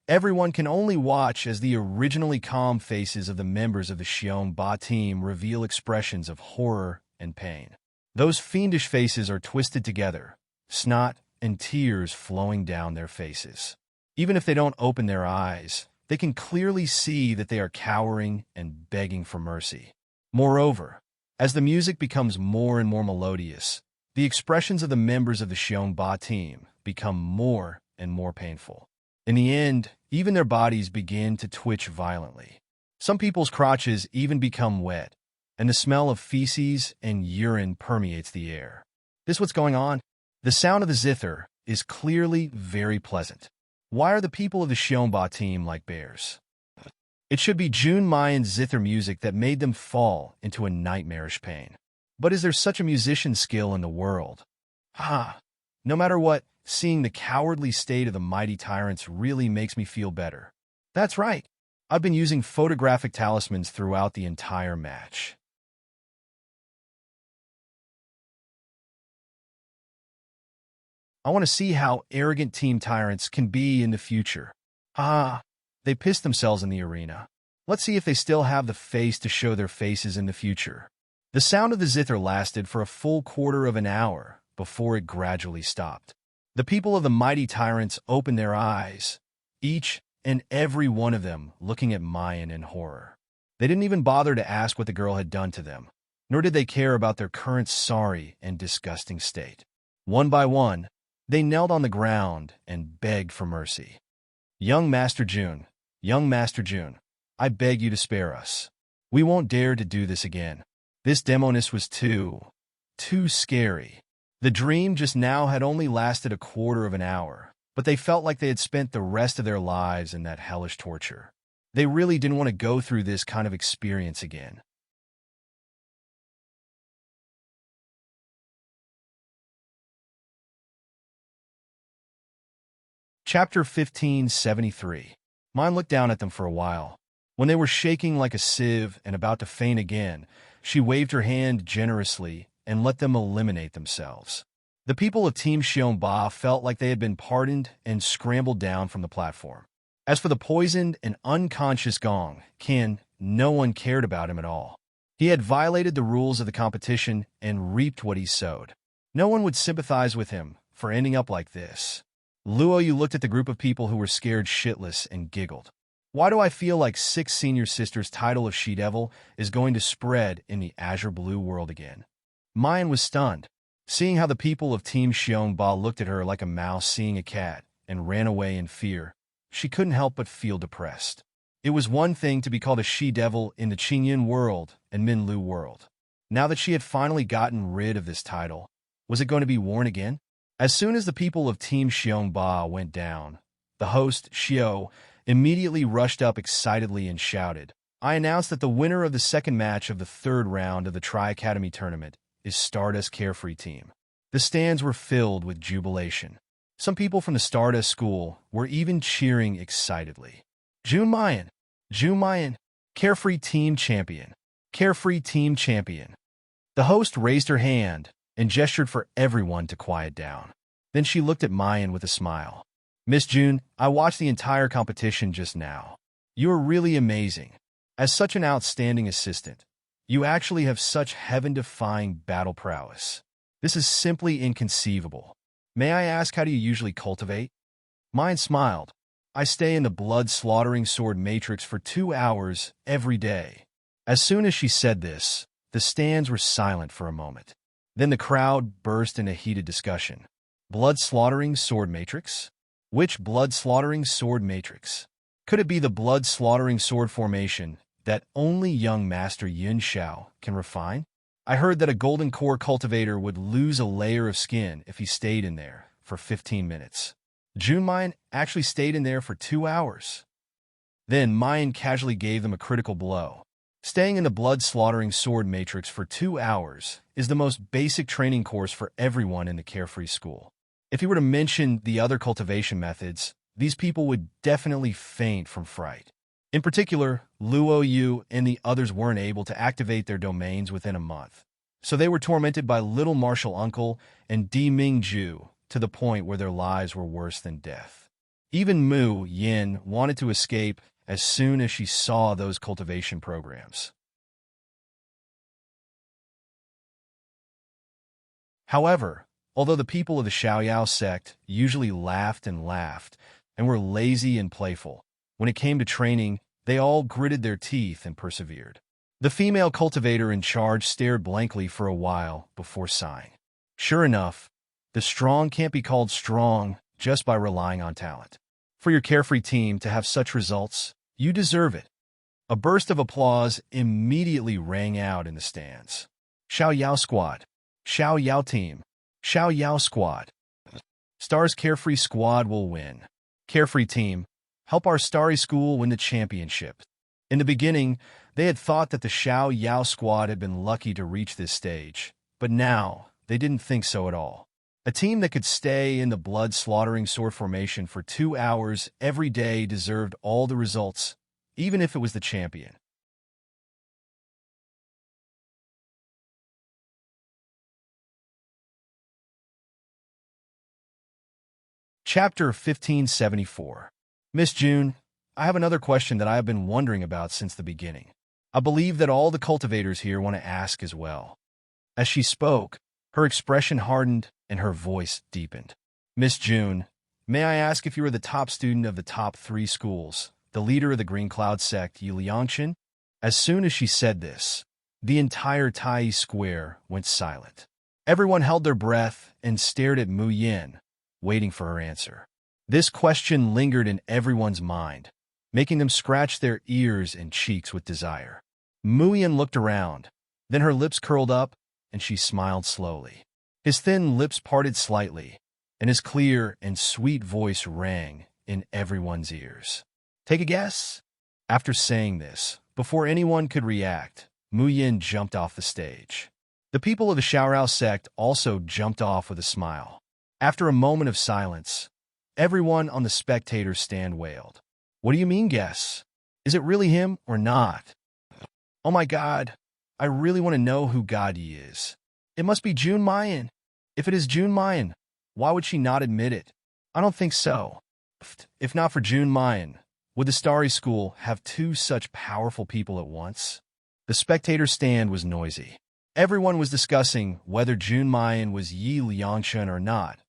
Everyone can only watch as the originally calm faces of the members of the Xiong Ba team reveal expressions of horror and pain. Those fiendish faces are twisted together, snot and tears flowing down their faces. Even if they don't open their eyes, they can clearly see that they are cowering and begging for mercy. Moreover, as the music becomes more and more melodious, the expressions of the members of the Xiong Ba team become more and more painful. In the end, even their bodies begin to twitch violently. Some people's crotches even become wet, and the smell of feces and urine permeates the air. This what's going on? The sound of the zither is clearly very pleasant. Why are the people of the Xiong Ba team like bears? It should be June Mayan's zither music that made them fall into a nightmarish pain. But is there such a musician's skill in the world? No matter what, seeing the cowardly state of the mighty tyrants really makes me feel better. That's right. I've been using photographic talismans throughout the entire match. I want to see how arrogant team tyrants can be in the future. They pissed themselves in the arena. Let's see if they still have the face to show their faces in the future. The sound of the zither lasted for a full quarter of an hour before it gradually stopped. The people of the mighty tyrants opened their eyes, each and every one of them looking at Mayan in horror. They didn't even bother to ask what the girl had done to them, nor did they care about their current sorry and disgusting state. One by one, they knelt on the ground and begged for mercy. Young Master June, I beg you to spare us. We won't dare to do this again. This demoness was too scary. The dream just now had only lasted a quarter of an hour, but they felt like they had spent the rest of their lives in that hellish torture. They really didn't want to go through this kind of experience again. Chapter 1573. Mine looked down at them for a while. When they were shaking like a sieve and about to faint again, she waved her hand generously and let them eliminate themselves. The people of Team Xiong Ba felt like they had been pardoned and scrambled down from the platform. As for the poisoned and unconscious Gong, Qin, no one cared about him at all. He had violated the rules of the competition and reaped what he sowed. No one would sympathize with him for ending up like this. Luo Yu looked at the group of people who were scared shitless and giggled. Why do I feel like Six Senior Sisters' title of She-Devil is going to spread in the Azure Blue world again? Mayan was stunned, seeing how the people of Team Xiong Ba looked at her like a mouse seeing a cat and ran away in fear. She couldn't help but feel depressed. It was one thing to be called a She-Devil in the Qingyan world and Minlu world. Now that she had finally gotten rid of this title, was it going to be worn again? As soon as the people of Team Xiong Ba went down, the host, Xiao, immediately rushed up excitedly and shouted, I announced that the winner of the second match of the third round of the Tri-Academy tournament is Stardust Carefree Team. The stands were filled with jubilation. Some people from the Stardust school were even cheering excitedly. June Mayan, Carefree Team Champion, Carefree Team Champion. The host raised her hand and gestured for everyone to quiet down. Then she looked at Mayan with a smile. Miss June, I watched the entire competition just now. You are really amazing. As such an outstanding assistant, you actually have such heaven-defying battle prowess. This is simply inconceivable. May I ask, how do you usually cultivate? Mayan smiled. I stay in the blood-slaughtering sword matrix for 2 hours every day. As soon as she said this, the stands were silent for a moment. Then the crowd burst into heated discussion. Blood-slaughtering sword matrix? Which blood-slaughtering sword matrix? Could it be the blood-slaughtering sword formation that only young Master Yun Xiao can refine? I heard that a golden core cultivator would lose a layer of skin if he stayed in there for 15 minutes. June Mayan actually stayed in there for 2 hours. Then Mayan casually gave them a critical blow. Staying in the blood-slaughtering sword matrix for 2 hours is the most basic training course for everyone in the Carefree School. If he were to mention the other cultivation methods, these people would definitely faint from fright. In particular, Luo Yu and the others weren't able to activate their domains within a month, so they were tormented by Little Martial Uncle and Di Mingju to the point where their lives were worse than death. Even Mu Yin wanted to escape as soon as she saw those cultivation programs. However, although the people of the Xiaoyao sect usually laughed and were lazy and playful, when it came to training, they all gritted their teeth and persevered. The female cultivator in charge stared blankly for a while before sighing. Sure enough, the strong can't be called strong just by relying on talent. For your carefree team to have such results, you deserve it. A burst of applause immediately rang out in the stands. Xiaoyao squad. Xiaoyao team. Xiaoyao squad. Star's carefree squad will win. Carefree team, help our starry school win the championship. In the beginning, they had thought that the Xiaoyao squad had been lucky to reach this stage, but now they didn't think so at all. A team that could stay in the blood-slaughtering sword formation for 2 hours every day deserved all the results, even if it was the champion. Chapter 1574. Miss June, I have another question that I have been wondering about since the beginning. I believe that all the cultivators here want to ask as well. As she spoke, her expression hardened and her voice deepened. Miss June, may I ask if you are the top student of the top 3 schools, the leader of the Green Cloud sect, Yi Liangchen? As soon as she said this, the entire Tai Square went silent. Everyone held their breath and stared at Mu Yin, waiting for her answer. This question lingered in everyone's mind, making them scratch their ears and cheeks with desire. Mu Yin looked around, then her lips curled up, and she smiled slowly. His thin lips parted slightly, and his clear and sweet voice rang in everyone's ears. Take a guess? After saying this, before anyone could react, Mu Yin jumped off the stage. The people of the Xiaorao sect also jumped off with a smile. After a moment of silence, everyone on the spectators' stand wailed. What do you mean, guess? Is it really him or not? Oh my God, I really want to know who God Yi is. It must be June Mayan. If it is June Mayan, why would she not admit it? I don't think so. If not for June Mayan, would the Starry School have 2 such powerful people at once? The spectator stand was noisy. Everyone was discussing whether June Mayan was Yi Liangchen or not,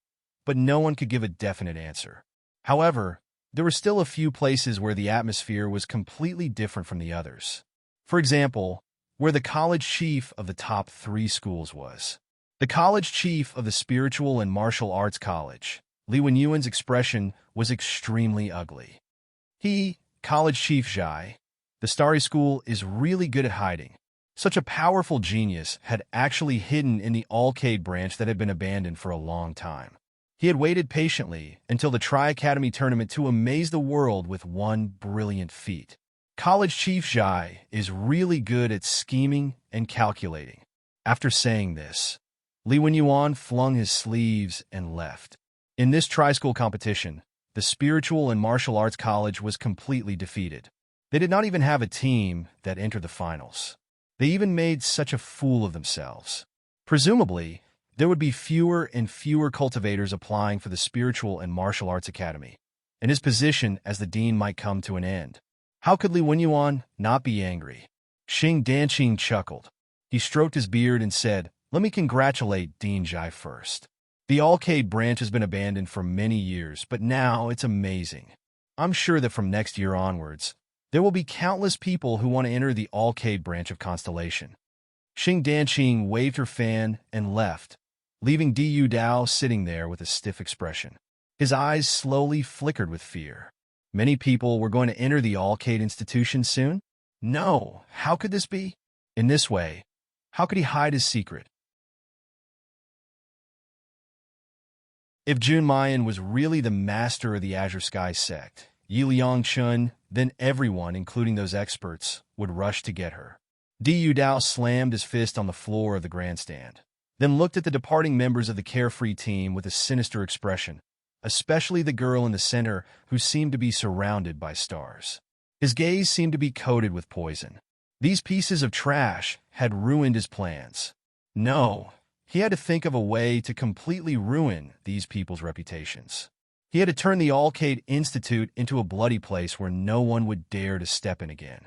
but no one could give a definite answer. However, there were still a few places where the atmosphere was completely different from the others. For example, where the college chief of the top 3 schools was. The college chief of the Spiritual and Martial Arts College, Li Wenyuan's expression was extremely ugly. He, College Chief Zhai, the Starry School is really good at hiding. Such a powerful genius had actually hidden in the Alcade branch that had been abandoned for a long time. He had waited patiently until the Tri-Academy tournament to amaze the world with one brilliant feat. College Chief Zhai is really good at scheming and calculating. After saying this, Li Wenyuan flung his sleeves and left. In this tri-school competition, the Spiritual and Martial Arts College was completely defeated. They did not even have a team that entered the finals. They even made such a fool of themselves. Presumably, there would be fewer and fewer cultivators applying for the Spiritual and Martial Arts Academy, and his position as the dean might come to an end. How could Li Wenyuan not be angry? Xing Danqing chuckled. He stroked his beard and said, "Let me congratulate Dean Zhai first. The Alcade branch has been abandoned for many years, but now it's amazing. I'm sure that from next year onwards, there will be countless people who want to enter the Alcade branch of Constellation." Xing Danqing waved her fan and left, leaving Diyu Dao sitting there with a stiff expression. His eyes slowly flickered with fear. Many people were going to enter the Alcade institution soon? No, how could this be? In this way, how could he hide his secret? If Jun Mayan was really the master of the Azure Sky sect, Yi Liangchun, then everyone, including those experts, would rush to get her. Diyu Dao slammed his fist on the floor of the grandstand, then looked at the departing members of the Carefree team with a sinister expression, especially the girl in the center who seemed to be surrounded by stars. His gaze seemed to be coated with poison. These pieces of trash had ruined his plans. No, he had to think of a way to completely ruin these people's reputations. He had to turn the Alcade Institute into a bloody place where no one would dare to step in again.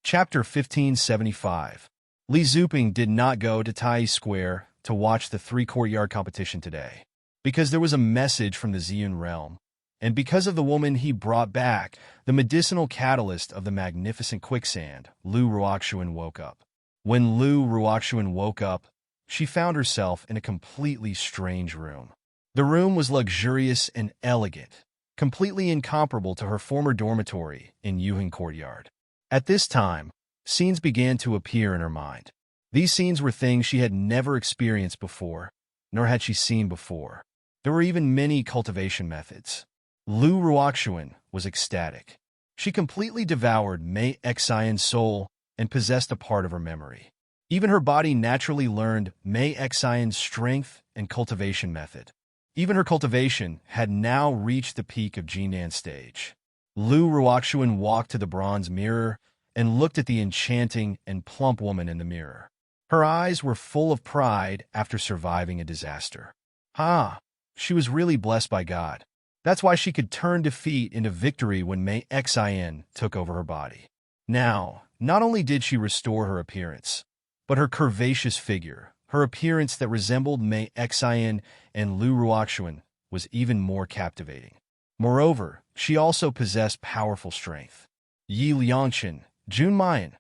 Chapter 1575. Li Zuping did not go to Tai Square to watch the three-courtyard competition today, because there was a message from the Ziyun realm, and because of the woman he brought back, the medicinal catalyst of the magnificent quicksand. Lu Ruoxuan woke up. When Lu Ruoxuan woke up, she found herself in a completely strange room. The room was luxurious and elegant, completely incomparable to her former dormitory in Yuheng Courtyard. At this time, scenes began to appear in her mind. These scenes were things she had never experienced before, nor had she seen before. There were even many cultivation methods. Lu Ruoxuan was ecstatic. She completely devoured Mei Xian's soul and possessed a part of her memory. Even her body naturally learned Mei Xian's strength and cultivation method. Even her cultivation had now reached the peak of Jinan stage. Lu Ruoxuan walked to the bronze mirror and looked at the enchanting and plump woman in the mirror. Her eyes were full of pride after surviving a disaster. She was really blessed by God. That's why she could turn defeat into victory when Mei Xian took over her body. Now, not only did she restore her appearance, but her curvaceous figure, her appearance that resembled Mei Xian and Lu Ruoxuan, was even more captivating. Moreover, she also possessed powerful strength. Yi Liangshan, Jun Mayan.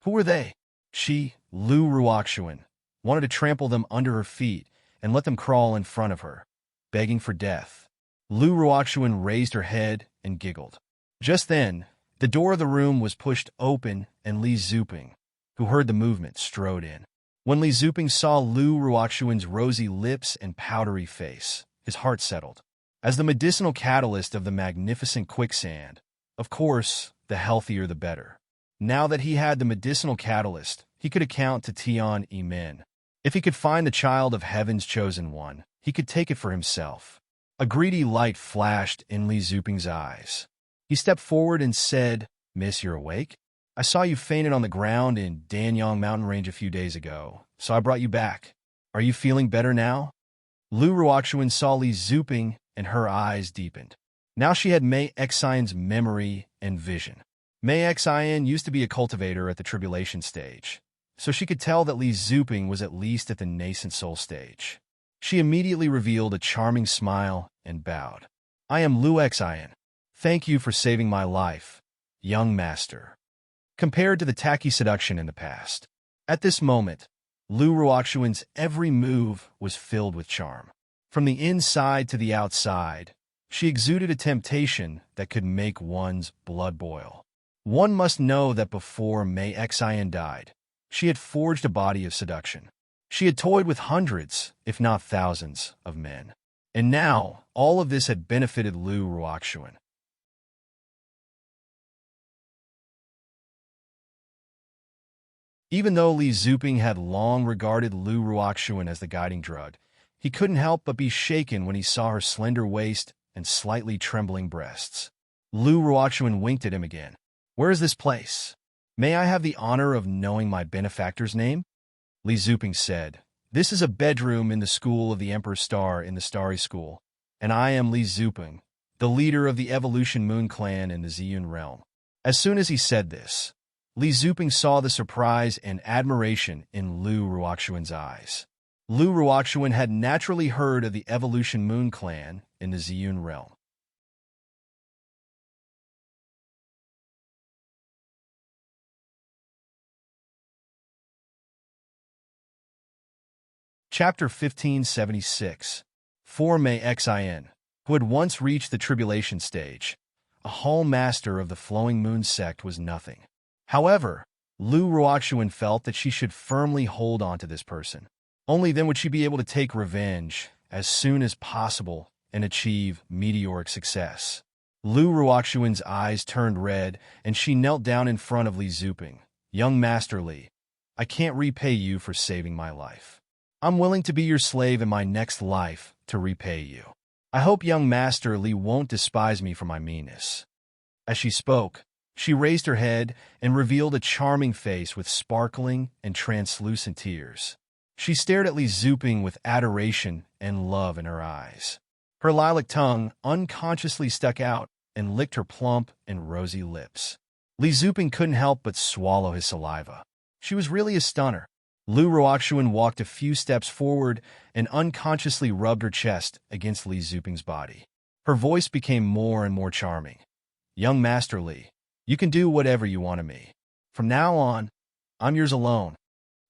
Who were they? She, Lu Ruoxuan, wanted to trample them under her feet and let them crawl in front of her, begging for death. Lu Ruoxuan raised her head and giggled. Just then, the door of the room was pushed open and Li Zuping, who heard the movement, strode in. When Li Zuping saw Lu Ruoxuan's rosy lips and powdery face, his heart settled. As the medicinal catalyst of the magnificent quicksand, of course, the healthier the better. Now that he had the medicinal catalyst, he could account to Tian Yimin. If he could find the child of heaven's chosen one, he could take it for himself. A greedy light flashed in Li Zuping's eyes. He stepped forward and said, "Miss, you're awake? I saw you fainted on the ground in Danyang mountain range a few days ago, so I brought you back. Are you feeling better now?" Lu Ruoxuan saw Li Zuping, and her eyes deepened. Now she had Mei Xian's memory and vision. Mei Xian used to be a cultivator at the tribulation stage, so she could tell that Li Zuping was at least at the nascent soul stage. She immediately revealed a charming smile and bowed. "I am Lu Xian. Thank you for saving my life, young master." Compared to the tacky seduction in the past, at this moment, Lu Ruoxuan's every move was filled with charm. From the inside to the outside, she exuded a temptation that could make one's blood boil. One must know that before Mei Xian died, she had forged a body of seduction. She had toyed with hundreds, if not thousands, of men. And now, all of this had benefited Lu Ruoxuan. Even though Li Zuping had long regarded Lu Ruoxuan as the guiding drug, he couldn't help but be shaken when he saw her slender waist and slightly trembling breasts. Lu Ruoxuan winked at him again. "Where is this place? May I have the honor of knowing my benefactor's name?" Li Zuping said, "This is a bedroom in the school of the Emperor's Star in the Starry School, and I am Li Zuping, the leader of the Evolution Moon clan in the Ziyun realm." As soon as he said this, Li Zuping saw the surprise and admiration in Lu Ruoxuan's eyes. Lu Ruoxuan had naturally heard of the Evolution Moon clan in the Ziyun realm. Chapter 1576. For Mei Xian, who had once reached the tribulation stage, a hall master of the Flowing Moon sect was nothing. However, Lu Ruoxuan felt that she should firmly hold on to this person. Only then would she be able to take revenge as soon as possible and achieve meteoric success. Lu Ruoxuan's eyes turned red, and she knelt down in front of Li Zuping. "Young Master Li, I can't repay you for saving my life. I'm willing to be your slave in my next life to repay you. I hope young Master Li won't despise me for my meanness." As she spoke, She raised her head and revealed a charming face with sparkling and translucent tears. She stared at Li Zuping with adoration and love in her eyes. Her lilac tongue unconsciously stuck out and licked her plump and rosy lips. Li Zuping couldn't help but swallow his saliva. She was really a stunner. Lu Ruoxuan walked a few steps forward and unconsciously rubbed her chest against Li Zuping's body. Her voice became more and more charming. "Young Master Li, you can do whatever you want of me. From now on, I'm yours alone."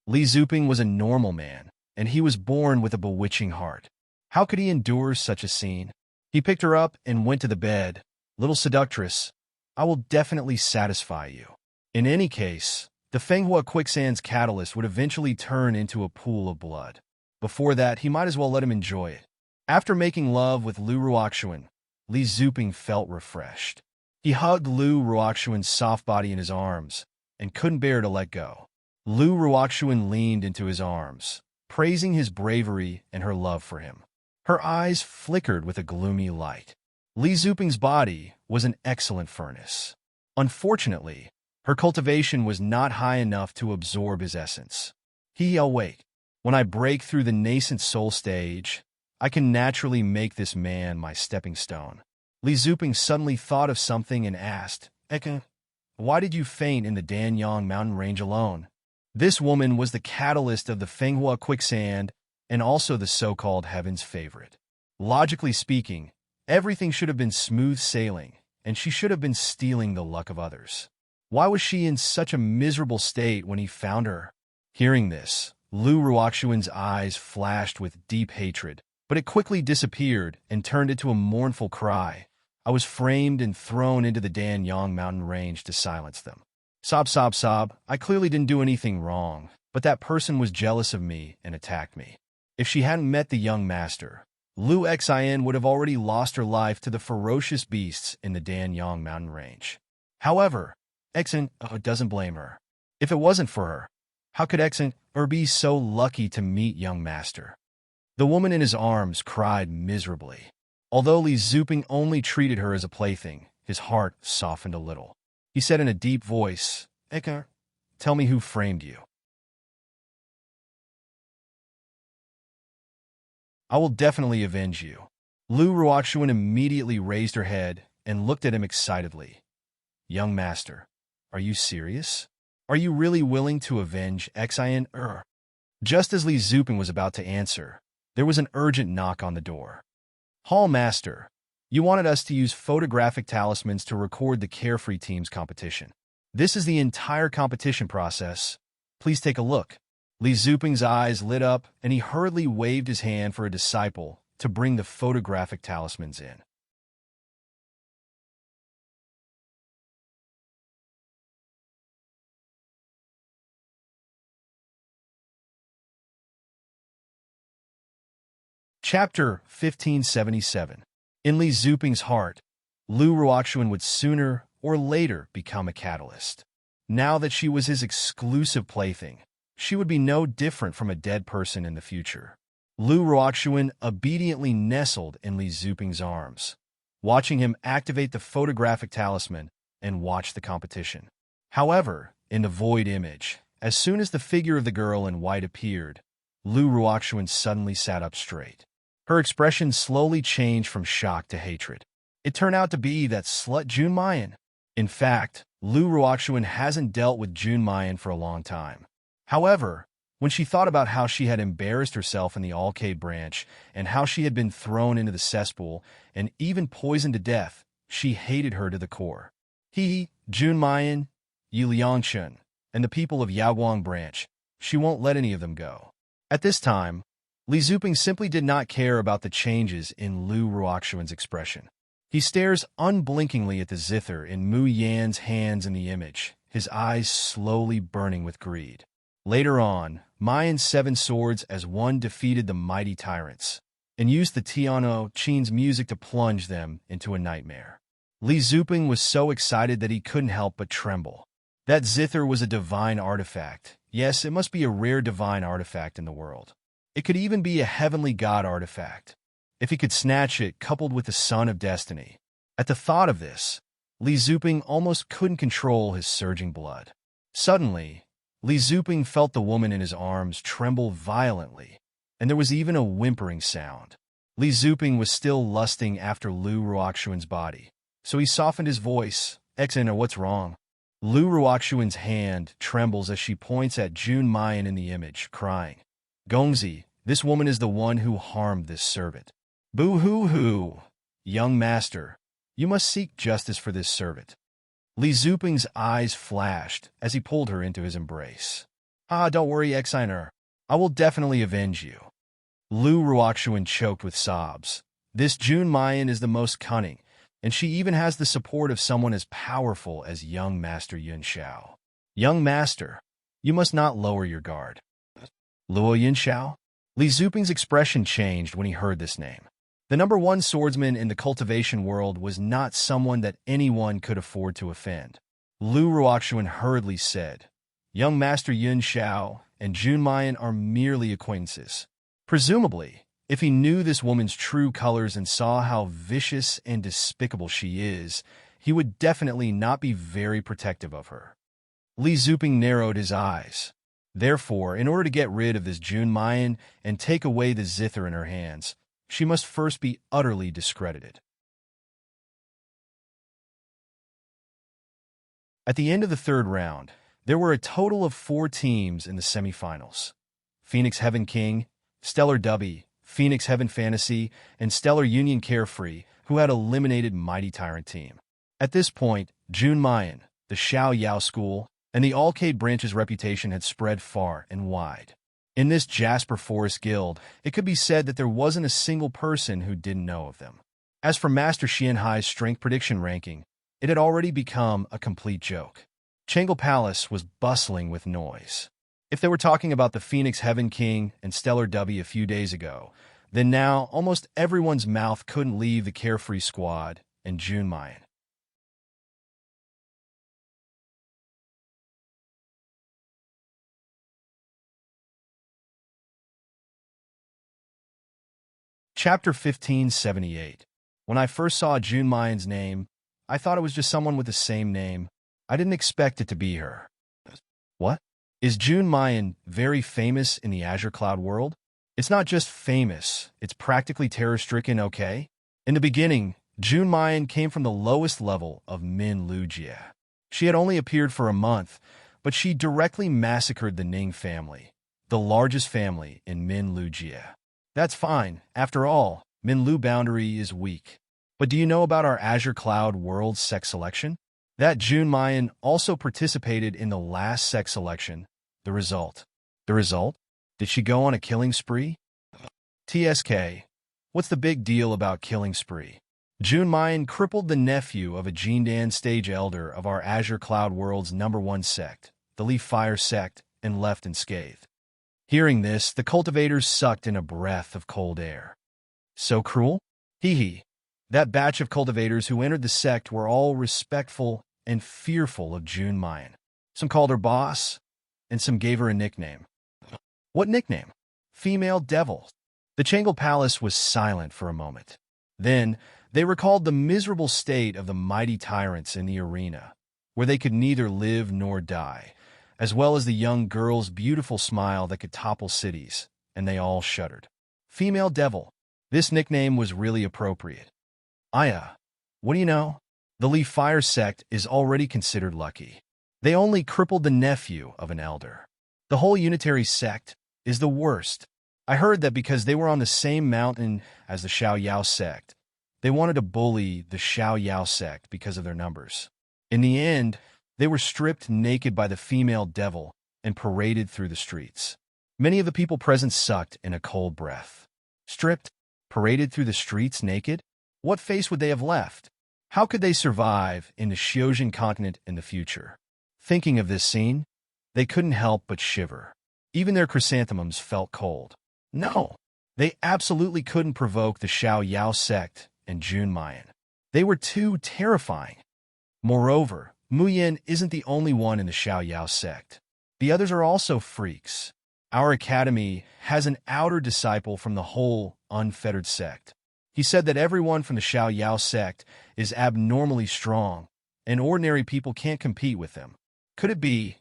Li Zuping was a normal man, and he was born with a bewitching heart. How could he endure such a scene? He picked her up and went to the bed. "Little seductress, I will definitely satisfy you." In any case, the Fenghua quicksand's catalyst would eventually turn into a pool of blood. Before that, he might as well let him enjoy it. After making love with Lu Ruoxuan, Li Zuping felt refreshed. He hugged Lu Ruoxuan's soft body in his arms and couldn't bear to let go. Lu Ruoxuan leaned into his arms, praising his bravery and her love for him. Her eyes flickered with a gloomy light. Li Zuping's body was an excellent furnace. Unfortunately, her cultivation was not high enough to absorb his essence. I'll wait. When I break through the nascent soul stage, I can naturally make this man my stepping stone. Li Zuping suddenly thought of something and asked, "Eka, why did you faint in the Danyang mountain range alone?" This woman was the catalyst of the Fenghua quicksand and also the so-called heaven's favorite. Logically speaking, everything should have been smooth sailing, and she should have been stealing the luck of others. Why was she in such a miserable state when he found her? Hearing this, Lu Ruoxuan's eyes flashed with deep hatred, but it quickly disappeared and turned into a mournful cry. "I was framed and thrown into the Danyang mountain range to silence them. Sob, sob, sob, I clearly didn't do anything wrong, but that person was jealous of me and attacked me. If she hadn't met the young master, Lu Xin would have already lost her life to the ferocious beasts in the Danyang mountain range. However, Xin doesn't blame her. If it wasn't for her, how could Xin be so lucky to meet young master?" The woman in his arms cried miserably. Although Li Zuping only treated her as a plaything, his heart softened a little. He said in a deep voice, "Eka, tell me who framed you." "I will definitely avenge you." Lu Ruoxuan immediately raised her head and looked at him excitedly. "Young master, are you serious? Are you really willing to avenge Xin?" Just as Li Zuping was about to answer, there was an urgent knock on the door. "Hall Master, you wanted us to use photographic talismans to record the Carefree Team's competition. This is the entire competition process. Please take a look." Li Zuping's eyes lit up, and he hurriedly waved his hand for a disciple to bring the photographic talismans in. Chapter 1577. In Li Zuping's heart, Lu Ruoxuan would sooner or later become a catalyst. Now that she was his exclusive plaything, she would be no different from a dead person in the future. Lu Ruoxuan obediently nestled in Li Zuping's arms, watching him activate the photographic talisman and watch the competition. However, in the void image, as soon as the figure of the girl in white appeared, Lu Ruoxuan suddenly sat up straight. Her expression slowly changed from shock to hatred. It turned out to be that slut Jun Mayan. In fact, Lu Ruoxuan hasn't dealt with Jun Mayan for a long time. However, when she thought about how she had embarrassed herself in the Alcade branch and how she had been thrown into the cesspool and even poisoned to death, she hated her to the core. Jun Mayan, Yi Liangchun, and the people of Yaoguang branch, she won't let any of them go. At this time, Li Zuping simply did not care about the changes in Lu Ruoxuan's expression. He stares unblinkingly at the zither in Mu Yan's hands in the image, his eyes slowly burning with greed. Later on, Mayan's 7 swords as one defeated the mighty tyrants, and used the Tiano Qin's music to plunge them into a nightmare. Li Zuping was so excited that he couldn't help but tremble. That zither was a divine artifact. Yes, it must be a rare divine artifact in the world. It could even be a heavenly god artifact, if he could snatch it coupled with the Son of Destiny. At the thought of this, Li Zuping almost couldn't control his surging blood. Suddenly, Li Zuping felt the woman in his arms tremble violently, and there was even a whimpering sound. Li Zuping was still lusting after Lu Ruoxuan's body, so he softened his voice. "Xena, what's wrong?" Lu Ruoxuan's hand trembles as she points at Jun Mayan in the image, crying, "Gongzi, this woman is the one who harmed this servant." "Boo-hoo-hoo! Young master, you must seek justice for this servant." Li Zuping's eyes flashed as he pulled her into his embrace. Don't worry, Xena. I will definitely avenge you." Lu Ruoxuan choked with sobs. This Jun Mayan is the most cunning, and she even has the support of someone as powerful as young Master Yun Xiao. "Young Master, you must not lower your guard." "Luo Yun Xiao?" Li Zuping's expression changed when he heard this name. The #1 swordsman in the cultivation world was not someone that anyone could afford to offend. Lu Ruoxuan hurriedly said, "Young Master Yun Xiao and Jun Mayan are merely acquaintances." Presumably, if he knew this woman's true colors and saw how vicious and despicable she is, he would definitely not be very protective of her. Li Zuping narrowed his eyes. Therefore, in order to get rid of this Jun Mayan and take away the zither in her hands, she must first be utterly discredited. At the end of the third round, there were a total of 4 teams in the semifinals. Phoenix Heaven King, Stellar Dubby, Phoenix Heaven Fantasy, and Stellar Union Carefree, who had eliminated Mighty Tyrant Team. At this point, Jun Mayan, the Xiao Yao School, and the Alcade Branch's reputation had spread far and wide. In this Jasper Forest Guild, it could be said that there wasn't a single person who didn't know of them. As for Master Xianhai's strength prediction ranking, it had already become a complete joke. Changle Palace was bustling with noise. If they were talking about the Phoenix Heaven King and Stellar W a few days ago, then now almost everyone's mouth couldn't leave the Carefree Squad and Jun Mayan. Chapter 1578. When I first saw Jun Mayan's name, I thought it was just someone with the same name. I didn't expect it to be her. What? Is Jun Mayan very famous in the Azure Cloud world? It's not just famous, it's practically terror-stricken, okay? In the beginning, Jun Mayan came from the lowest level of Min Lujia. She had only appeared for a month, but she directly massacred the Ning family, the largest family in Min Lujia. That's fine. After all, Min Lu boundary is weak. But do you know about our Azure Cloud World sex selection? That Jun Mayan also participated in the last sex selection. The result? Did she go on a killing spree? TSK. What's the big deal about killing spree? Jun Mayan crippled the nephew of a Jindan stage elder of our Azure Cloud World's #1 sect, the Leaf Fire sect, and left unscathed. Hearing this, the cultivators sucked in a breath of cold air. So cruel? Hee hee. That batch of cultivators who entered the sect were all respectful and fearful of Jun Mayan. Some called her boss, and some gave her a nickname. What nickname? Female Devil. The Changle Palace was silent for a moment. Then, they recalled the miserable state of the mighty tyrants in the arena, where they could neither live nor die, as well as the young girl's beautiful smile that could topple cities, and they all shuddered. Female Devil. This nickname was really appropriate. Aya, what do you know? The Leaf Fire sect is already considered lucky. They only crippled the nephew of an elder. The whole unitary sect is the worst. I heard that because they were on the same mountain as the Xiao Yao sect, they wanted to bully the Xiao Yao sect because of their numbers. In the end, they were stripped naked by the female devil and paraded through the streets. Many of the people present sucked in a cold breath. Stripped? Paraded through the streets naked? What face would they have left? How could they survive in the Xiojin continent in the future? Thinking of this scene, they couldn't help but shiver. Even their chrysanthemums felt cold. No, they absolutely couldn't provoke the Xiao Yao sect and Jun Mayan. They were too terrifying. Moreover, Muyin isn't the only one in the Xiao Yao sect. The others are also freaks. Our academy has an outer disciple from the whole unfettered sect. He said that everyone from the Xiao Yao sect is abnormally strong, and ordinary people can't compete with them. Could it be?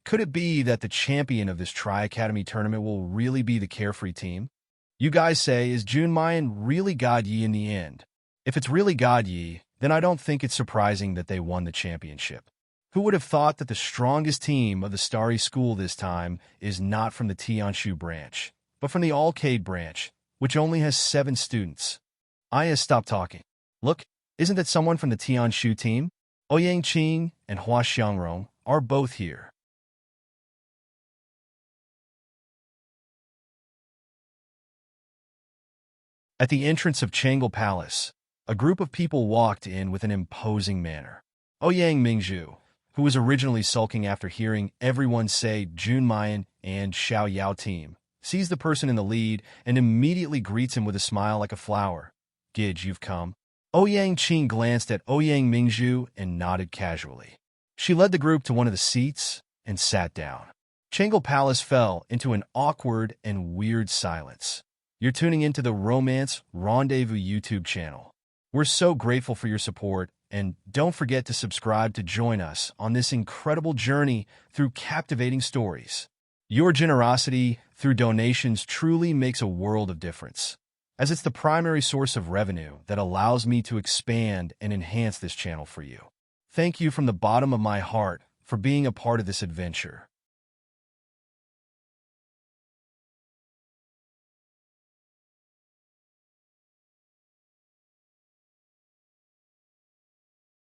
Could it be that the champion of this Tri-Academy tournament will really be the Carefree team? You guys say, is Junmayan really God Yi in the end? If it's really God Yi, then I don't think it's surprising that they won the championship. Who would have thought that the strongest team of the Starry School this time is not from the Tianshu branch, but from the Alcade branch, which only has 7 students? Aya, stop talking. Look, isn't that someone from the Tianshu team? Ouyang Qing and Hua Xiangrong are both here. At the entrance of Changle Palace, a group of people walked in with an imposing manner. Ouyang Mingzhu, who was originally sulking after hearing everyone say Junmayan and Xiao Yao team, sees the person in the lead and immediately greets him with a smile like a flower. Gidge, you've come. Ouyang Qing glanced at Ouyang Mingzhu and nodded casually. She led the group to one of the seats and sat down. Changle Palace fell into an awkward and weird silence. You're tuning into the Romance Rendezvous YouTube channel. We're so grateful for your support, and don't forget to subscribe to join us on this incredible journey through captivating stories. Your generosity through donations truly makes a world of difference, as it's the primary source of revenue that allows me to expand and enhance this channel for you. Thank you from the bottom of my heart for being a part of this adventure.